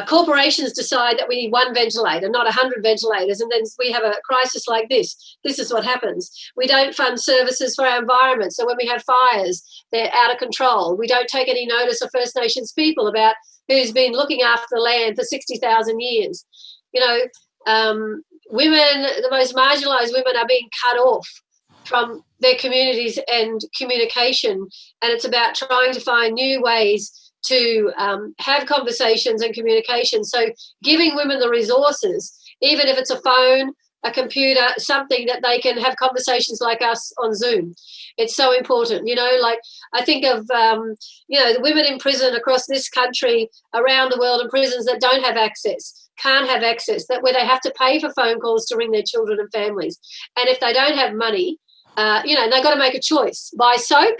corporations decide that we need one ventilator, not 100 ventilators, and then we have a crisis like this. This is what happens. We don't fund services for our environment, so when we have fires, they're out of control. We don't take any notice of First Nations people about who's been looking after the land for 60,000 years. Women, the most marginalised women, are being cut off from their communities and communication, and it's about trying to find new ways to have conversations and communication. So giving women the resources, even if it's a phone, a computer, something that they can have conversations like us on Zoom. It's so important. I think of, the women in prison across this country, around the world, in prisons that don't have access, can't have access, that where they have to pay for phone calls to ring their children and families. And if they don't have money, they've got to make a choice. Buy soap,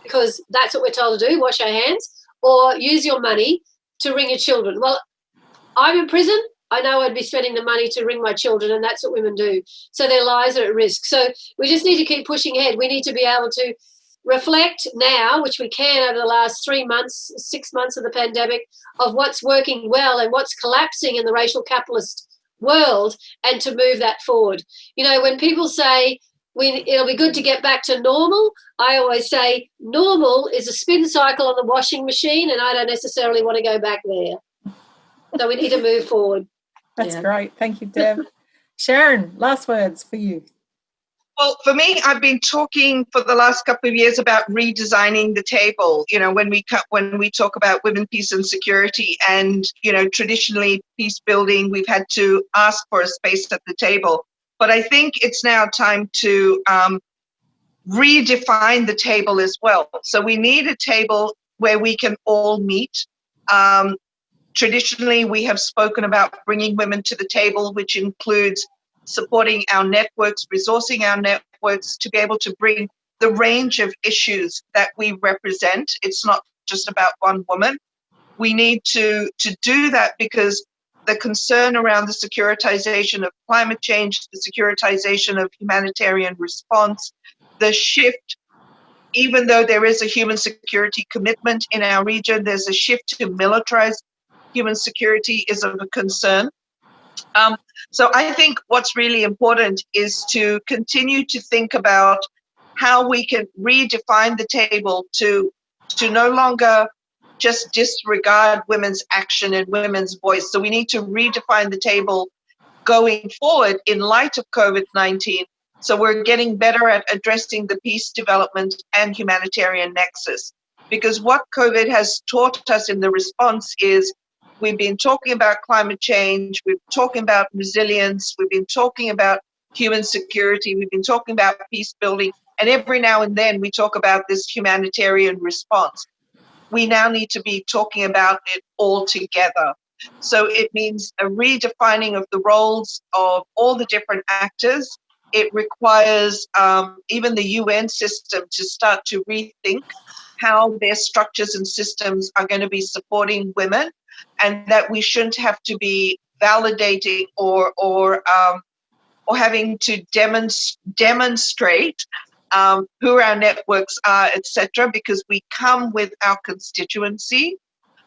because that's what we're told to do, wash our hands, or use your money to ring your children. Well, I'm in prison. I know I'd be spending the money to ring my children, and that's what women do. So their lives are at risk. So we just need to keep pushing ahead. We need to be able to reflect now, which we can over the last 3 months, 6 months of the pandemic, of what's working well and what's collapsing in the racial capitalist world, and to move that forward. When people say, it'll be good to get back to normal, I always say normal is a spin cycle on the washing machine, and I don't necessarily want to go back there. So we need to move forward.
That's great. Thank you, Deb. Sharon, last words for you.
Well, for me, I've been talking for the last couple of years about redesigning the table. When we talk about women, peace and security, and traditionally peace building, we've had to ask for a space at the table. But I think it's now time to redefine the table as well. So we need a table where we can all meet. Traditionally, we have spoken about bringing women to the table, which includes supporting our networks, resourcing our networks to be able to bring the range of issues that we represent. It's not just about one woman. We need to do that because the concern around the securitization of climate change, the securitization of humanitarian response, the shift, even though there is a human security commitment in our region, there's a shift to militarize human security is of a concern. So I think what's really important is to continue to think about how we can redefine the table to to no longer just disregard women's action and women's voice. So we need to redefine the table going forward in light of COVID-19. So we're getting better at addressing the peace, development, and humanitarian nexus. Because what COVID has taught us in the response is we've been talking about climate change, we've been talking about resilience, we've been talking about human security, we've been talking about peace building, and every now and then we talk about this humanitarian response. We now need to be talking about it all together. So it means a redefining of the roles of all the different actors. It requires even the UN system to start to rethink how their structures and systems are going to be supporting women, and that we shouldn't have to be validating or having to demonstrate who our networks are, etc., because we come with our constituency.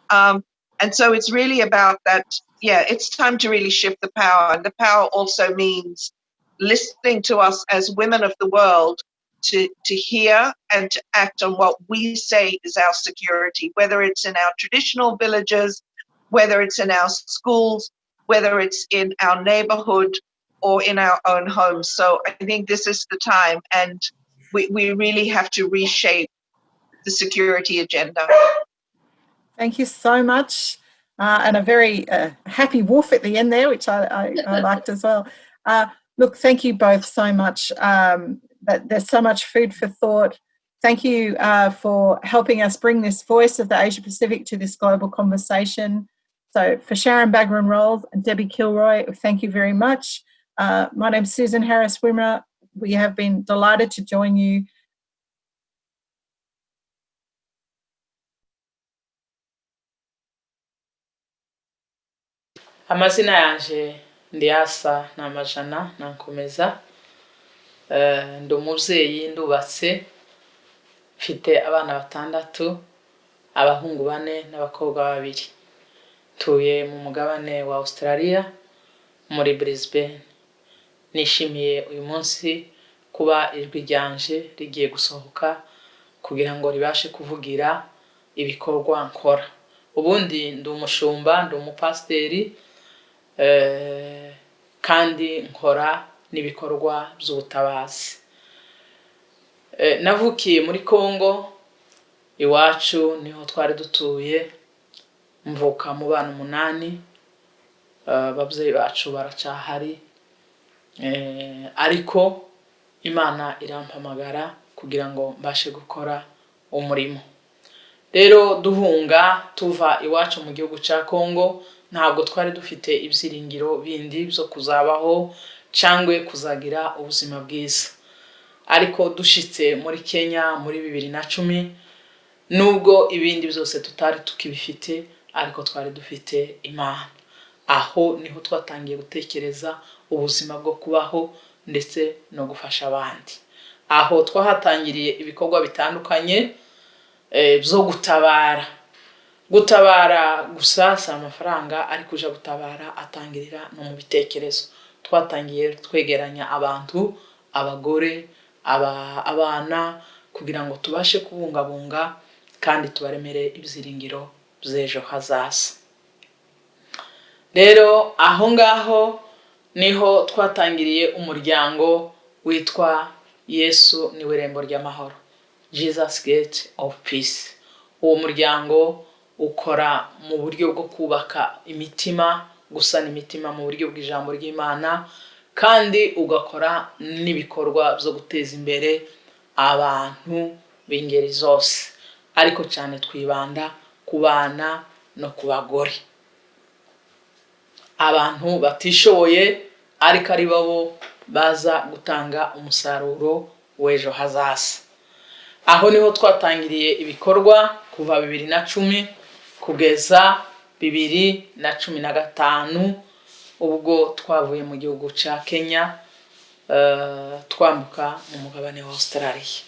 And so it's really about that, it's time to really shift the power. And the power also means listening to us as women of the world to hear and to act on what we say is our security, whether it's in our traditional villages, whether it's in our schools, whether it's in our neighborhood or in our own homes. So I think this is the time, and we really have to reshape the security agenda.
Thank you so much. And a very happy woof at the end there, which I liked as well. Look, thank you both so much. There's so much food for thought. Thank you for helping us bring this voice of the Asia Pacific to this global conversation. So for Sharon Bagran-Rolls and Debbie Kilroy, thank you very much. My name's Susan Harris-Wimmer. We have been delighted to join you.
Amazina yanje Ndiasa n'amajana nankomeza, ndi umubyeyi ndubatse, mfite abana 6, abahungu 4 n'abakobwa 2. Tuye mu mugabane wa Australia muri Brisbane. Nishimiye uyu munsi kuba ijwi ryanje rigiye gusohoka kugira ngo ribashe kuvugira ibikorwa nkora. Ubundi ndi umushumba, ndi umupasiteri, kandi nkora n'ibikorwa by'ubutabazi. Navukiye muri Congo, iwacu niho twari dutuye, mvuka mu bana 8, ababyeyi bacu baracahari, ariko Imana irampamagara kugira ngo mbashe gukora umurimo. Rero duhunga tuva iwacu mu gihugu cya Congo, ntabwo twari dufite ibyiringiro bindi byo kuzabaho cyangwa kuzagira ubuzima bwiza. Ariko dushitse muri Kenya muri 2010, nubwo ibindi byose tutari tukibifite, ariko twari dufite Imana. Aho niho twatangiye gutekereza ubuzima bwo kubaho ndetse no gufasha abandi. Aho twahatangiriye ibikorwa bitandukanye byo gutabara gusa si amafaranga, ariko uja gutabara atangirira no mu bitekerezo. Twatangiye twegeranya abantu, abagore, abana, kugira ngo tubashe kubungabunga kandi tubaremere ibyiringiro by'ejo hazaza. Rero aho ngaho niho twatangiriye umuryango witwa Yesu niwe rembo ry'amahoro, Jesus Gate of Peace. Uwo muryango ukora mu buryo bwo kubaka imitima, gusana imitima mu buryo bw'ijambo ry'Imana, kandi ugakora n'ibikorwa byo guteza imbere abantu b'ingeri zose, ariko cyane twibanda ku bana no ku bagore, abantu batishoboye ariko ari babo baza gutanga umusaruro w'ejo hazaza. Aho niho twatangiriye ibikorwa kuva 2010 kugeza 2015, ubwo twavuye mu gihugu cya Kenya twambuka mu mugabane wa Australia.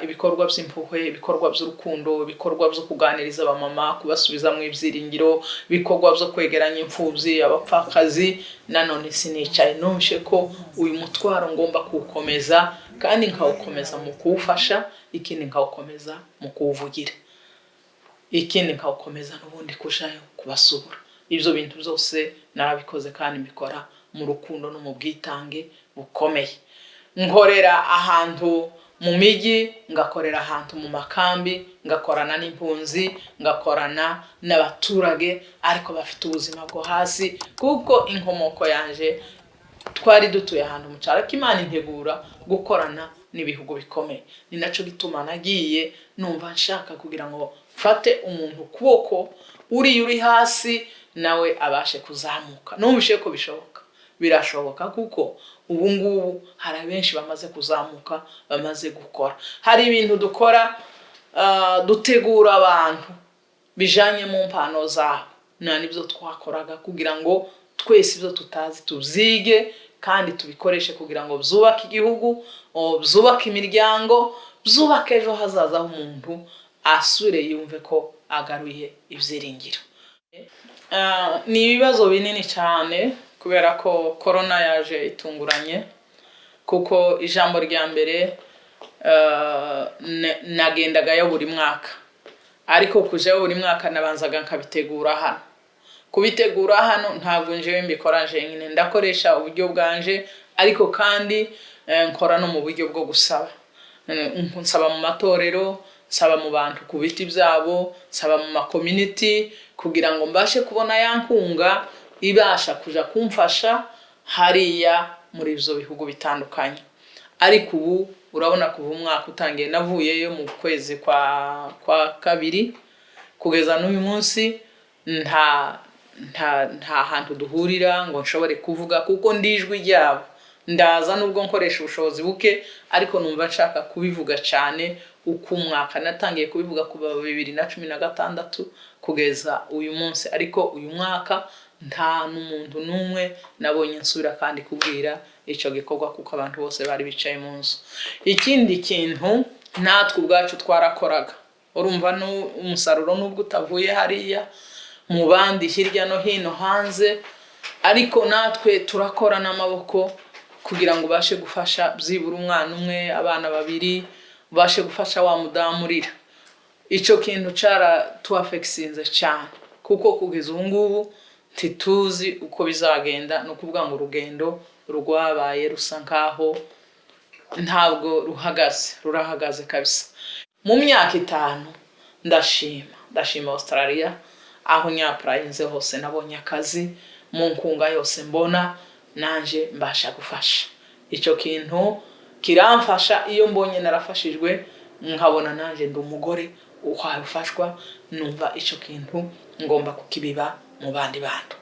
Ibikorwa by'impuhwe, ibikorwa by'urukundo, ibikorwa byo kuganiriza abamama, kubasubiza mu ibyiringiro, ibikorwa byo kwegeranya imfubyi, abapfakazi. Nanone sinicaye nonshe ko uyu mutwaro ngomba kukomeza kandi nkawukomeza mu kuwufasha, ikindi nkawukomeza mu kuwuvugira, ikindi nkawukomeza n'ubundi kujayo kubasura. Ibyo bintu byose narabikoze kandi mbikora mu rukundo no mu bwitange bukomeye. Nkorera ahantu mu migi, ngakorera ahantu mu makambi, ngakorana n'impunzi, ngakorana n'abaturage ariko bafite ubuzima bwo hasi, kuko inkomoko yanje twari dutuye ahantu mu cyaro, Imana integura gukorana n'ibihugu bikomeye. Ni naco gituma nagiye numva nshaka kugira ngo mfate umuntu kuboko uri hasi nawe abashe kuzamuka. Numvishe ko bishoboka, birashoboka, kuko ubu ngubu hari benshi bamaze kuzamuka, bamaze gukora. Hari ibintu dukora, dutegura abantu bijanye mu mpano zabo, nibyo twakoraga kugira ngo twese ibyo tutazi tubyige kandi tubikoreshe kugira ngo byubake igihugu, byubake imiryango, byubake ejo hazaza h'umuntu, asure yumve ko agaruye ibyiringiro. Ni ibibazo binini cyane kubera ko corona yaje itunguranye, kuko ijambo rya mbere nagendagayo buri mwaka, ariko kujayo buri mwaka nabanzaga nkabitegura hano. Kubitegura hano ntabwo njewe mbikora jenyine, ndakoresha uburyo bwanje, ariko kandi nkora no mu buryo bwo gusaba. Nsaba mu matorero, nsaba mu bantu ku biti byabo, nsaba mu community kugira ngo mbashe kubona ya nkunga ibasha kuja kumfasha hariya muri ibyo bihugu bitandukanye. Ariko ubu urabona kuva umwaka utangiye, navuyeyo mu kwezi kwa kabiri kugeza n'uyu munsi nta hantu duhurira ngo nshobore kuvuga, kuko ndijwi ryabo. Ndaza nubwo nkoresha ubushobozi buke, ariko numva nshaka kubivuga cyane. Uko umwaka natangiye kubivuga kuva 2016 kugeza uyu munsi, ariko uyu mwaka nta n'umuntu n'umwe nabonye nsubira kandi kubwira icyo gikorwa, kuko abantu bose bari bicaye mu nzu. Ikindi kintu natwe ubwacu twarakoraga, urumva umusaruro nubwo utavuye hariya mu bandi hirya no hino hanze, ariko natwe turakora n'amaboko kugira ngo bashe gufasha byibura umwana umwe, abana babiri, bashe gufasha wa mudamu urira. Icyo kintu tuafeksinze cyane, kuko kugeza ubu ngubu ntituzi uko bizagenda. No kuvuga ngo urugendo rwabaye rusa nkaho ntabwo rurahagaze kabisa. Mu myaka 5 ndashima Australia, aho nyapurayinze hose nabonye akazi, mu nkunga yose mbona nanje mbasha gufasha. Icyo kintu kiramfasha, iyo mbonye narafashijwe nkabona nanje ndi umugore ukwafashwa, numva icyo kintu ngomba kukibiba mu bandi bantu.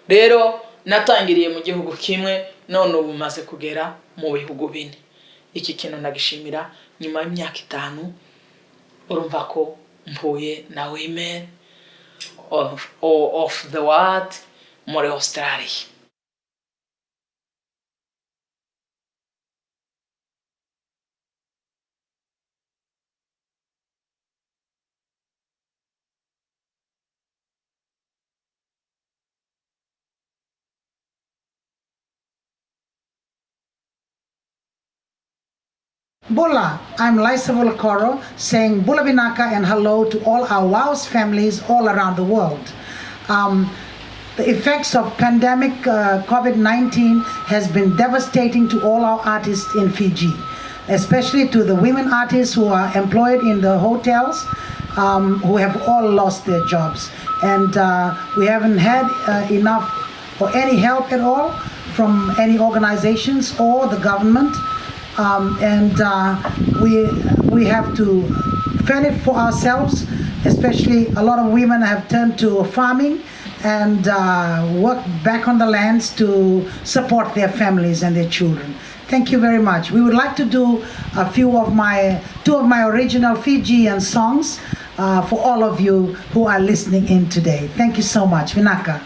Rero natangiriye mu gihugu kimwe, none ubu maze kugera mu bihugu 4. Iki kintu nagishimira. Nyuma y'imyaka 5 urumva ko mpuye na women of the world muri Australia.
Bula, I'm Lisa Volcoro saying Bula Vinaka and hello to all our WOWS families all around the world. The effects of pandemic COVID-19 has been devastating to all our artists in Fiji, especially to the women artists who are employed in the hotels, who have all lost their jobs. And we haven't had enough or any help at all from any organizations or the government. We have to fend it for ourselves. Especially a lot of women have turned to farming and work back on the lands to support their families and their children. Thank you very much. We would like to do two of my original Fijian songs for all of you who are listening in today. Thank you so much. Vinaka.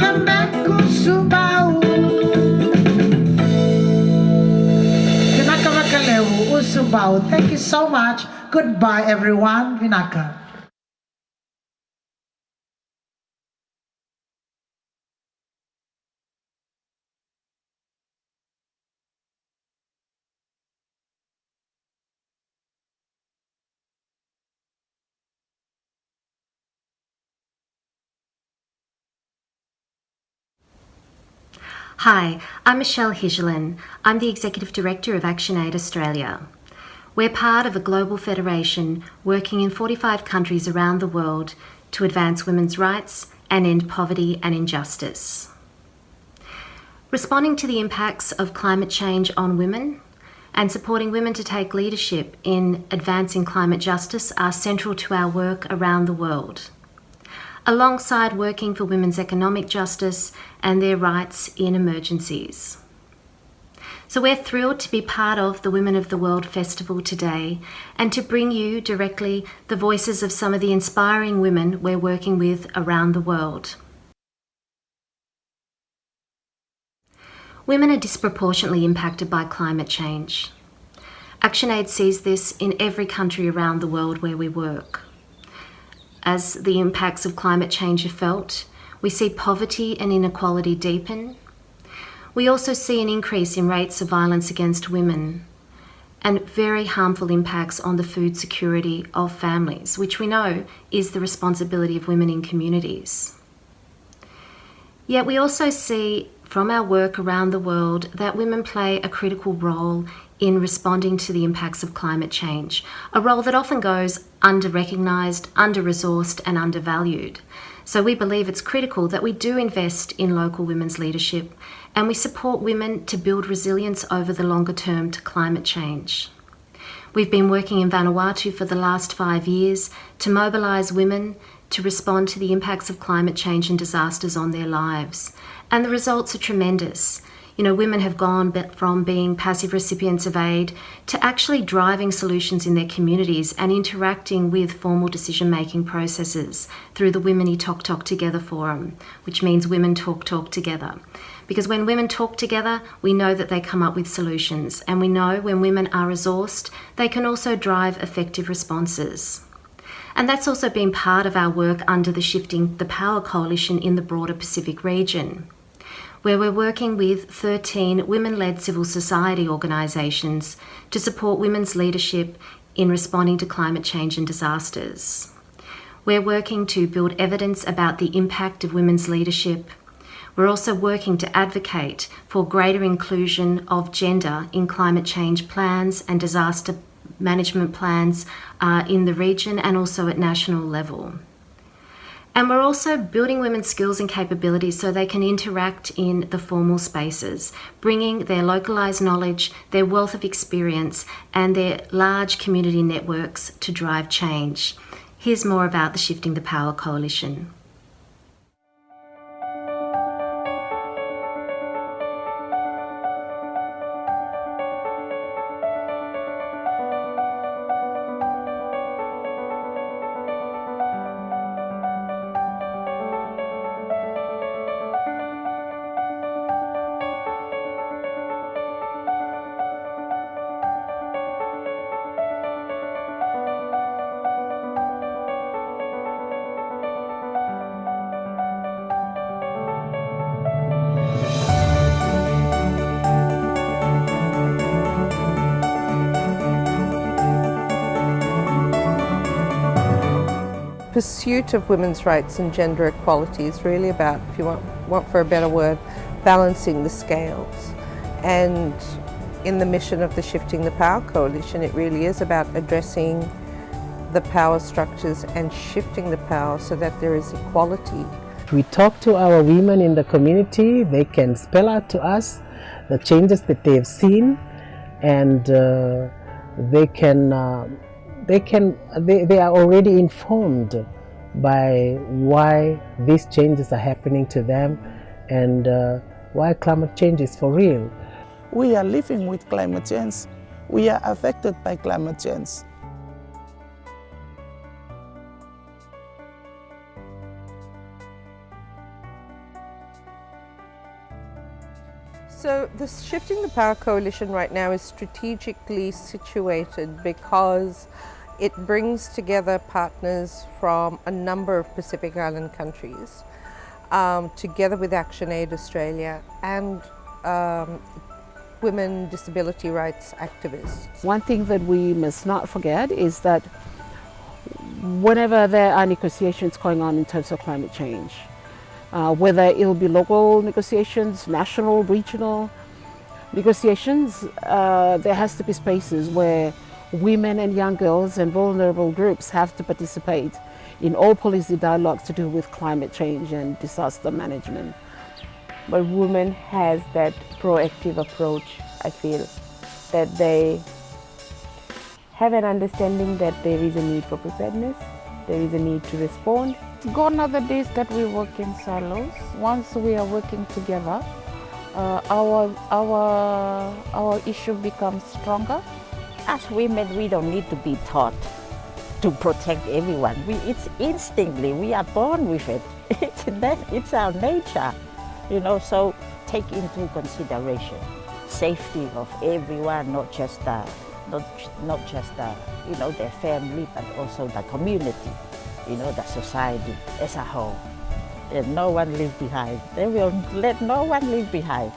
Kambeku subau. Vinaka Vakalewu usubau. Thank you so much. Goodbye, everyone. Vinaka.
Hi, I'm Michelle Higelin. I'm the Executive Director of ActionAid Australia. We're part of a global federation working in 45 countries around the world to advance women's rights and end poverty and injustice. Responding to the impacts of climate change on women and supporting women to take leadership in advancing climate justice are central to our work around the world, alongside working for women's economic justice and their rights in emergencies. So we're thrilled to be part of the Women of the World Festival today and to bring you directly the voices of some of the inspiring women we're working with around the world. Women are disproportionately impacted by climate change. ActionAid sees this in every country around the world where we work. As the impacts of climate change are felt, we see poverty and inequality deepen. We also see an increase in rates of violence against women and very harmful impacts on the food security of families, which we know is the responsibility of women in communities. Yet we also see from our work around the world that women play a critical role in responding to the impacts of climate change, a role that often goes under-recognised, under-resourced and undervalued. So we believe it's critical that we do invest in local women's leadership and we support women to build resilience over the longer term to climate change. We've been working in Vanuatu for the last 5 years to mobilise women to respond to the impacts of climate change and disasters on their lives. And the results are tremendous. You know, women have gone from being passive recipients of aid to actually driving solutions in their communities and interacting with formal decision-making processes through the Women Talk Together forum, which means women talk together. Because when women talk together, we know that they come up with solutions, and we know when women are resourced, they can also drive effective responses. And that's also been part of our work under the Shifting the Power Coalition in the broader Pacific region, where we're working with 13 women-led civil society organisations to support women's leadership in responding to climate change and disasters. We're working to build evidence about the impact of women's leadership. We're also working to advocate for greater inclusion of gender in climate change plans and disaster management plans in the region and also at national level. And we're also building women's skills and capabilities so they can interact in the formal spaces, bringing their localised knowledge, their wealth of experience, and their large community networks to drive change. Here's more about the Shifting the Power Coalition.
Pursuit of women's rights and gender equality is really about, if you want for a better word, balancing the scales. And in the mission of the Shifting the Power Coalition, it really is about addressing the power structures and shifting the power so that there is equality.
We talk to our women in the community. They can spell out to us the changes that they have seen, and they are already informed by why these changes are happening to them and why climate change is for real.
We are living with climate change. We are affected by climate change.
So the Shifting the Power Coalition right now is strategically situated because it brings together partners from a number of Pacific Island countries, together with ActionAid Australia and women disability rights activists.
One thing that we must not forget is that whenever there are negotiations going on in terms of climate change, whether it'll be local negotiations, national, regional negotiations, there has to be spaces where women and young girls and vulnerable groups have to participate in all policy dialogues to do with climate change and disaster management.
But women has that proactive approach, I feel, that they have an understanding that there is a need for preparedness, there is a need to respond.
Gone are the days that we work in silos. Once we are working together, our issue becomes stronger.
As women, we don't need to be taught to protect everyone. It's instinctively, we are born with it. It's our nature, you know, so take into consideration safety of everyone, not just you know, their family, but also the community, you know, the society as a whole. And no one leave behind. They will let no one leave behind.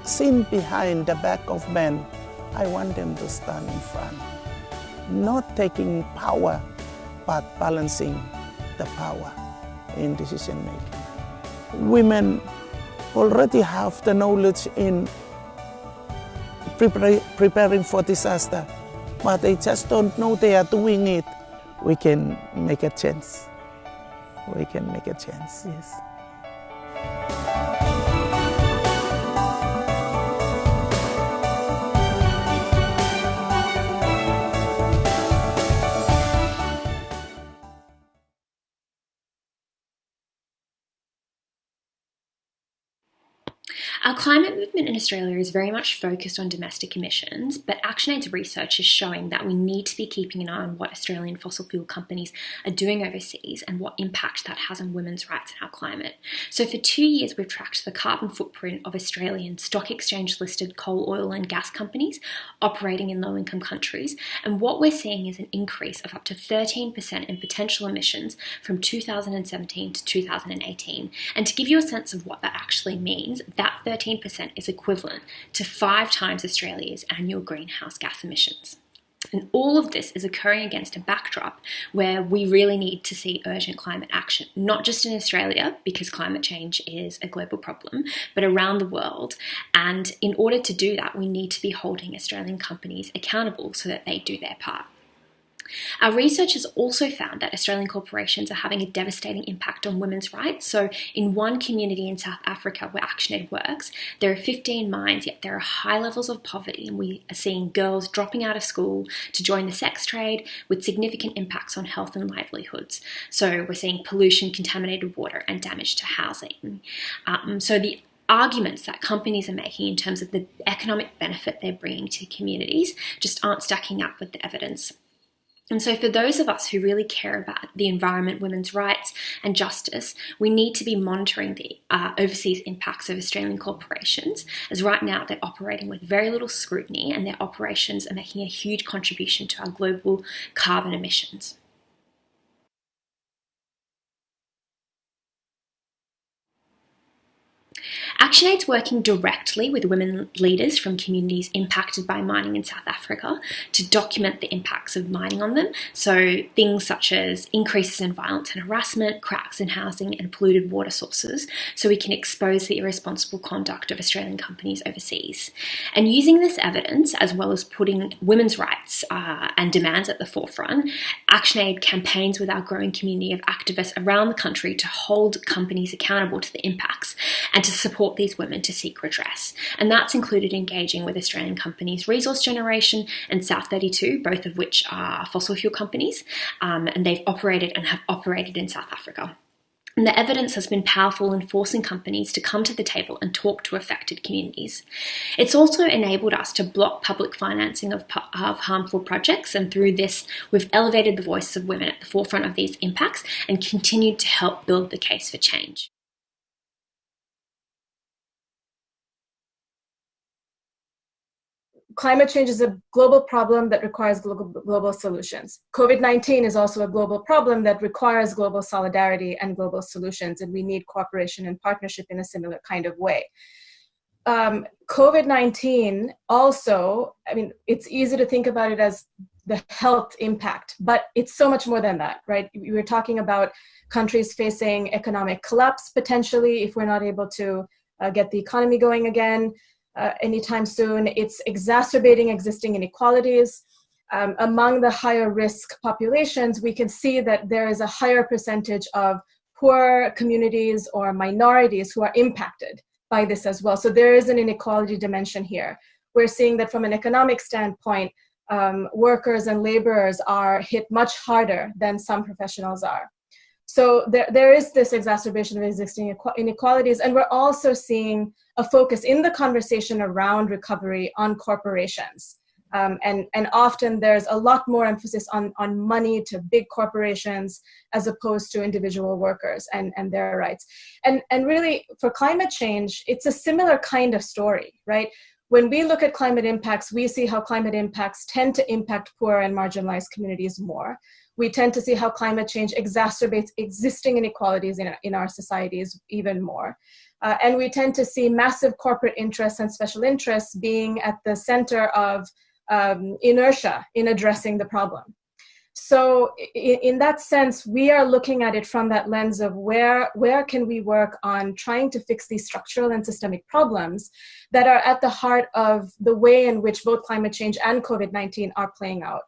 Seen behind the back of men, I want them to stand in front. Not taking power, but balancing the power in decision making. Women already have the knowledge in preparing for disaster, but they just don't know they are doing it. We can make a chance. We can make a chance, yes.
Our climate movement in Australia is very much focused on domestic emissions, but ActionAid's research is showing that we need to be keeping an eye on what Australian fossil fuel companies are doing overseas and what impact that has on women's rights and our climate. So for 2 years, we've tracked the carbon footprint of Australian stock exchange-listed coal, oil and gas companies operating in low-income countries, and what we're seeing is an increase of up to 13% in potential emissions from 2017 to 2018. And to give you a sense of what that actually means, that 13% is equivalent to 5 times Australia's annual greenhouse gas emissions. And all of this is occurring against a backdrop where we really need to see urgent climate action, not just in Australia, because climate change is a global problem, but around the world. And in order to do that, we need to be holding Australian companies accountable so that they do their part. Our research has also found that Australian corporations are having a devastating impact on women's rights. So in one community in South Africa where ActionAid works, there are 15 mines, yet there are high levels of poverty, and we are seeing girls dropping out of school to join the sex trade with significant impacts on health and livelihoods. So we're seeing pollution, contaminated water and damage to housing. So the arguments that companies are making in terms of the economic benefit they're bringing to communities just aren't stacking up with the evidence. And so for those of us who really care about the environment, women's rights and justice, we need to be monitoring the overseas impacts of Australian corporations, as right now they're operating with very little scrutiny and their operations are making a huge contribution to our global carbon emissions. ActionAid's working directly with women leaders from communities impacted by mining in South Africa to document the impacts of mining on them. So things such as increases in violence and harassment, cracks in housing and polluted water sources, so we can expose the irresponsible conduct of Australian companies overseas. And using this evidence, as well as putting women's rights and demands at the forefront, ActionAid campaigns with our growing community of activists around the country to hold companies accountable to the impacts and to support these women to seek redress. And that's included engaging with Australian companies Resource Generation and South32, both of which are fossil fuel companies, and they've operated and have operated in South Africa. And the evidence has been powerful in forcing companies to come to the table and talk to affected communities. It's also enabled us to block public financing of harmful projects, and through this, we've elevated the voices of women at the forefront of these impacts and continued to help build the case for change.
Climate change is a global problem that requires global solutions. COVID-19 is also a global problem that requires global solidarity and global solutions, and we need cooperation and partnership in a similar kind of way. COVID-19 also, I mean, it's easy to think about it as the health impact, but it's so much more than that, right? We're talking about countries facing economic collapse potentially if we're not able to get the economy going again. Anytime soon. It's exacerbating existing inequalities. Among the higher risk populations, we can see that there is a higher percentage of poor communities or minorities who are impacted by this as well. So there is an inequality dimension here. We're seeing that from an economic standpoint, workers and laborers are hit much harder than some professionals are. So there is this exacerbation of existing inequalities, and we're also seeing a focus in the conversation around recovery on corporations. And often there's a lot more emphasis on money to big corporations as opposed to individual workers and their rights. And really, for climate change, it's a similar kind of story, right? When we look at climate impacts, we see how climate impacts tend to impact poor and marginalized communities more. We tend to see how climate change exacerbates existing inequalities in our societies even more. And we tend to see massive corporate interests and special interests being at the center of inertia in addressing the problem. So in that sense, we are looking at it from that lens of where can we work on trying to fix these structural and systemic problems that are at the heart of the way in which both climate change and COVID-19 are playing out,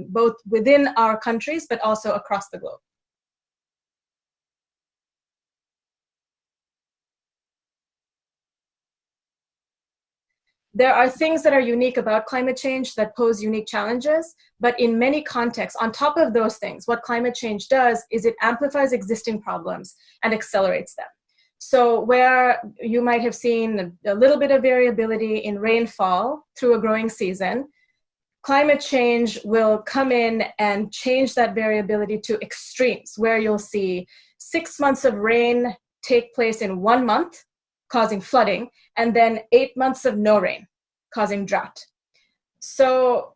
both within our countries, but also across the globe. There are things that are unique about climate change that pose unique challenges, but in many contexts, on top of those things, what climate change does is it amplifies existing problems and accelerates them. So where you might have seen a little bit of variability in rainfall through a growing season, climate change will come in and change that variability to extremes, where you'll see 6 months of rain take place in 1 month, causing flooding, and then 8 months of no rain, causing drought. So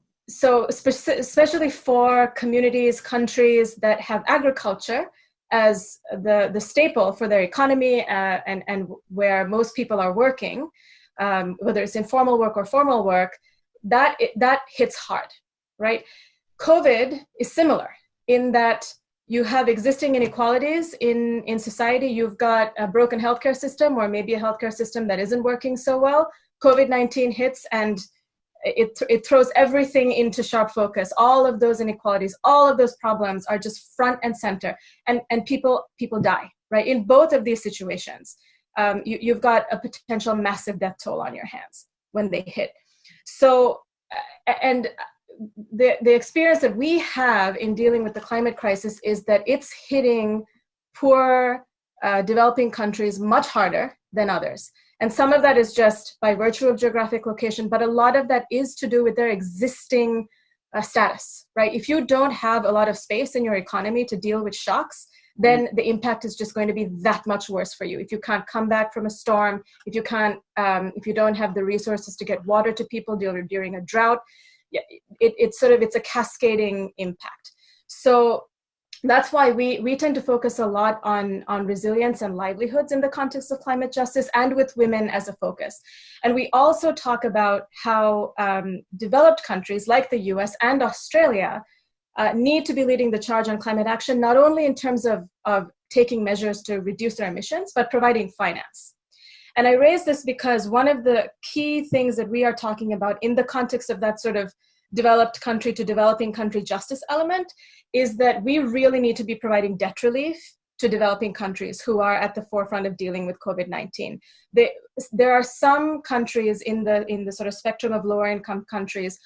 especially for communities, countries that have agriculture as the staple for their economy and where most people are working, whether it's informal work or formal work, that hits hard, right? COVID is similar in that you have existing inequalities in society. You've got a broken healthcare system, or maybe a healthcare system that isn't working so well. COVID-19 hits and it throws everything into sharp focus. All of those inequalities, all of those problems are just front and center, and people die, right? In both of these situations, you've got a potential massive death toll on your hands when they hit. So, and the experience that we have in dealing with the climate crisis is that it's hitting poor developing countries much harder than others. And some of that is just by virtue of geographic location, but a lot of that is to do with their existing status, right? If you don't have a lot of space in your economy to deal with shocks, then the impact is just going to be that much worse for you. If you can't come back from a storm, if you don't have the resources to get water to people during a drought, it's a cascading impact. So that's why we tend to focus a lot on resilience and livelihoods in the context of climate justice, and with women as a focus. And we also talk about how developed countries like the US and Australia need to be leading the charge on climate action, not only in terms of taking measures to reduce their emissions, but providing finance. And I raise this because one of the key things that we are talking about in the context of that sort of developed country to developing country justice element is that we really need to be providing debt relief to developing countries who are at the forefront of dealing with COVID-19. There are some countries in the sort of spectrum of lower income countries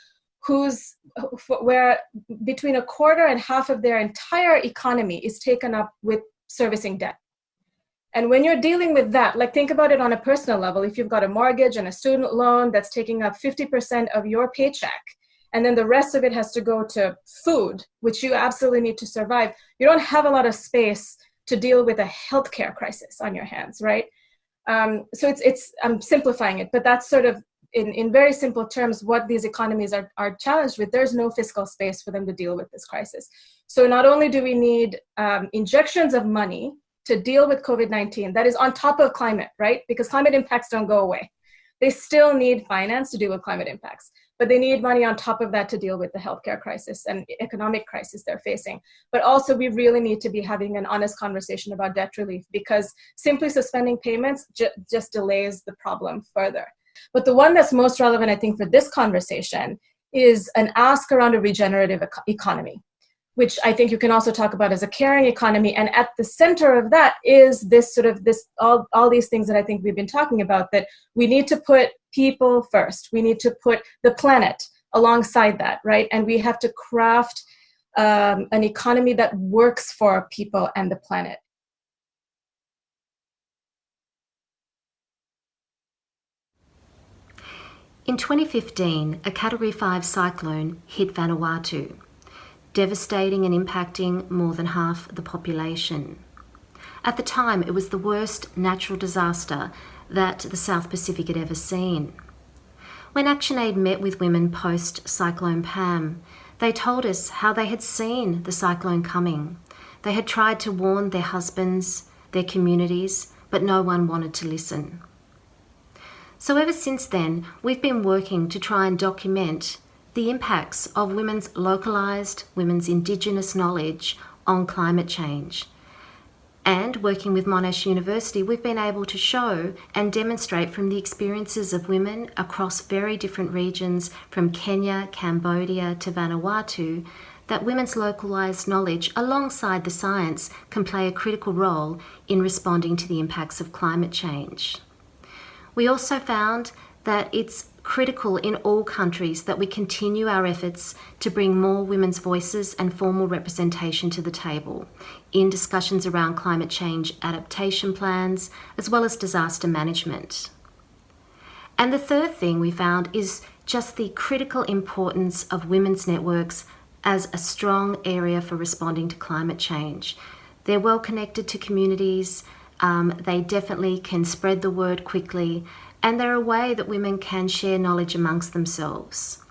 where between a quarter and half of their entire economy is taken up with servicing debt. And when you're dealing with that, like think about it on a personal level. If you've got a mortgage and a student loan that's taking up 50% of your paycheck, and then the rest of it has to go to food, which you absolutely need to survive, you don't have a lot of space to deal with a healthcare crisis on your hands, right? So I'm simplifying it, but that's sort of in very simple terms what these economies are challenged with. There's no fiscal space for them to deal with this crisis. So not only do we need injections of money to deal with COVID-19, that is on top of climate, right? Because climate impacts don't go away. They still need finance to deal with climate impacts, but they need money on top of that to deal with the healthcare crisis and economic crisis they're facing. But also we really need to be having an honest conversation about debt relief, because simply suspending payments just delays the problem further. But the one that's most relevant, I think, for this conversation is an ask around a regenerative economy, which I think you can also talk about as a caring economy. And at the center of that is this sort of all these things that I think we've been talking about, that we need to put people first. We need to put the planet alongside that, right? And we have to craft an economy that works for people and the planet.
In 2015, a Category 5 cyclone hit Vanuatu, devastating and impacting more than half the population. At the time, it was the worst natural disaster that the South Pacific had ever seen. When ActionAid met with women post-Cyclone Pam, they told us how they had seen the cyclone coming. They had tried to warn their husbands, their communities, but no one wanted to listen. So ever since then, we've been working to try and document the impacts of women's localised, women's Indigenous knowledge on climate change. And working with Monash University, we've been able to show and demonstrate from the experiences of women across very different regions, from Kenya, Cambodia to Vanuatu, that women's localised knowledge alongside the science can play a critical role in responding to the impacts of climate change. We also found that it's critical in all countries that we continue our efforts to bring more women's voices and formal representation to the table in discussions around climate change adaptation plans, as well as disaster management. And the third thing we found is just the critical importance of women's networks as a strong area for responding to climate change. They're well connected to communities, they definitely can spread the word quickly, and they're a way that women can share knowledge amongst themselves.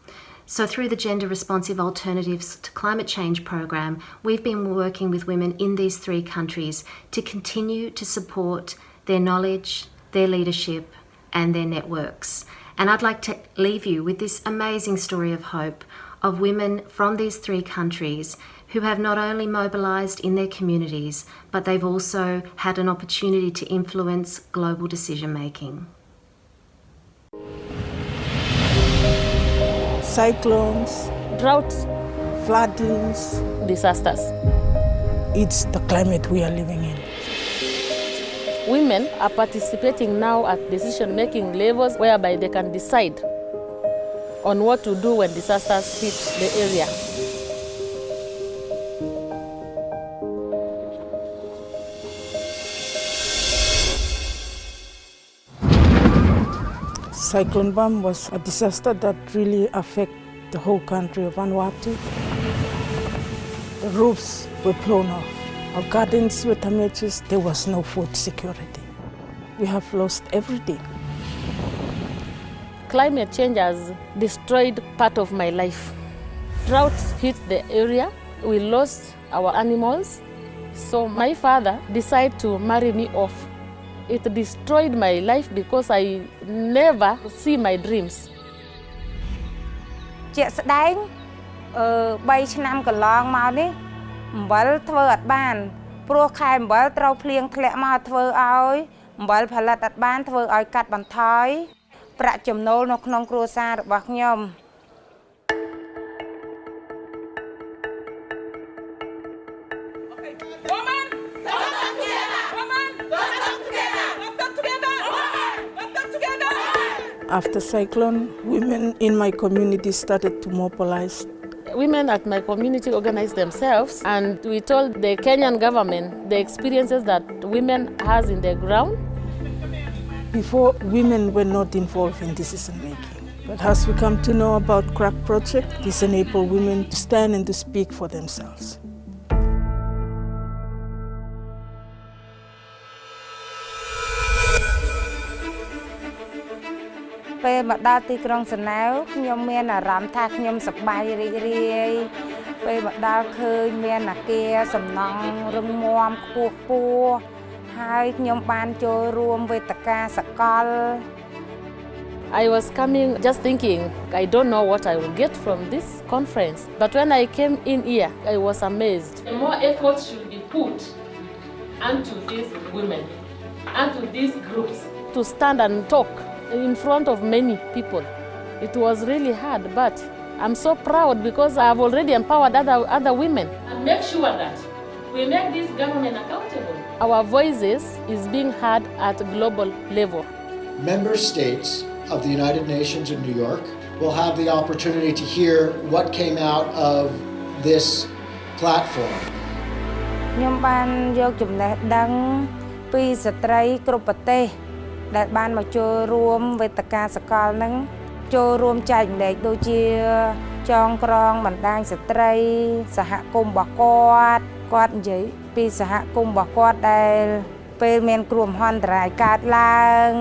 So through the Gender Responsive Alternatives to Climate Change program, we've been working with women in these 3 countries to continue to support their knowledge, their leadership, and their networks. And I'd like to leave you with this amazing story of hope of women from these 3 countries who have not only mobilised in their communities, but they've also had an opportunity to influence global decision making.
Cyclones, droughts, floodings, disasters. It's the climate we are living in. Women are participating now at decision-making levels whereby they can decide on what to do when disasters hit the area. Cyclone Bam was a disaster that really affected the whole country of Vanuatu. The roofs were blown off. Our gardens were damaged. There was no food security. We have lost everything. Climate change has destroyed part of my life. Droughts hit the area. We lost our animals. So my father decided to marry me off. It destroyed my life because I never see my dreams.
ជាក់ស្ដែង3ឆ្នាំកន្លងមកនេះអំបិលធ្វើអត់បានព្រោះខែអំបិលត្រូវភ្លៀងធ្លាក់មកធ្វើឲ្យអំបិលផលិតអត់បានធ្វើឲ្យកាត់បន្ថយប្រាក់ចំណូលនៅក្នុងគ្រួសាររបស់ខ្ញុំ After cyclone, women in my community started to mobilize
Women at my community organized themselves, and we told the Kenyan government the experiences that women has in the ground.
Before, women were not involved in decision making. But as we come to know about CRACK project, this enables women to stand and to speak for themselves.
ពេលមកដល់ទីក្រុងសណែវខ្ញុំមានអារម្មណ៍ថាខ្ញុំសប្បាយរីករាយពេលមកដល់ឃើញមានអាគារសំណង់រឹងមាំខ្ពស់ខ្ពស់ហើយខ្ញុំបានចូលរួមវេទិកាសកល
I was coming just thinking, I don't know what I will get from this conference. But when I came in here, I was amazed. More effort should be put onto these women, onto these groups, to stand and talk in front of many people. It was really hard, but I'm so proud because I've already empowered other women. And make sure that we make this government accountable. Our voices is being heard at a global level.
Member states of the United Nations in New York will have the opportunity to hear what came out of this platform.
ខ្ញុំបានយកចំណេះដឹងពីស្ត្រីគ្រប់ប្រទេសដែលបានមកចូលរួមវេទិកាសកលហ្នឹងចូលរួមចែកម្លែកដូចជាចងក្រងបណ្ដាញស្ត្រីសហគមន៍របស់គាត់និយាយពីសហគមន៍របស់គាត់ដែលពេលមានគ្រោះមហន្តរាយកើតឡើង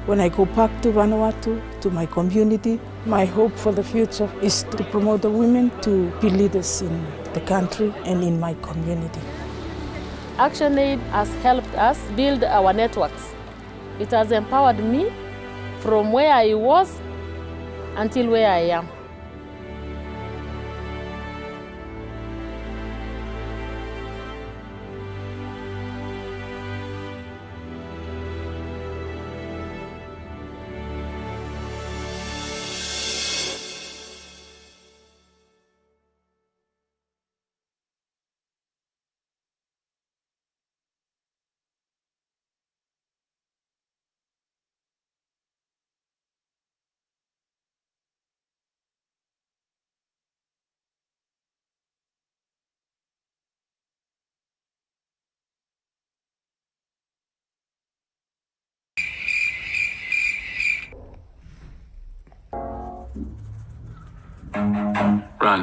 When I go back to Vanuatu, to my community, my hope for the future is to promote the women to be leaders in the country and in my community.
ActionAid has helped us build our networks. It has empowered me from where I was until where I am.
Run.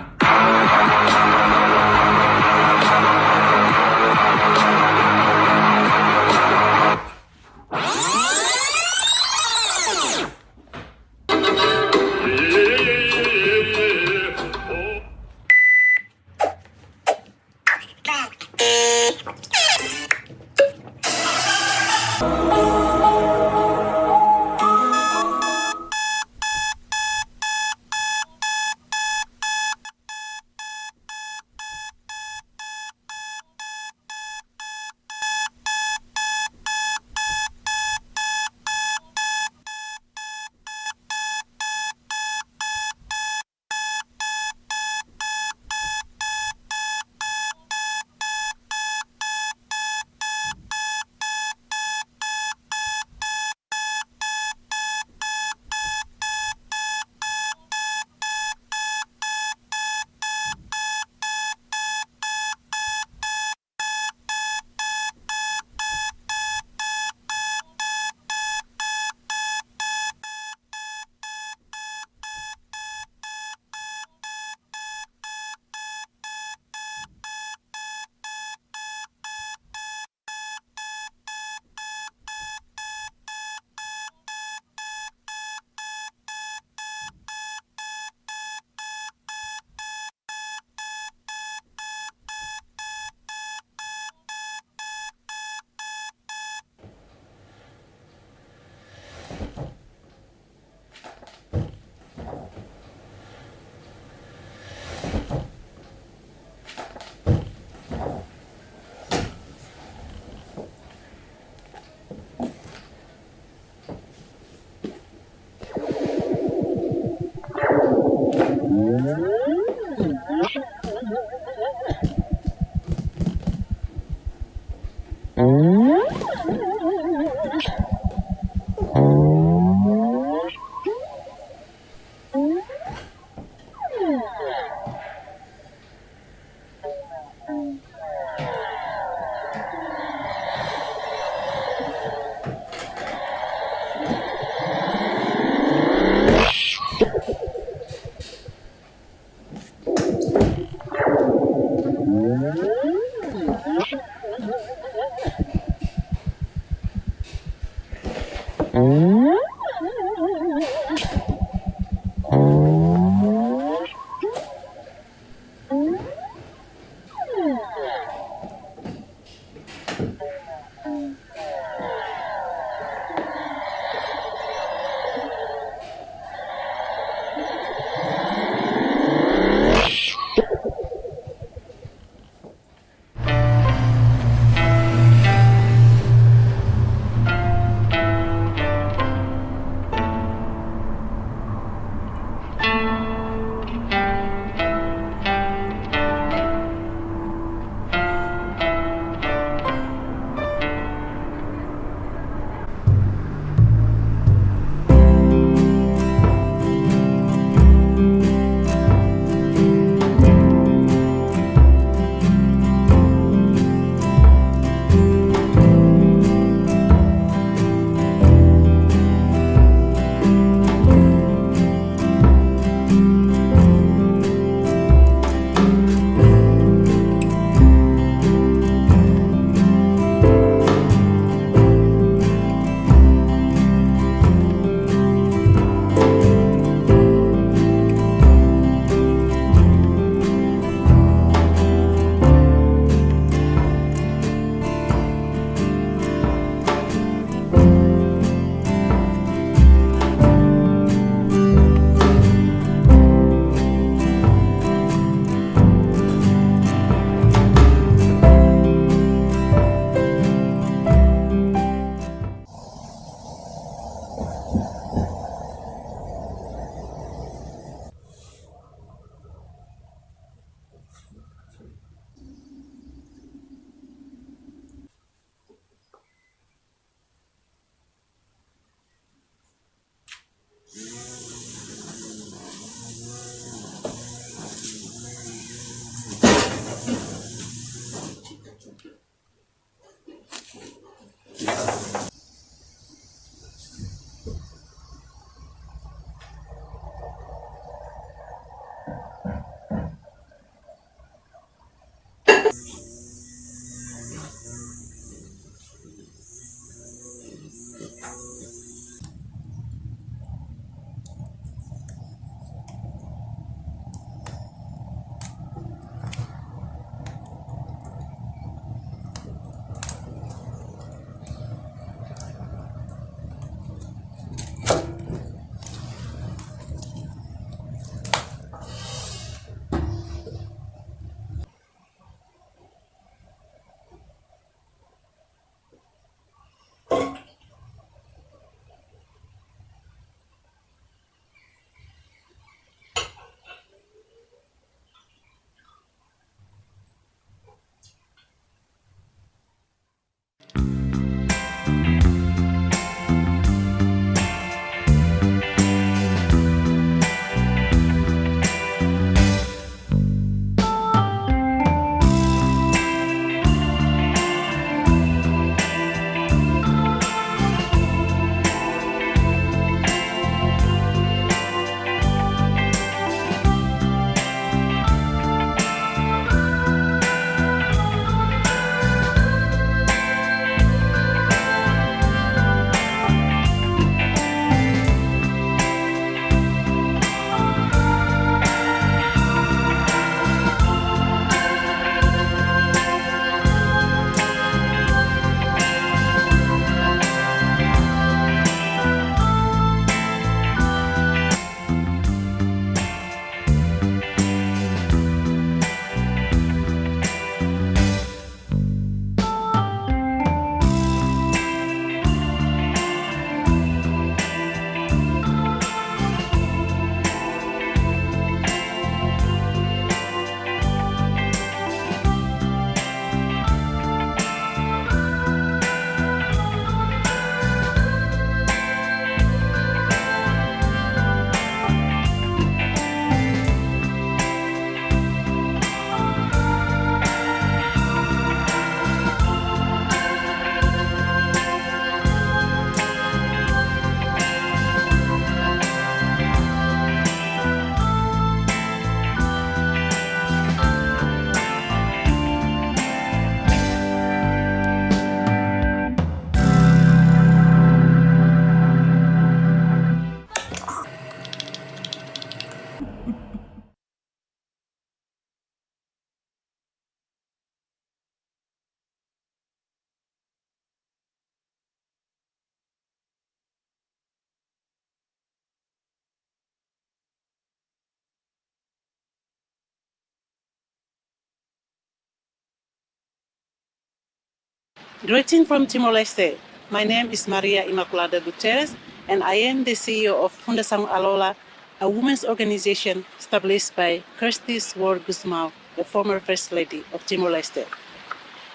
Greeting from Timor-Leste. My name is Maria Immaculada Guterres, and I am the CEO of Fundação Alola, a women's organization established by Kirstis Ward Guzmão, the former First Lady of Timor-Leste.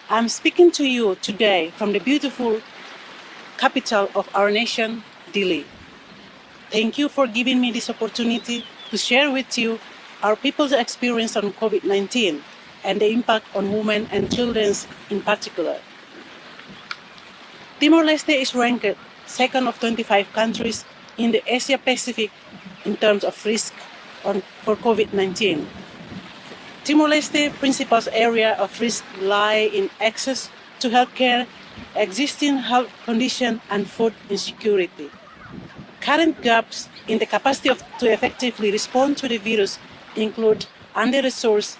I'm speaking to you today from the beautiful capital of our nation, Dili. Thank you for giving me this opportunity to share with you our people's experience on COVID-19 and the impact on women and children in particular. Timor-Leste is ranked second of 25 countries in the Asia-Pacific in terms of risk for COVID-19. Timor-Leste's principal area of risk lie in access to healthcare, existing health conditions, and food insecurity. Current gaps in the capacity to effectively respond to the virus include under-resourced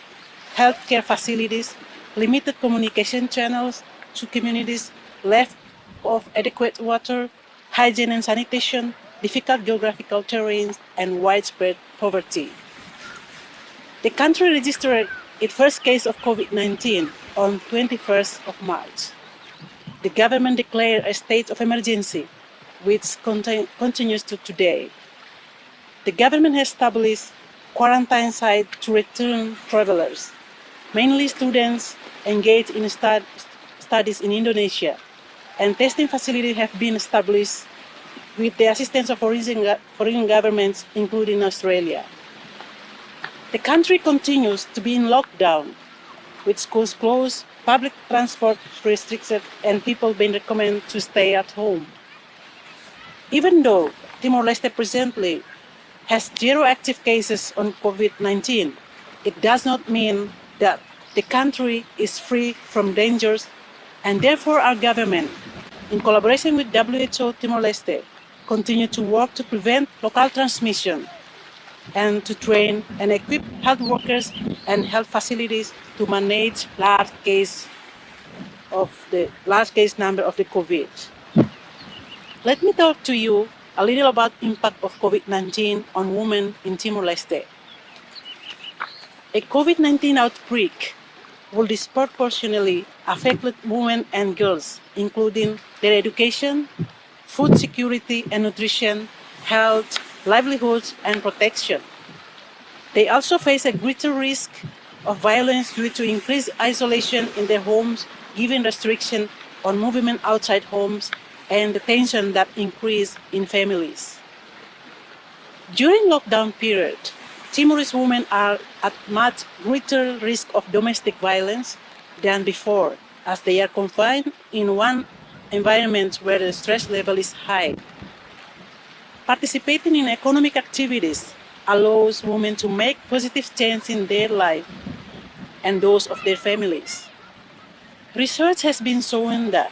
healthcare facilities, limited communication channels to communities, lack of adequate water, hygiene and sanitation, difficult geographical terrains, and widespread poverty. The country registered its first case of COVID-19 on 21st of March. The government declared a state of emergency, which continues to today. The government has established quarantine sites to return travelers, mainly students engaged in studies in Indonesia, and testing facilities have been established with the assistance of foreign governments, including Australia. The country continues to be in lockdown, with schools closed, public transport restricted, and people being recommended to stay at home. Even though Timor-Leste presently has 0 active cases on COVID-19, it does not mean that the country is free from dangers, and therefore our government, in collaboration with WHO Timor-Leste, continue to work to prevent local transmission and to train and equip health workers and health facilities to manage large case number of the COVID. Let me talk to you a little about the impact of COVID-19 on women in Timor-Leste. A COVID-19 outbreak will disproportionately affect women and girls, including their education, food security and nutrition, health, livelihoods, and protection. They also face a greater risk of violence due to increased isolation in their homes, given restriction on movement outside homes and the tension that increase in families. During lockdown period, Timorese women are at much greater risk of domestic violence than before, as they are confined in one environment where the stress level is high. Participating in economic activities allows women to make positive change in their life and those of their families. Research has been showing that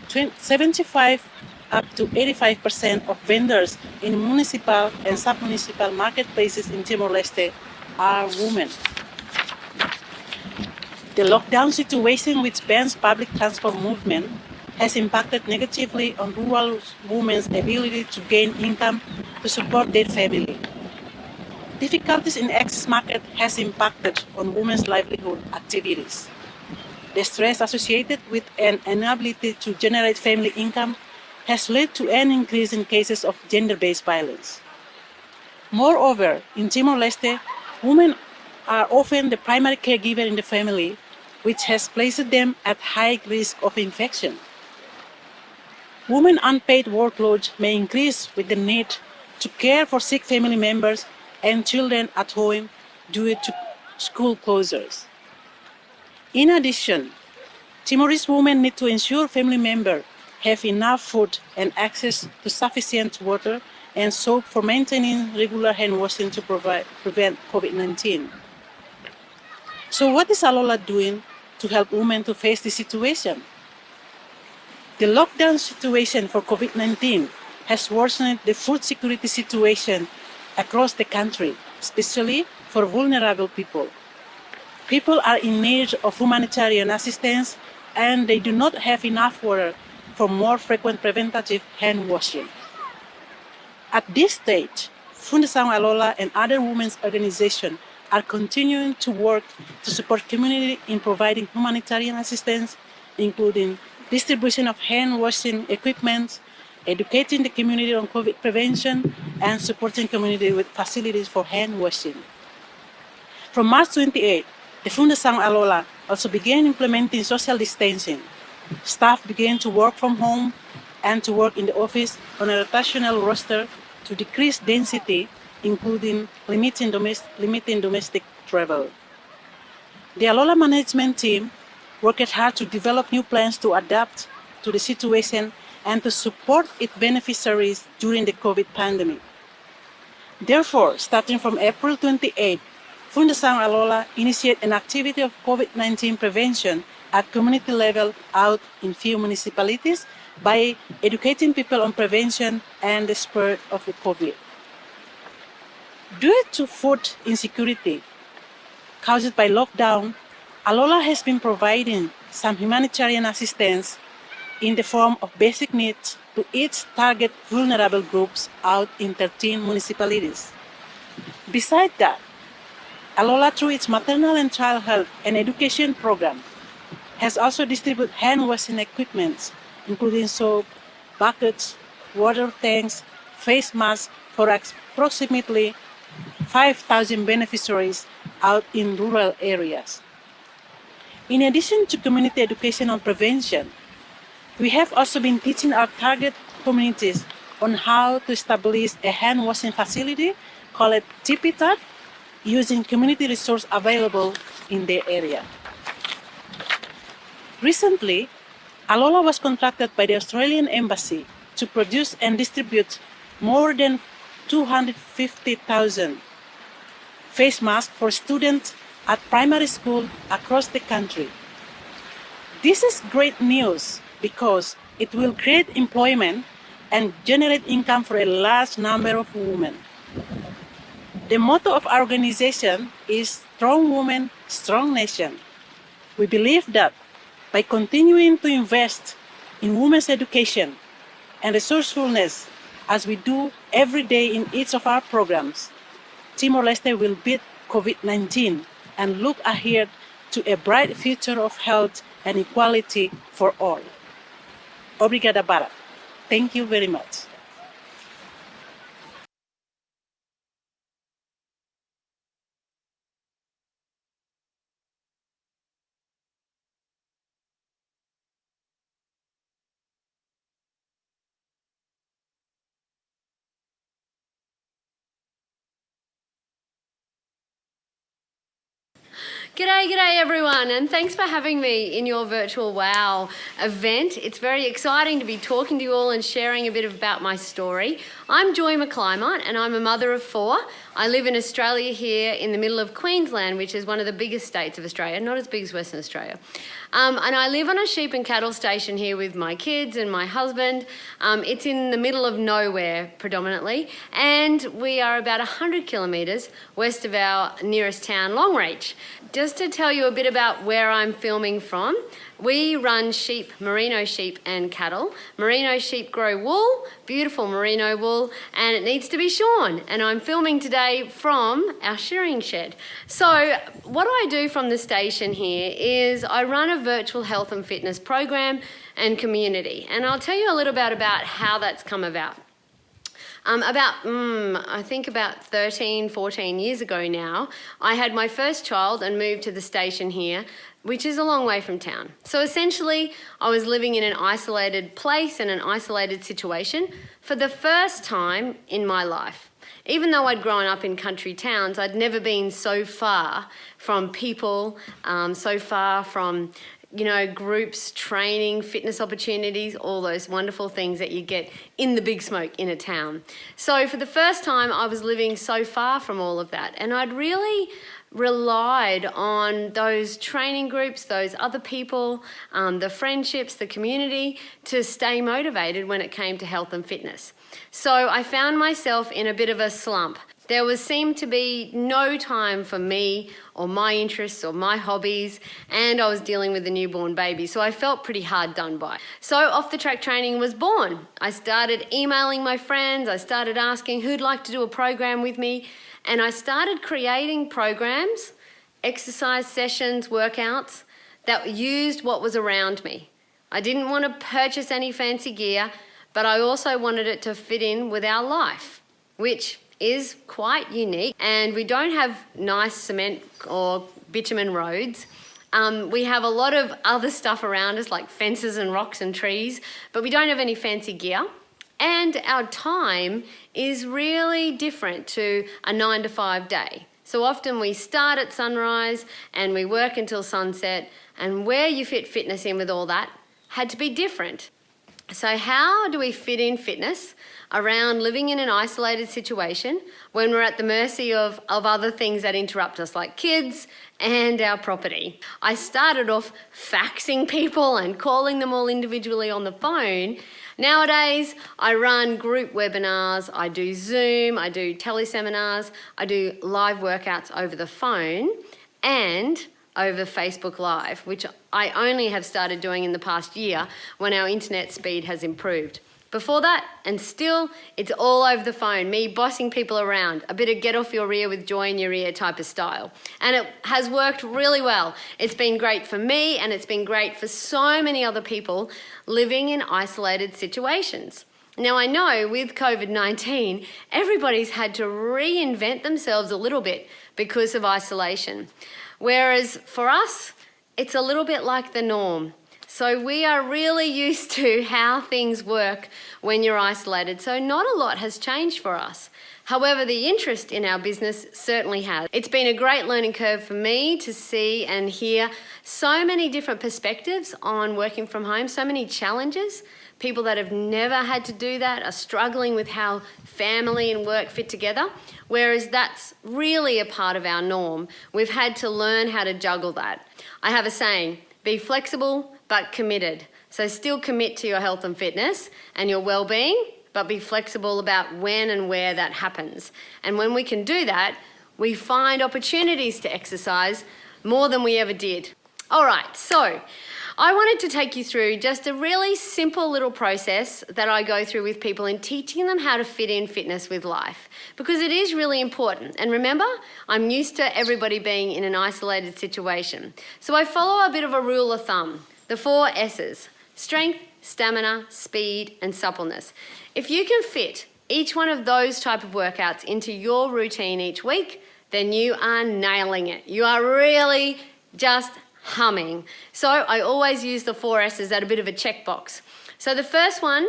75 up to 85% of vendors in municipal and sub-municipal marketplaces in Timor-Leste are women. The lockdown situation, which bans public transport movement, has impacted negatively on rural women's ability to gain income to support their family. Difficulties in access market has impacted on women's livelihood activities. The stress associated with an inability to generate family income has led to an increase in cases of gender-based violence. Moreover, in Timor-Leste, women are often the primary caregiver in the family, which has placed them at high risk of infection. Women's unpaid workload may increase with the need to care for sick family members and children at home due to school closures. In addition, Timorese women need to ensure family members have enough food and access to sufficient water and soap for maintaining regular hand washing to prevent COVID-19. So what is Alola doing to help women to face this situation? The lockdown situation for COVID-19 has worsened the food security situation across the country, especially for vulnerable people. People are in need of humanitarian assistance and they do not have enough water for more frequent preventative hand washing. At this stage, Fundação Alola and other women's organizations are continuing to work to support community in providing humanitarian assistance, including distribution of hand washing equipment, educating the community on COVID prevention, and supporting community with facilities for hand washing. From March 28, the Fundação Alola also began implementing social distancing. Staff began to work from home and to work in the office on a rotational roster to decrease density, including limiting domestic travel. The Alola management team worked hard to develop new plans to adapt to the situation and to support its beneficiaries during the COVID pandemic. Therefore, starting from April 28, Fundação Alola initiated an activity of COVID-19 prevention at community level out in few municipalities by educating people on prevention and the spread of the COVID. Due to food insecurity caused by lockdown, Alola has been providing some humanitarian assistance in the form of basic needs to its target vulnerable groups out in 13 municipalities. Besides that, Alola, through its maternal and child health and education program, has also distributed hand washing equipment, including soap, buckets, water tanks, face masks for approximately 5,000 beneficiaries out in rural areas. In addition to community education on prevention, we have also been teaching our target communities on how to establish a hand washing facility called Tipitat, using community resources available in their area. Recently, Alola was contracted by the Australian Embassy to produce and distribute more than 250,000 face masks for students at primary school across the country. This is great news because it will create employment and generate income for a large number of women. The motto of our organization is Strong Women, Strong Nation. We believe that by continuing to invest in women's education and resourcefulness, as we do every day in each of our programs, Timor-Leste will beat COVID-19 and look ahead to a bright future of health and equality for all. Obrigada, Barat. Thank you very much.
G'day everyone, and thanks for having me in your virtual WOW event. It's very exciting to be talking to you all and sharing a bit about my story. I'm Joy McClymont and I'm a mother of 4. I live in Australia here in the middle of Queensland, which is one of the biggest states of Australia, not as big as Western Australia. And I live on a sheep and cattle station here with my kids and my husband. It's in the middle of nowhere predominantly, and we are about 100 kilometres west of our nearest town, Longreach. Just to tell you a bit about where I'm filming from, we run sheep, merino sheep and cattle. Merino sheep grow wool, beautiful merino wool, and it needs to be shorn. And I'm filming today from our shearing shed. So what I do from the station here is I run a virtual health and fitness program and community. And I'll tell you a little bit about how that's come about. I think about 13, 14 years ago now, I had my first child and moved to the station here, which is a long way from town. So essentially, I was living in an isolated place and an isolated situation for the first time in my life. Even though I'd grown up in country towns, I'd never been so far from people, so far from groups, training, fitness opportunities, all those wonderful things that you get in the big smoke in a town. So for the first time, I was living so far from all of that, and I'd really relied on those training groups, those other people, the friendships, the community, to stay motivated when it came to health and fitness. So I found myself in a bit of a slump. There seemed to be no time for me or my interests or my hobbies, and I was dealing with a newborn baby, so I felt pretty hard done by. So Off the Track Training was born. I started emailing my friends, I started asking who'd like to do a program with me, and I started creating programs, exercise sessions, workouts, that used what was around me. I didn't want to purchase any fancy gear, but I also wanted it to fit in with our life, which is quite unique. And we don't have nice cement or bitumen roads. We have a lot of other stuff around us, like fences and rocks and trees, but we don't have any fancy gear. And our time is really different to a 9-to-5 day. So often we start at sunrise and we work until sunset, and where you fit fitness in with all that had to be different. So how do we fit in fitness around living in an isolated situation when we're at the mercy of other things that interrupt us, like kids and our property? I started off faxing people and calling them all individually on the phone. Nowadays, I run group webinars, I do Zoom, I do teleseminars, I do live workouts over the phone and over Facebook Live, which I only have started doing in the past year when our internet speed has improved. Before that, and still, it's all over the phone, me bossing people around, a bit of get off your rear with joy in your ear type of style. And it has worked really well. It's been great for me, and it's been great for so many other people living in isolated situations. Now, I know with COVID-19, everybody's had to reinvent themselves a little bit because of isolation. Whereas for us, it's a little bit like the norm. So we are really used to how things work when you're isolated. So not a lot has changed for us. However, the interest in our business certainly has. It's been a great learning curve for me to see and hear so many different perspectives on working from home, so many challenges. People that have never had to do that are struggling with how family and work fit together, whereas that's really a part of our norm. We've had to learn how to juggle that. I have a saying, be flexible but committed. So still commit to your health and fitness and your well-being, but be flexible about when and where that happens. And when we can do that, we find opportunities to exercise more than we ever did. All right, so I wanted to take you through just a really simple little process that I go through with people in teaching them how to fit in fitness with life, because it is really important. And remember, I'm used to everybody being in an isolated situation. So I follow a bit of a rule of thumb, the 4 S's: strength, stamina, speed, and suppleness. If you can fit each one of those type of workouts into your routine each week, then you are nailing it. You are really just humming. So I always use the 4 S's at a bit of a checkbox. So the first one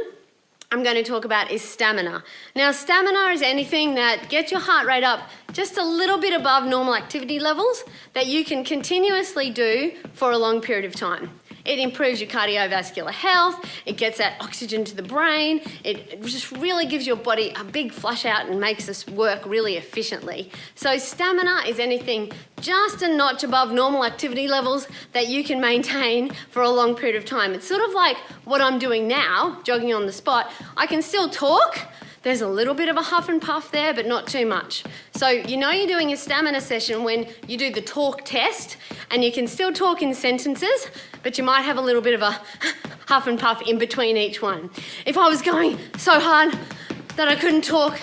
I'm going to talk about is stamina. Now, stamina is anything that gets your heart rate up just a little bit above normal activity levels that you can continuously do for a long period of time. It improves your cardiovascular health, it gets that oxygen to the brain, it just really gives your body a big flush out and makes us work really efficiently. So stamina is anything just a notch above normal activity levels that you can maintain for a long period of time. It's sort of like what I'm doing now, jogging on the spot. I can still talk. There's a little bit of a huff and puff there, but not too much. So you know you're doing a stamina session when you do the talk test, and you can still talk in sentences, but you might have a little bit of a huff and puff in between each one. If I was going so hard that I couldn't talk,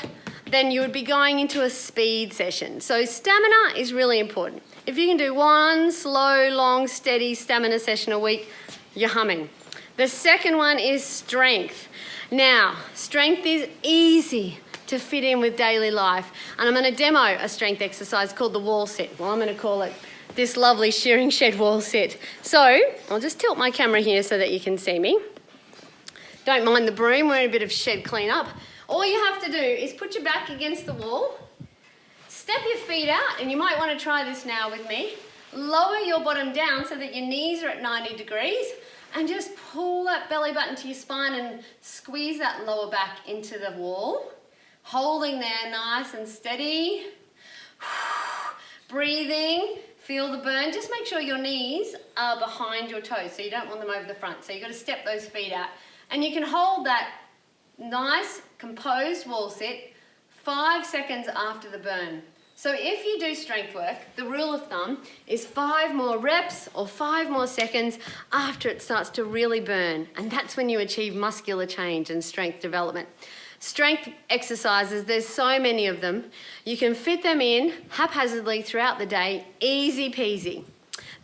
then you would be going into a speed session. So stamina is really important. If you can do one slow, long, steady stamina session a week, you're humming. The second one is strength. Now, strength is easy to fit in with daily life, and I'm going to demo a strength exercise called the wall sit. Well, I'm going to call it this lovely shearing shed wall sit. So, I'll just tilt my camera here so that you can see me. Don't mind the broom, we're in a bit of shed cleanup. All you have to do is put your back against the wall, step your feet out, and you might want to try this now with me. Lower your bottom down so that your knees are at 90 degrees, and just pull that belly button to your spine and squeeze that lower back into the wall. Holding there nice and steady. Breathing, feel the burn. Just make sure your knees are behind your toes, so you don't want them over the front. So you've got to step those feet out. And you can hold that nice, composed wall sit 5 seconds after the burn. So if you do strength work, the rule of thumb is 5 more reps or 5 more seconds after it starts to really burn. And that's when you achieve muscular change and strength development. Strength exercises, there's so many of them. You can fit them in haphazardly throughout the day, easy peasy.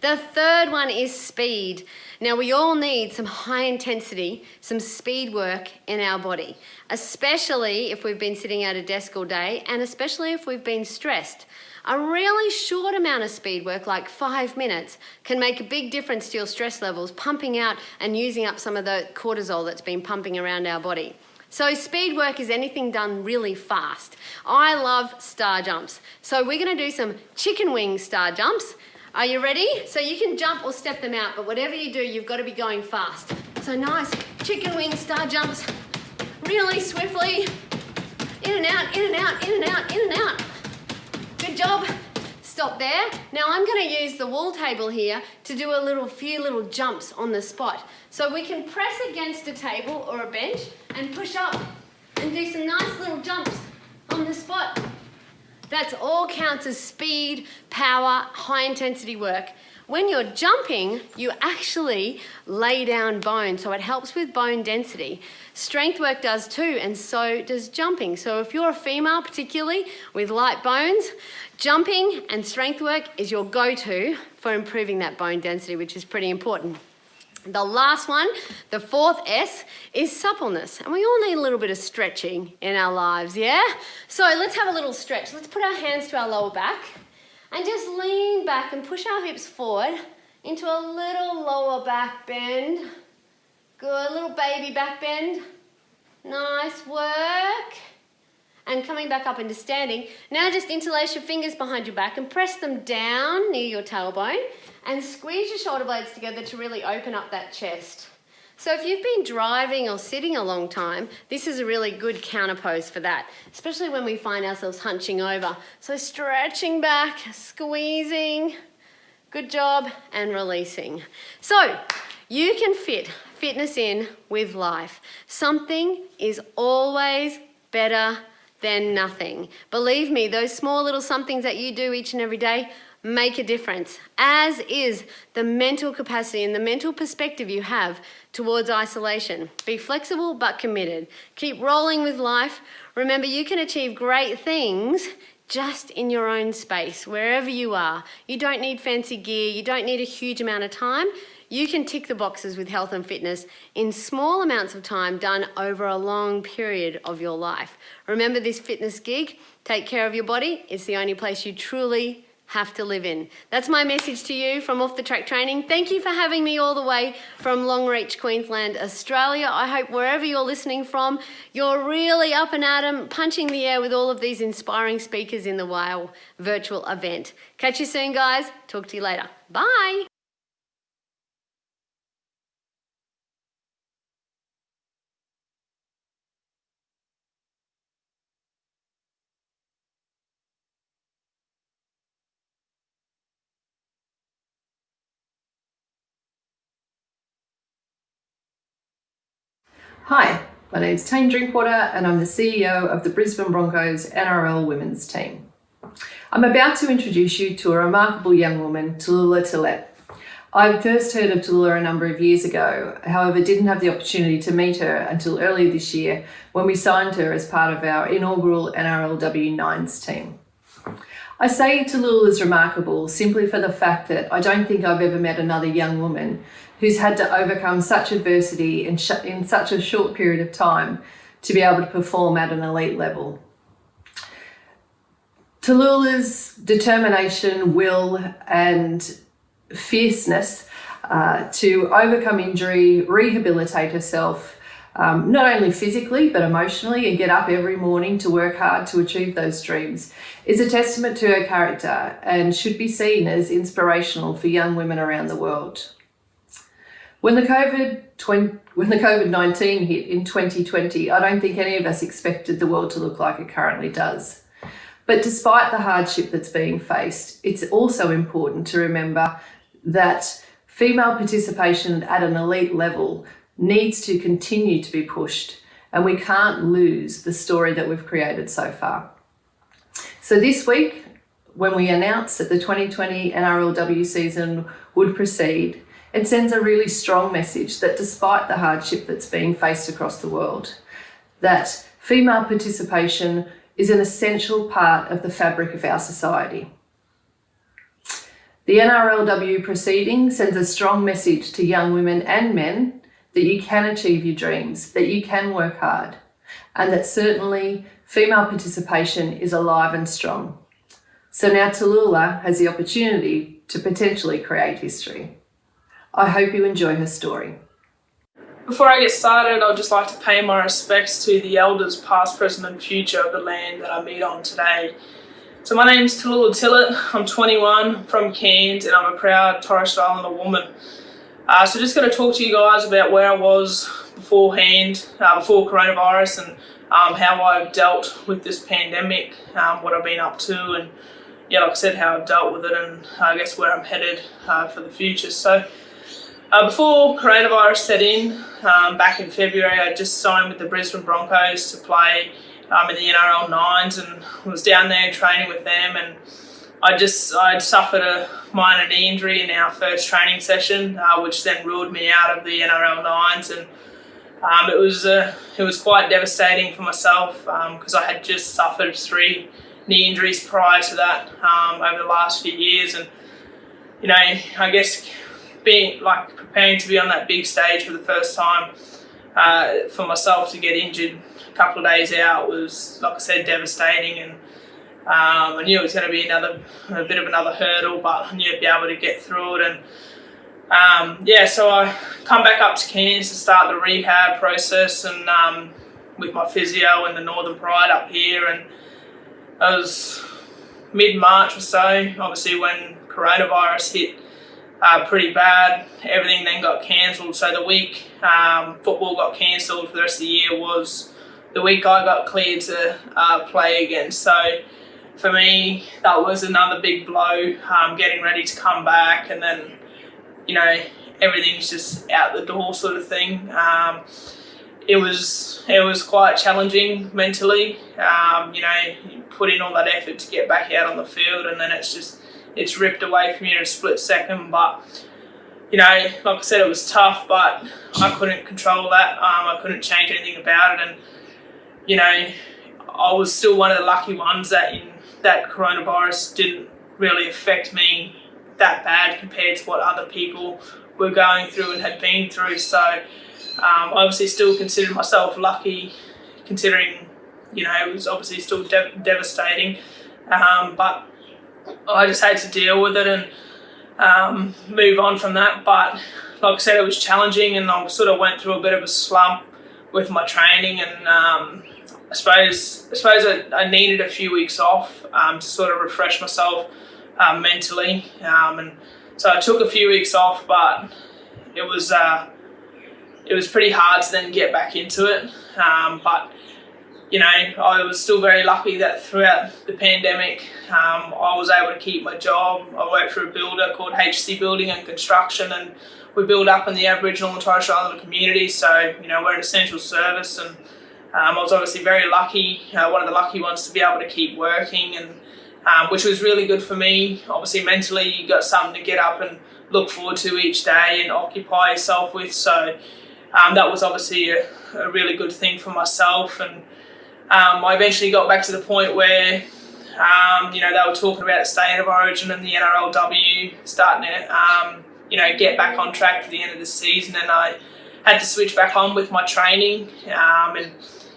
The third one is speed. Now, we all need some high intensity, some speed work in our body, especially if we've been sitting at a desk all day and especially if we've been stressed. A really short amount of speed work, like 5 minutes, can make a big difference to your stress levels, pumping out and using up some of the cortisol that's been pumping around our body. So speed work is anything done really fast. I love star jumps. So we're going to do some chicken wing star jumps. Are you ready? So you can jump or step them out, but whatever you do, you've got to be going fast. So nice chicken wing star jumps, really swiftly. In and out, in and out, in and out, in and out. Good job. Stop there. Now I'm going to use the wall table here to do a few little jumps on the spot. So we can press against a table or a bench and push up and do some nice little jumps on the spot. That's all counts as speed, power, high intensity work. When you're jumping, you actually lay down bone, so it helps with bone density. Strength work does too, and so does jumping. So if you're a female, particularly with light bones, jumping and strength work is your go-to for improving that bone density, which is pretty important. The last one, the fourth S, is suppleness. And we all need a little bit of stretching in our lives, yeah? So let's have a little stretch. Let's put our hands to our lower back and just lean back and push our hips forward into a little lower back bend. Good, little baby back bend. Nice work. And coming back up into standing. Now just interlace your fingers behind your back and press them down near your tailbone and squeeze your shoulder blades together to really open up that chest. So if you've been driving or sitting a long time, this is a really good counter pose for that, especially when we find ourselves hunching over. So stretching back, squeezing, good job, and releasing. So you can fit fitness in with life. Something is always better than nothing. Believe me, those small little somethings that you do each and every day make a difference, as is the mental capacity and the mental perspective you have towards isolation. Be flexible but committed. Keep rolling with life. Remember, you can achieve great things just in your own space, wherever you are. You don't need fancy gear. You don't need a huge amount of time. You can tick the boxes with health and fitness in small amounts of time done over a long period of your life. Remember this fitness gig, take care of your body. It's the only place you truly have to live in. That's my message to you from Off the Track Training. Thank you for having me all the way from Longreach, Queensland, Australia. I hope wherever you're listening from, you're really up and at 'em, punching the air with all of these inspiring speakers in the WOW virtual event. Catch you soon, guys. Talk to you later. Bye.
Hi, my name's Tane Drinkwater and I'm the CEO of the Brisbane Broncos NRL women's team. I'm about to introduce you to a remarkable young woman, Tallulah Tillett. I first heard of Tallulah a number of years ago, however didn't have the opportunity to meet her until earlier this year when we signed her as part of our inaugural NRLW Nines team. I say Tallulah is remarkable simply for the fact that I don't think I've ever met another young woman who's had to overcome such adversity in such a short period of time to be able to perform at an elite level. Tallulah's determination, will and fierceness to overcome injury, rehabilitate herself, not only physically but emotionally, and get up every morning to work hard to achieve those dreams is a testament to her character and should be seen as inspirational for young women around the world. When the COVID-19 hit in 2020, I don't think any of us expected the world to look like it currently does. But despite the hardship that's being faced, it's also important to remember that female participation at an elite level needs to continue to be pushed, and we can't lose the story that we've created so far. So this week, when we announced that the 2020 NRLW season would proceed, it sends a really strong message that despite the hardship that's being faced across the world, that female participation is an essential part of the fabric of our society. The NRLW proceeding sends a strong message to young women and men that you can achieve your dreams, that you can work hard, and that certainly female participation is alive and strong. So now Tallulah has the opportunity to potentially create history. I hope you enjoy her story.
Before I get started, I'd just like to pay my respects to the elders past, present and future of the land that I meet on today. So my name's Tallulah Tillett, I'm 21, from Cairns, and I'm a proud Torres Strait Islander woman. So just going to talk to you guys about where I was beforehand, before coronavirus, and how I've dealt with this pandemic, what I've been up to, and yeah, like I said, how I've dealt with it, and I guess where I'm headed for the future. So before coronavirus set in, back in February, I just signed with the Brisbane Broncos to play in the NRL 9s, and was down there training with them, and I'd suffered a minor knee injury in our first training session, which then ruled me out of the NRL 9s, and it was quite devastating for myself because I had just suffered 3 knee injuries prior to that over the last few years, and you know, I guess preparing to be on that big stage for the first time for myself to get injured a couple of days out was, like I said, devastating, and I knew it was going to be a bit of another hurdle, but I knew I'd be able to get through it. And so I come back up to Cairns to start the rehab process, and with my physio and the Northern Pride up here, and it was mid-March or so, obviously when coronavirus hit pretty bad. Everything then got cancelled, so the week football got cancelled for the rest of the year was the week I got cleared to play again. So for me, that was another big blow, getting ready to come back, and then, you know, everything's just out the door sort of thing. It was quite challenging mentally. You know, you put in all that effort to get back out on the field, and then it's ripped away from you in a split second. But, you know, like I said, it was tough, but I couldn't control that. I couldn't change anything about it, and, you know, I was still one of the lucky ones that coronavirus didn't really affect me that bad compared to what other people were going through and had been through. So I obviously still consider myself lucky, considering, you know, it was obviously still devastating, but I just had to deal with it and move on from that. But like I said, it was challenging, and I sort of went through a bit of a slump with my training, and I suppose I needed a few weeks off to sort of refresh myself mentally, and so I took a few weeks off, but it was pretty hard to then get back into it. But, you know, I was still very lucky that throughout the pandemic, I was able to keep my job. I worked for a builder called HC Building and Construction, and we build up in the Aboriginal and Torres Strait Islander community. So, you know, we're an essential service, and I was obviously very lucky, one of the lucky ones to be able to keep working, and which was really good for me. Obviously, mentally, you got something to get up and look forward to each day and occupy yourself with. So that was obviously a really good thing for myself. And I eventually got back to the point where, you know, they were talking about the state of origin and the NRLW starting to, you know, get back on track for the end of the season. And I had to switch back on with my training and,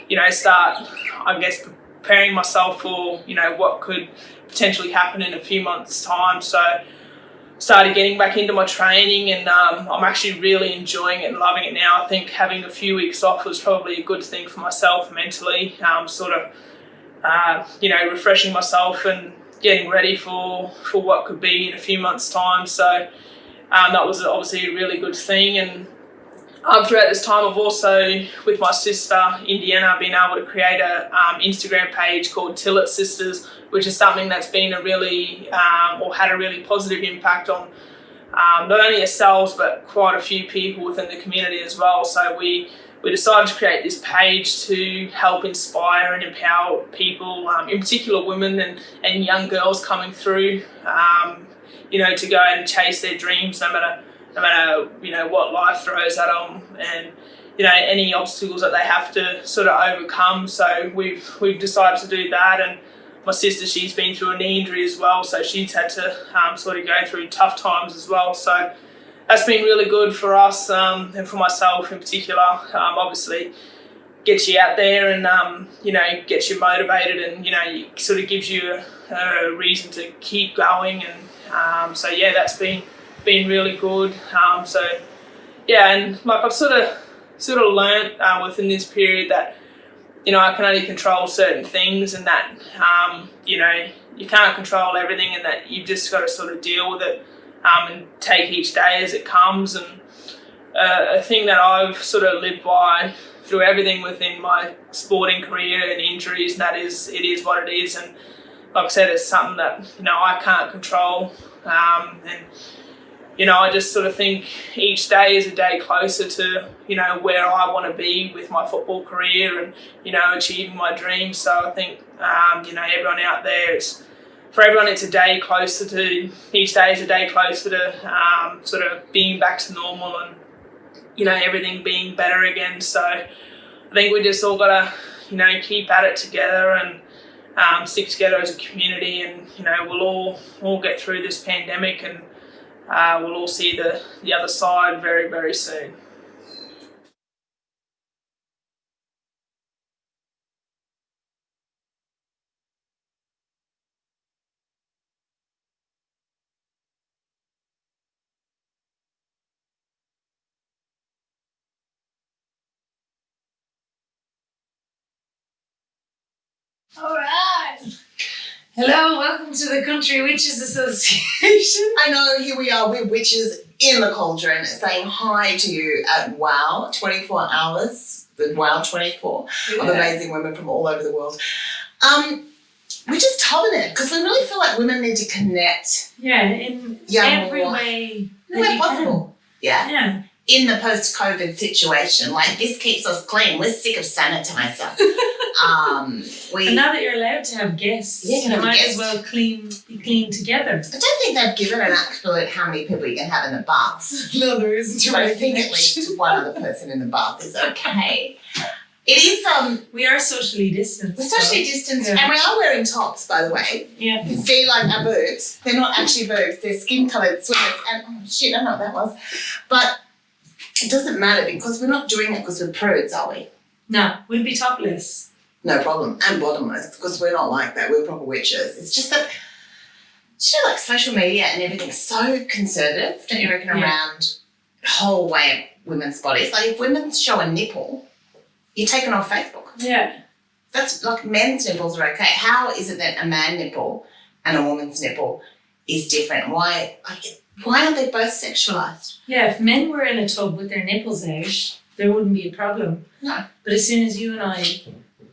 you know, start, I guess, preparing myself for, you know, what could potentially happen in a few months' time. So started getting back into my training, and I'm actually really enjoying it and loving it now. I think having a few weeks off was probably a good thing for myself mentally, sort of, you know, refreshing myself and getting ready for what could be in a few months' time. So that was obviously a really good thing. And throughout this time, I've also, with my sister, Indiana, been able to create a Instagram page called Tillett Sisters, which is something that's been a really, or had a really positive impact on not only ourselves, but quite a few people within the community as well. So we decided to create this page to help inspire and empower people, in particular women and young girls coming through, you know, to go out and chase their dreams, no matter you know what life throws at them, and you know any obstacles that they have to sort of overcome. So we've decided to do that, and my sister, she's been through a knee injury as well, so she's had to sort of go through tough times as well. So that's been really good for us and for myself in particular. Obviously, gets you out there and gets you motivated, and it sort of gives you a reason to keep going. And so yeah, that's been really good. So yeah, and like I've sort of learnt within this period that I can only control certain things, and that you can't control everything, and that you've just got to sort of deal with it and take each day as it comes. And a thing that I've sort of lived by through everything within my sporting career and injuries, and that is, it is what it is. And like I said, it's something that I can't control, and I just sort of think each day is a day closer to where I want to be with my football career and achieving my dreams. So I think everyone out there, for everyone, it's a day closer to, each day is a day closer to sort of being back to normal and everything being better again. So I think we just all got to keep at it together and stick together as a community, and we'll all get through this pandemic, and we'll all see the other side very, very soon.
All right. Hello, welcome to the Country Witches Association.
I know, here we are, we're witches in the cauldron, saying hi to you at WOW 24 hours, the WOW 24 of amazing women from all over the world. We're just topping it because we really feel like women need to connect.
Yeah, in every way
possible. Yeah. In the post-COVID situation, like this keeps us clean. We're sick of sanitizer.
And now that you're allowed to have guests, you might as well be clean together.
I don't think they've given an absolute how many people you can have in the bath.
No, there isn't.
But I think at least one other person in the bath is okay. It is. We
are socially distanced.
We're socially distanced, and we are wearing tops, by the way.
Yeah.
You can see, like, our boobs. They're not actually boobs. They're skin-coloured sweaters. And oh shit, I don't know what that was. But it doesn't matter because we're not doing it because we're prudes, are we?
No, we'd be topless.
No problem. And bottomless, because we're not like that. We're proper witches. It's just that, like social media and everything's so conservative, don't you reckon, around the whole way of women's bodies? Like if women show a nipple, you're taken off Facebook.
Yeah.
That's like men's nipples are okay. How is it that a man nipple and a woman's nipple is different? Why aren't they both sexualised?
Yeah, if men were in a tub with their nipples out, there wouldn't be a problem.
No.
But as soon as you and I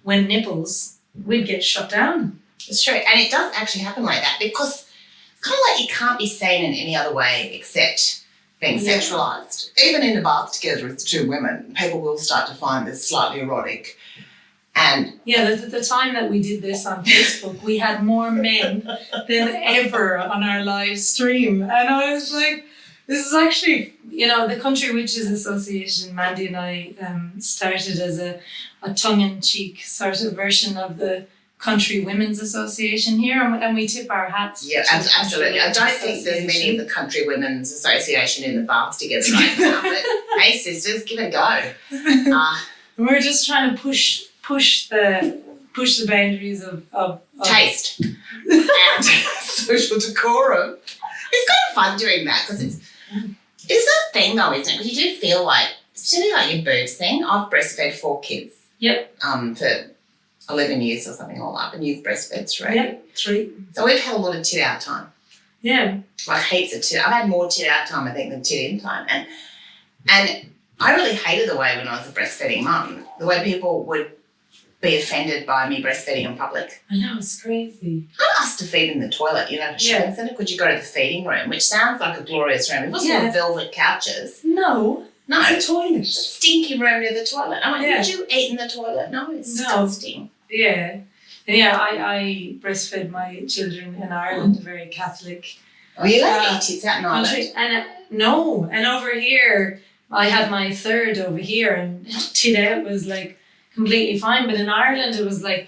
went nipples, we'd get shut down.
It's true. And it does actually happen like that because it's kind of like you can't be seen in any other way except being sexualised. Even in the bath together as two women, people will start to find this slightly erotic. And
yeah, the time that we did this on Facebook, we had more men than ever on our live stream. And I was like, this is actually, the Country Witches Association, Mandy and I started as a tongue-in-cheek sort of version of the Country Women's Association here, and we tip our hats.
Yeah, absolutely. I don't think there's many of the Country Women's Association in the bath together right now, but hey, sisters, give it a go.
We're just trying to push the boundaries of
taste and social decorum. It's kind of fun doing that because it's a thing though, isn't it? Because you do feel like, especially like your boobs thing. I've breastfed 4 kids.
Yep.
For 11 years or something all up, and you've breastfed 3.
Yep, 3.
So we've had a lot of tit out time.
Yeah.
Like heaps of tit. I've had more tit out time, I think, than tit in time. And I really hated the way when I was a breastfeeding mum, the way people would be offended by me breastfeeding in public.
I know, it's crazy.
I asked to feed in the toilet, a shopping centre. Could you go to the feeding room, which sounds like a glorious room. It wasn't on velvet couches.
No, it's a toilet.
It's a stinky room near the toilet. I'm like, would you eat in the toilet? No, it's disgusting.
Yeah. Yeah, I breastfed my children in Ireland, very Catholic.
Oh, you like tits out in Ireland?
No, and over here, I had my third over here, and tit out was like completely fine. But in Ireland, it was like,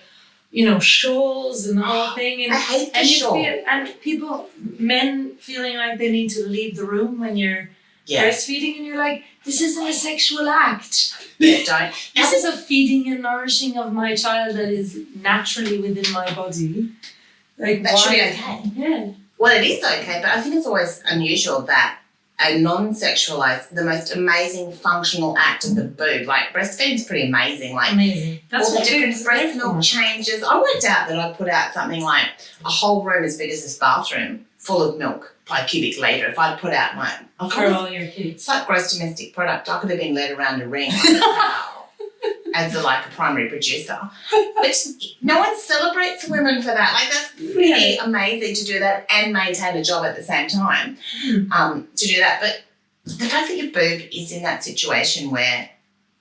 shawls and the whole thing. And
I hate the
and
shawl.
Men feeling like they need to leave the room when you're breastfeeding, and you're like, this isn't a sexual act.
Don't.
This is a feeding and nourishing of my child that is naturally within my body. Like,
that should be okay.
Yeah.
Well, it is okay, but I think it's always unusual that a non-sexualized, the most amazing functional act of the boob, like breastfeeding's pretty amazing. Like
amazing. That's
all the
what
different breast milk changes. I worked out that I put out something like a whole room as big as this bathroom full of milk by cubic litre. If I'd put out
for all your kids.
It's like gross domestic product. I could have been led around a ring as a primary producer. But no one celebrates women for that. Like, that's pretty amazing to do that and maintain a job at the same time to do that. But the fact that your boob is in that situation where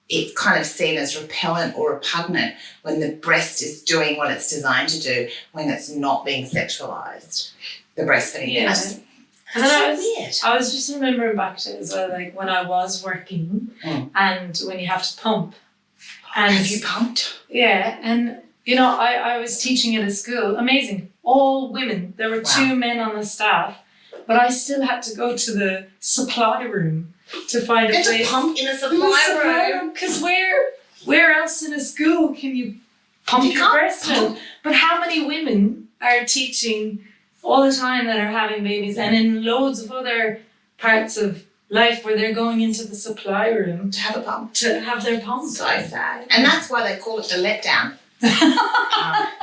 it's kind of seen as repellent or repugnant when the breast is doing what it's designed to do, when it's not being sexualised, the breastfeeding.
Yeah.
Weird.
I was just remembering back to it as well, like when I was working and when you have to pump. And
have you pumped?
Yeah, and I was teaching at a school, amazing, all women. There were 2 men on the staff, but I still had to go to the supply room to find a place.
To pump in a supply room?
Because where else in a school can you pump your breast milk? But how many women are teaching all the time that are having babies, and in loads of other parts of life where they're going into the supply room
to have a pump,
to have their pump?
So sad. And that's why they call it the letdown.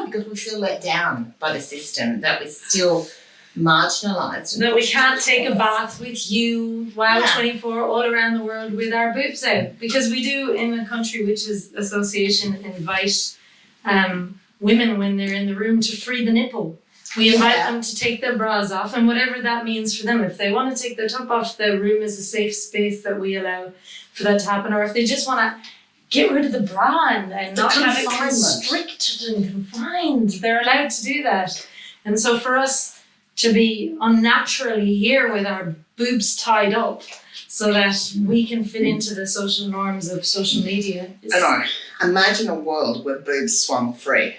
Because we feel let down by the system, that we're still marginalised.
That we can't take a bath with you while 24 all around the world with our boobs out. Because we do in the Country Witches Association invite women when they're in the room to free the nipple. We invite them to take their bras off, and whatever that means for them. If they want to take their top off, the room is a safe space that we allow for that to happen. Or if they just want to get rid of the bra and not have it constricted and confined, they're allowed to do that. And so for us to be unnaturally here with our boobs tied up so that we can fit into the social norms of social media.
I know. Imagine a world where boobs swung free.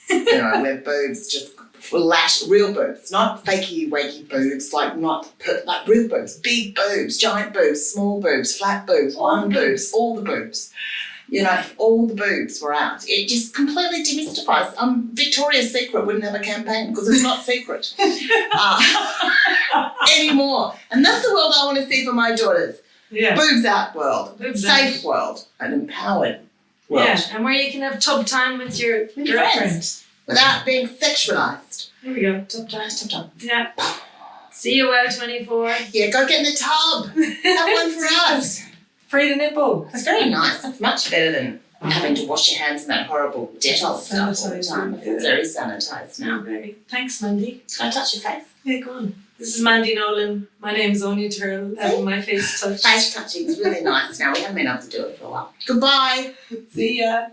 Where boobs just flash, real boobs, not fakey wakey boobs, like real boobs, big boobs, giant boobs, small boobs, flat boobs, long boobs, all the boobs. If all the boobs were out, it just completely demystifies. Victoria's Secret wouldn't have a campaign because it's not secret anymore. And that's the world I want to see for my daughters.
Yeah.
Boobs out world,
Boobs
safe
out.
world, an empowered world.
Yeah, and where you can have tub time with your girlfriend.
Without being sexualised.
There we go, tub time. Yeah. See you out 24.
Yeah, go get in the tub. Have one for us.
Free the nipple.
It's very nice. It's much better than having to wash your hands in that horrible Dettol stuff all the time. I feel very sanitised now.
Okay. Thanks, Mandy.
Can I touch your face?
Yeah, go on. This is Mandy Nolan. My name's Onya Turl. Having my face touched.
Face touching is really nice now. We haven't been able to do it for a while. Goodbye.
See ya.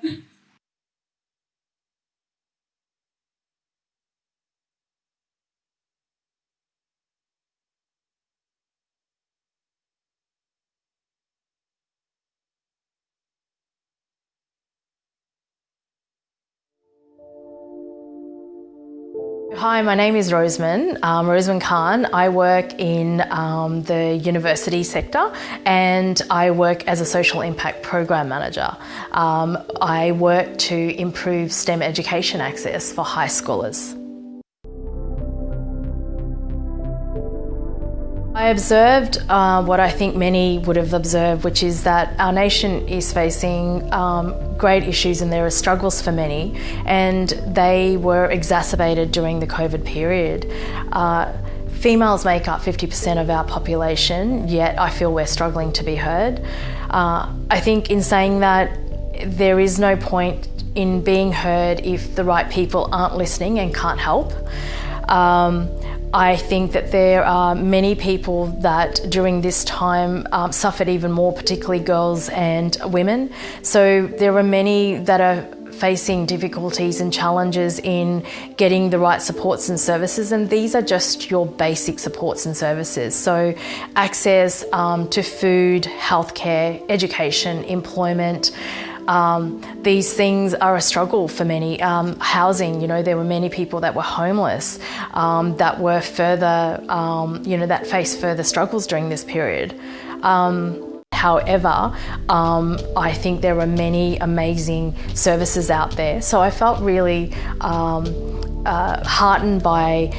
Hi, my name is Roseman Khan. I work in the university sector and I work as a social impact program manager. I work to improve STEM education access for high schoolers. I observed what I think many would have observed, which is that our nation is facing great issues and there are struggles for many, and they were exacerbated during the COVID period. Females make up 50% of our population, yet I feel we're struggling to be heard. I think in saying that, there is no point in being heard if the right people aren't listening and can't help. I think that there are many people that during this time suffered even more, particularly girls and women. So there are many that are facing difficulties and challenges in getting the right supports and services, and these are just your basic supports and services. So access to food, healthcare, education, employment, These things are a struggle for many. Housing, there were many people that were homeless, that were further, that faced further struggles during this period. However, I think there are many amazing services out there. So I felt really heartened by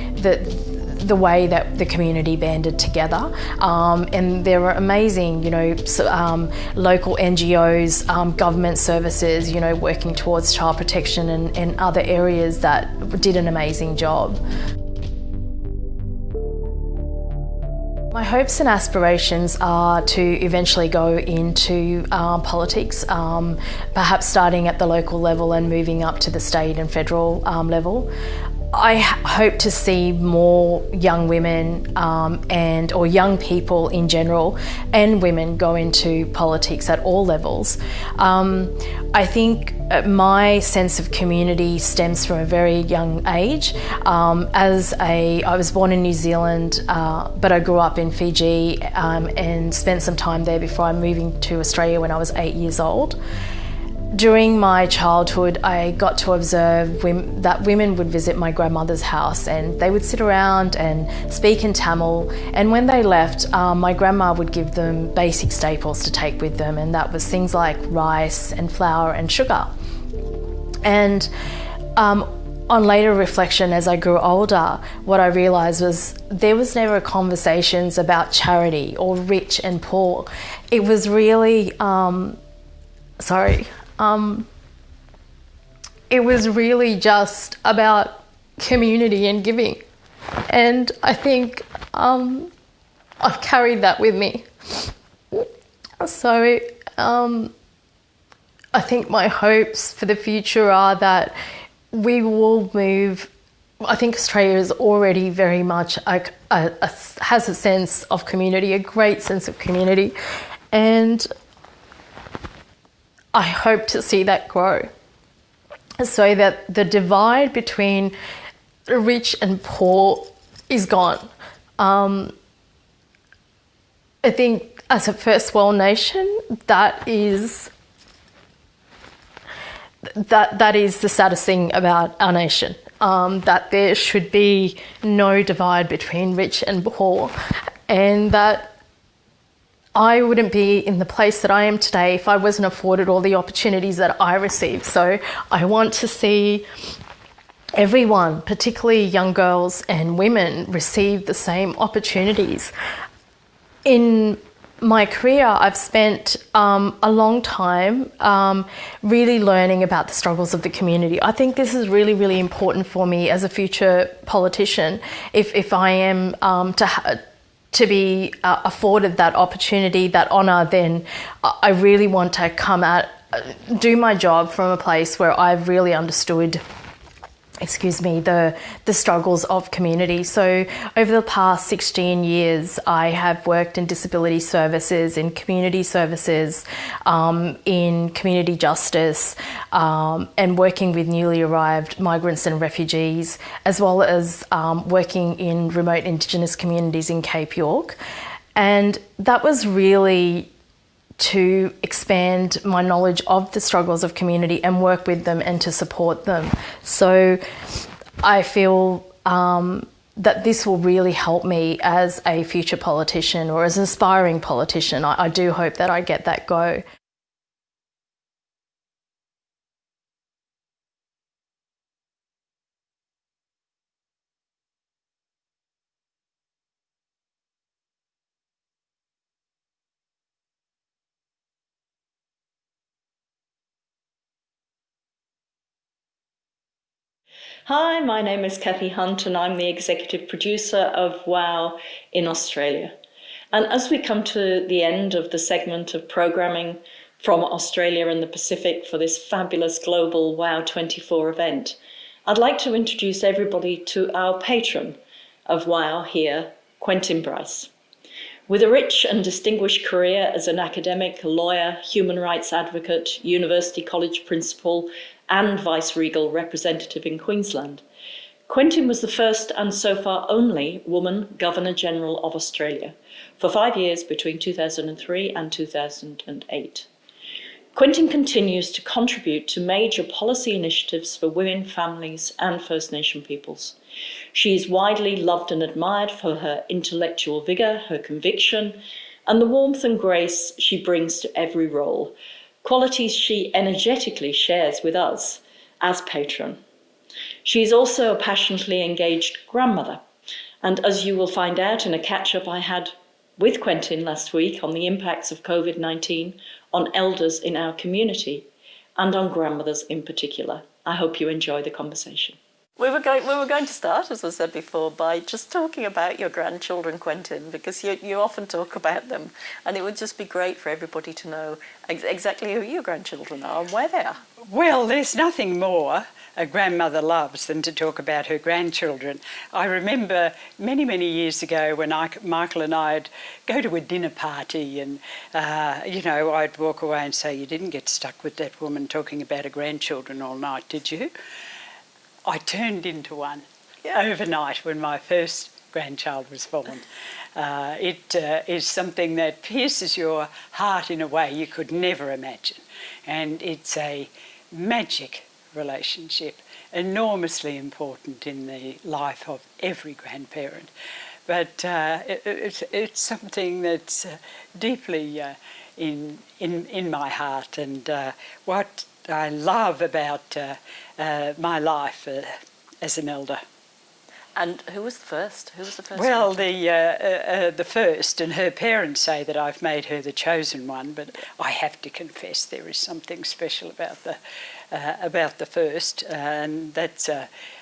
the way that the community banded together, and there were amazing, local NGOs, government services, working towards child protection and other areas that did an amazing job. My hopes and aspirations are to eventually go into politics, perhaps starting at the local level and moving up to the state and federal level. I hope to see more young women or young people in general and women go into politics at all levels. I think my sense of community stems from a very young age. I was born in New Zealand, but I grew up in Fiji and spent some time there before moving to Australia when I was 8 years old. During my childhood, I got to observe that women would visit my grandmother's house and they would sit around and speak in Tamil, and when they left, my grandma would give them basic staples to take with them, and that was things like rice and flour and sugar. And on later reflection, as I grew older, what I realised was there was never conversations about charity or rich and poor. It was really, it was really just about community and giving. And I think I've carried that with me. So I think my hopes for the future are that we will move. I think Australia is already very much has a sense of community, a great sense of community. And I hope to see that grow so that the divide between rich and poor is gone. I think as a first world nation, that is the saddest thing about our nation, that there should be no divide between rich and poor, and that I wouldn't be in the place that I am today if I wasn't afforded all the opportunities that I received. So I want to see everyone, particularly young girls and women, receive the same opportunities. In my career, I've spent a long time really learning about the struggles of the community. I think this is really, really important for me as a future politician. If I am to be afforded that opportunity, that honour, then I really want to do my job from a place where I've really understood the struggles of community. So over the past 16 years, I have worked in disability services, in community services, in community justice, and working with newly arrived migrants and refugees, as well as working in remote Indigenous communities in Cape York. And that was really to expand my knowledge of the struggles of community and work with them and to support them. So I feel that this will really help me as a future politician or as an aspiring politician. I do hope that I get that go.
Hi, my name is Kathy Hunt and I'm the executive producer of WOW in Australia. And as we come to the end of the segment of programming from Australia and the Pacific for this fabulous global WOW 24 event, I'd like to introduce everybody to our patron of WOW here, Quentin Bryce. With a rich and distinguished career as an academic, lawyer, human rights advocate, university college principal, and vice-regal representative in Queensland, Quentin was the first and so far only woman Governor-General of Australia for 5 years between 2003 and 2008. Quentin continues to contribute to major policy initiatives for women, families, and First Nation peoples. She is widely loved and admired for her intellectual vigour, her conviction, and the warmth and grace she brings to every role, qualities she energetically shares with us as patron. She is also a passionately engaged grandmother, and as you will find out in a catch-up I had with Quentin last week on the impacts of COVID-19 on elders in our community and on grandmothers in particular. I hope you enjoy the conversation. We were going to start, as I said before, by just talking about your grandchildren, Quentin, because you often talk about them, and it would just be great for everybody to know exactly who your grandchildren are and where they are.
Well, there's nothing more a grandmother loves than to talk about her grandchildren. I remember many, many years ago when Michael and I'd go to a dinner party and, I'd walk away and say, "You didn't get stuck with that woman talking about her grandchildren all night, did you?" I turned into one overnight when my first grandchild was born. It is something that pierces your heart in a way you could never imagine. And it's a magic relationship, enormously important in the life of every grandparent. But it's something that's deeply in my heart, and what I love about my life as an elder.
And who was the first?
Well, the first, and her parents say that I've made her the chosen one, but I have to confess there is something special about the first, and that's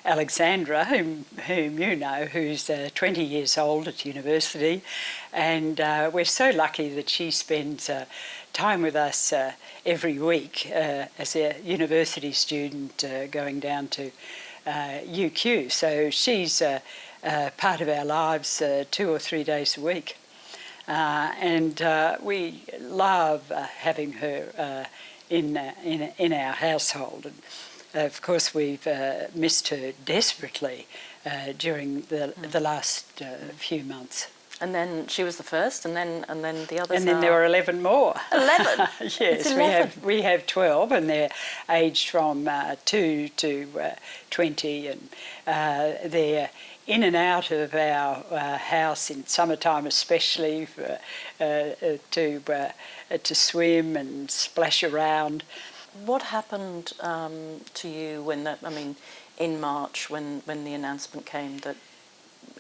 Alexandra, whom you know, who's 20 years old at university, and we're so lucky that she spends time with us every week as a university student going down to UQ. So she's part of our lives 2 or 3 days a week. And we love having her in our household. And of course, we've missed her desperately during the last few months.
And then she was the first, and then the others.
And then there were 11 more.
11.
Yes,
it's 11.
we have 12, and they're aged from 2 to 20, and they're in and out of our house in summertime, especially to swim and splash around.
What happened to you in March when the announcement came that,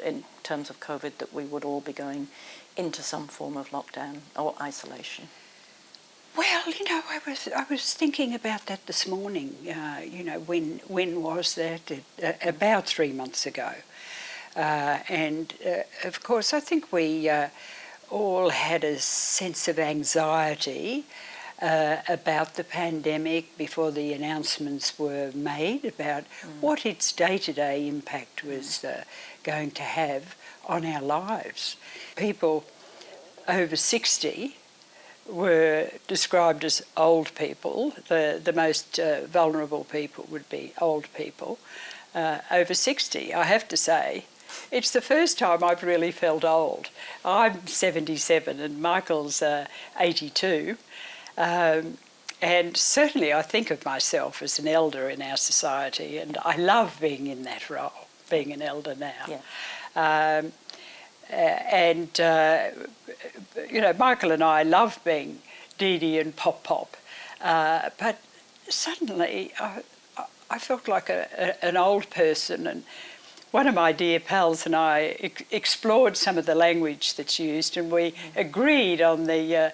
in terms of COVID, that we would all be going into some form of lockdown or isolation?
Well, I was thinking about that this morning. When was that? About 3 months ago. And of course, I think we all had a sense of anxiety about the pandemic before the announcements were made about what its day-to-day impact was going to have on our lives. People over 60 were described as old people. The most vulnerable people would be old people. Over 60, I have to say, it's the first time I've really felt old. I'm 77 and Michael's 82. And certainly I think of myself as an elder in our society, and I love being in that role, being an elder now.
Yeah.
Michael and I love being Dee Dee and Pop Pop, but suddenly I felt like an old person, and one of my dear pals and I explored some of the language that's used, and we agreed on the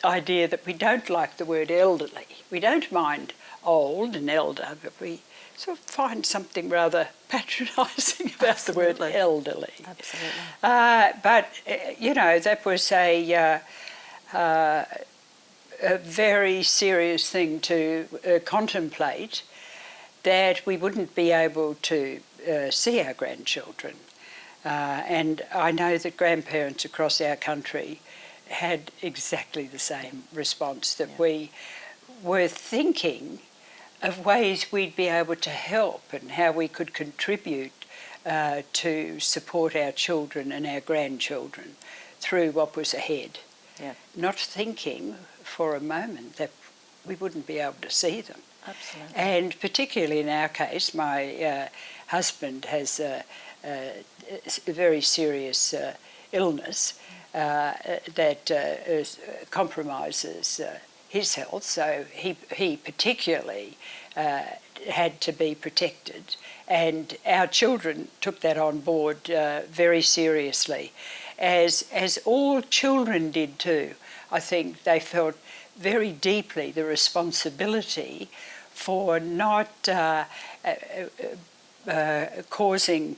idea that we don't like the word elderly. We don't mind old and elder, but we sort of find something rather patronising about the word elderly.
Absolutely.
That was a very serious thing to contemplate, that we wouldn't be able to see our grandchildren. And I know that grandparents across our country had exactly the same response, that we were thinking of ways we'd be able to help and how we could contribute to support our children and our grandchildren through what was ahead.
Yeah.
Not thinking for a moment that we wouldn't be able to see them.
Absolutely.
And particularly in our case, my husband has a very serious illness that compromises his health, so he particularly had to be protected, and our children took that on board very seriously, as all children did too. I think they felt very deeply the responsibility for not causing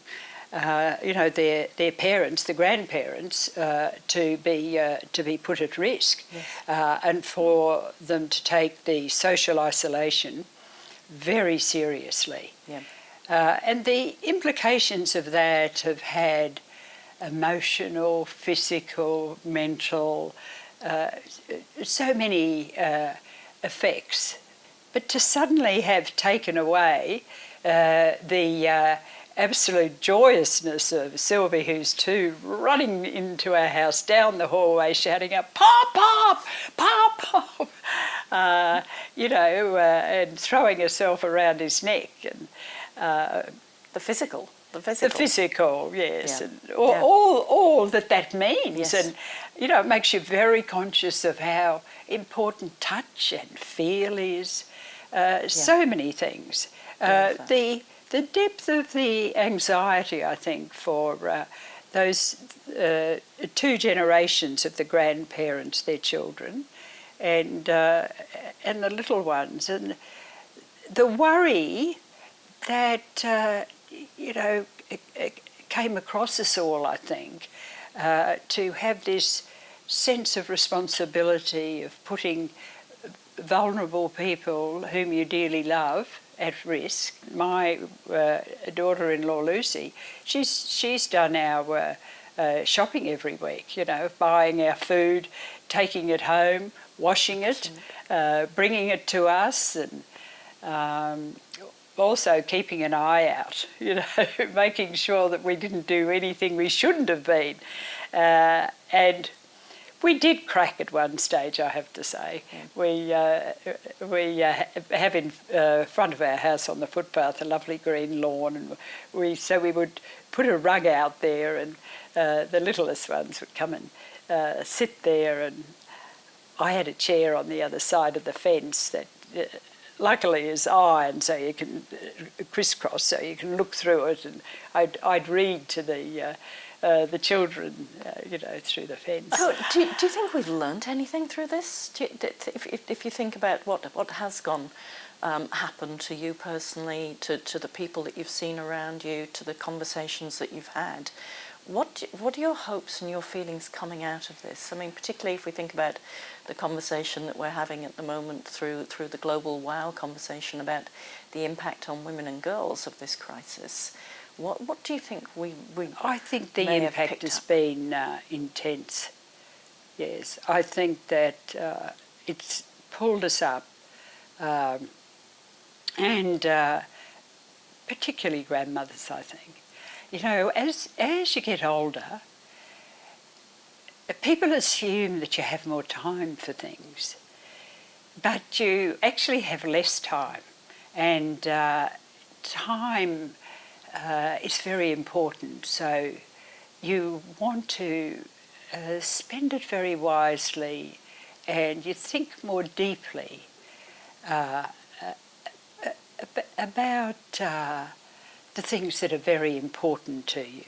their parents, the grandparents, to be put at risk, yes. And for them to take the social isolation very seriously.
Yeah.
And the implications of that have had emotional, physical, mental, so many effects. But to suddenly have taken away the absolute joyousness of Sylvie, who's two, running into our house down the hallway shouting out, "Pop, pop, pop, pop," and throwing herself around his neck. And
the physical,
yes,
yeah.
and all that means.
Yes.
And, it makes you very conscious of how important touch and feel is. So many things. The depth of the anxiety, I think, for those two generations of the grandparents, their children, and the little ones, and the worry that came across us all, I think, to have this sense of responsibility of putting vulnerable people whom you dearly love at risk. My daughter-in-law Lucy, she's done our shopping every week. Buying our food, taking it home, washing it, bringing it to us, and also keeping an eye out. Making sure that we didn't do anything we shouldn't have been, and we did crack at one stage, I have to say. Yeah. We have in front of our house on the footpath a lovely green lawn, and we would put a rug out there, and the littlest ones would come and sit there, and I had a chair on the other side of the fence that luckily is iron, so you can crisscross, so you can look through it, and I'd read to the children, through the fence.
So, do you think we've learnt anything through this? If you think about what has happened to you personally, to the people that you've seen around you, to the conversations that you've had, what are your hopes and your feelings coming out of this? I mean, particularly if we think about the conversation that we're having at the moment through the global WOW conversation about the impact on women and girls of this crisis. What do you think we
I think the impact has been intense. Yes, I think that it's pulled us up, and particularly grandmothers, I think. As you get older, people assume that you have more time for things, but you actually have less time, and time is very important. So you want to spend it very wisely, and you think more deeply about the things that are very important to you.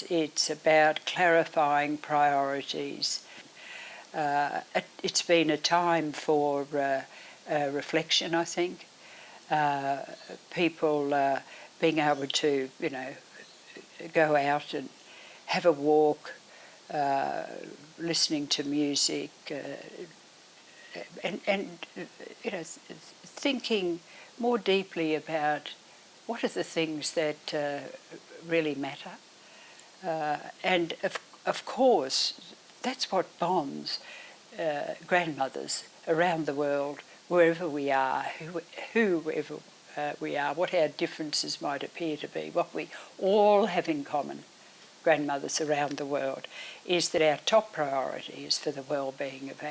It's about clarifying priorities. It's been a time for reflection, I think. People being able to, go out and have a walk, listening to music, and thinking more deeply about what are the things that really matter. And of course, that's what bonds grandmothers around the world, wherever we are, whoever we are, what our differences might appear to be, what we all have in common, grandmothers around the world, is that our top priority is for the well-being of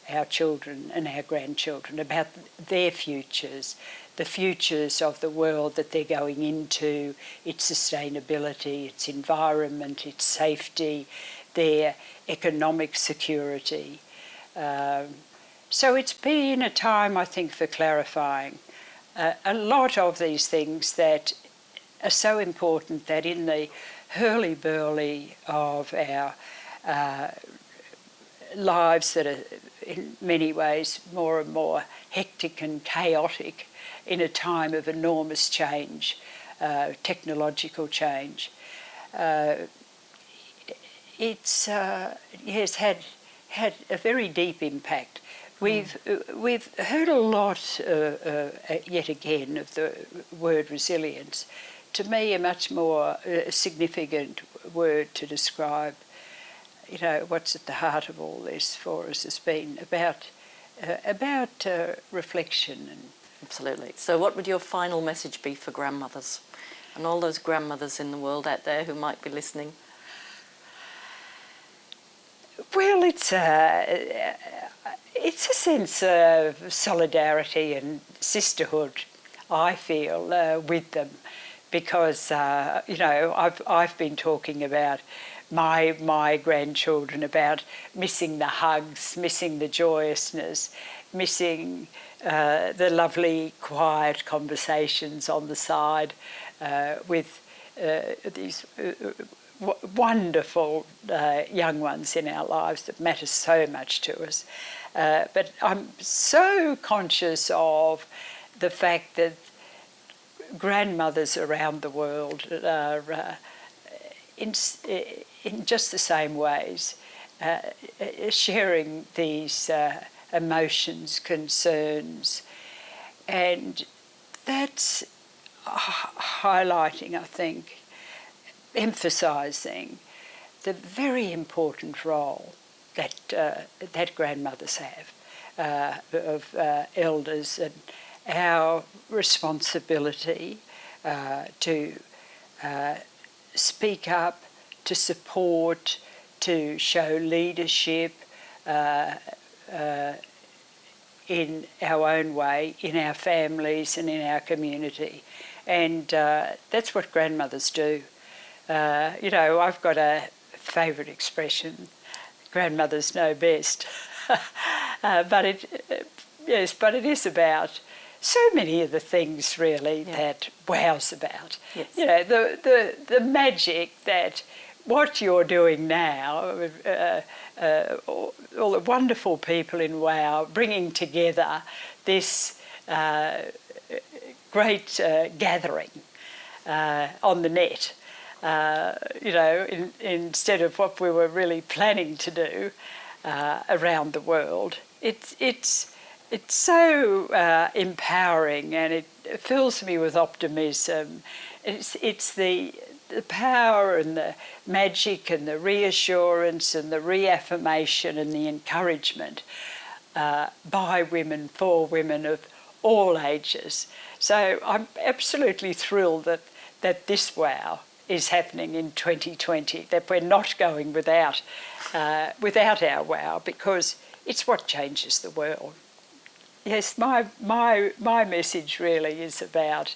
our children and our grandchildren, about their futures, the futures of the world that they're going into, its sustainability, its environment, its safety, their economic security. So it's been a time, I think, for clarifying a lot of these things that are so important, that in the hurly-burly of our lives that are in many ways more and more hectic and chaotic in a time of enormous change, technological change. It's had a very deep impact. We've heard a lot, yet again, of the word resilience. To me, a much more significant word to describe, what's at the heart of all this for us has been about reflection.
Absolutely. So what would your final message be for grandmothers and all those grandmothers in the world out there who might be listening?
Well, it's a sense of solidarity and sisterhood, I feel, with them, because I've been talking about my grandchildren, about missing the hugs, missing the joyousness, missing the lovely quiet conversations on the side with these wonderful young ones in our lives that matter so much to us. But I'm so conscious of the fact that grandmothers around the world are in just the same ways sharing these emotions, concerns, and that's highlighting, I think, emphasising the very important role that grandmothers have, of elders, and our responsibility to speak up, to support, to show leadership in our own way, in our families and in our community. And that's what grandmothers do. I've got a favourite expression, grandmothers know best. but it is about so many of the things really that wow's about. Yes. The magic that what you're doing now, all the wonderful people in WOW bringing together this great gathering on the net. Instead of what we were really planning to do around the world. It's so empowering, and it fills me with optimism. It's the power and the magic and the reassurance and the reaffirmation and the encouragement by women, for women of all ages. So I'm absolutely thrilled that this WOW is happening in 2020, that we're not going without our WOW, because it's what changes the world. Yes, my message really is about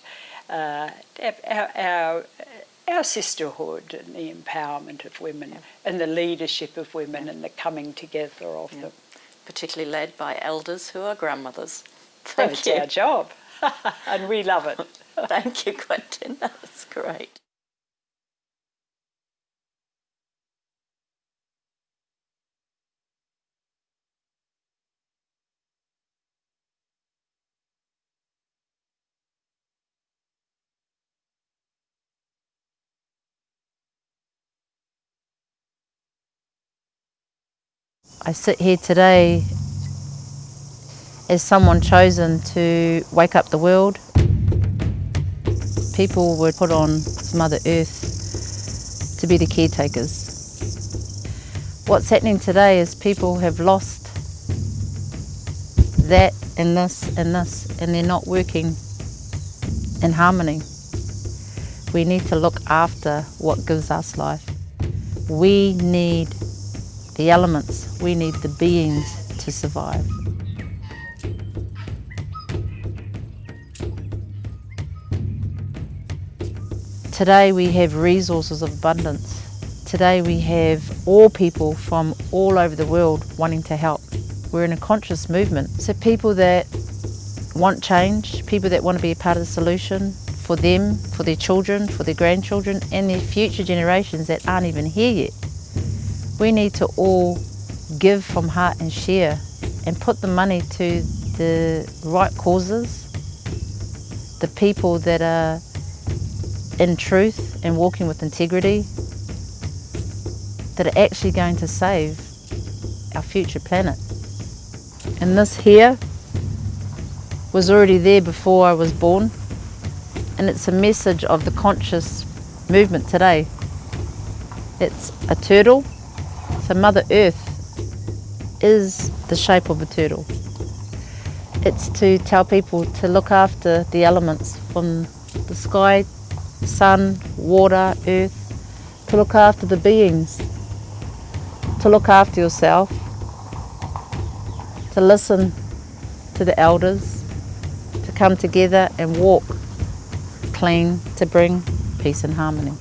our sisterhood and the empowerment of women and the leadership of women and the coming together of them.
Particularly led by elders who are grandmothers.
That's our job, and we love it.
Thank you, Quentin. That's great.
I sit here today as someone chosen to wake up the world. People were put on Mother Earth to be the caretakers. What's happening today is people have lost that and this and this, and they're not working in harmony. We need to look after what gives us life. We need the elements, we need the beings to survive. Today we have resources of abundance. Today we have all people from all over the world wanting to help. We're in a conscious movement. So people that want change, people that want to be a part of the solution for them, for their children, for their grandchildren and their future generations that aren't even here yet. We need to all give from heart and share and put the money to the right causes, the people that are in truth and walking with integrity, that are actually going to save our future planet. And this here was already there before I was born, and it's a message of the conscious movement today. It's a turtle, so Mother Earth is the shape of a turtle. It's to tell people to look after the elements from the sky, sun, water, earth, to look after the beings, to look after yourself, to listen to the elders, to come together and walk clean to bring peace and harmony.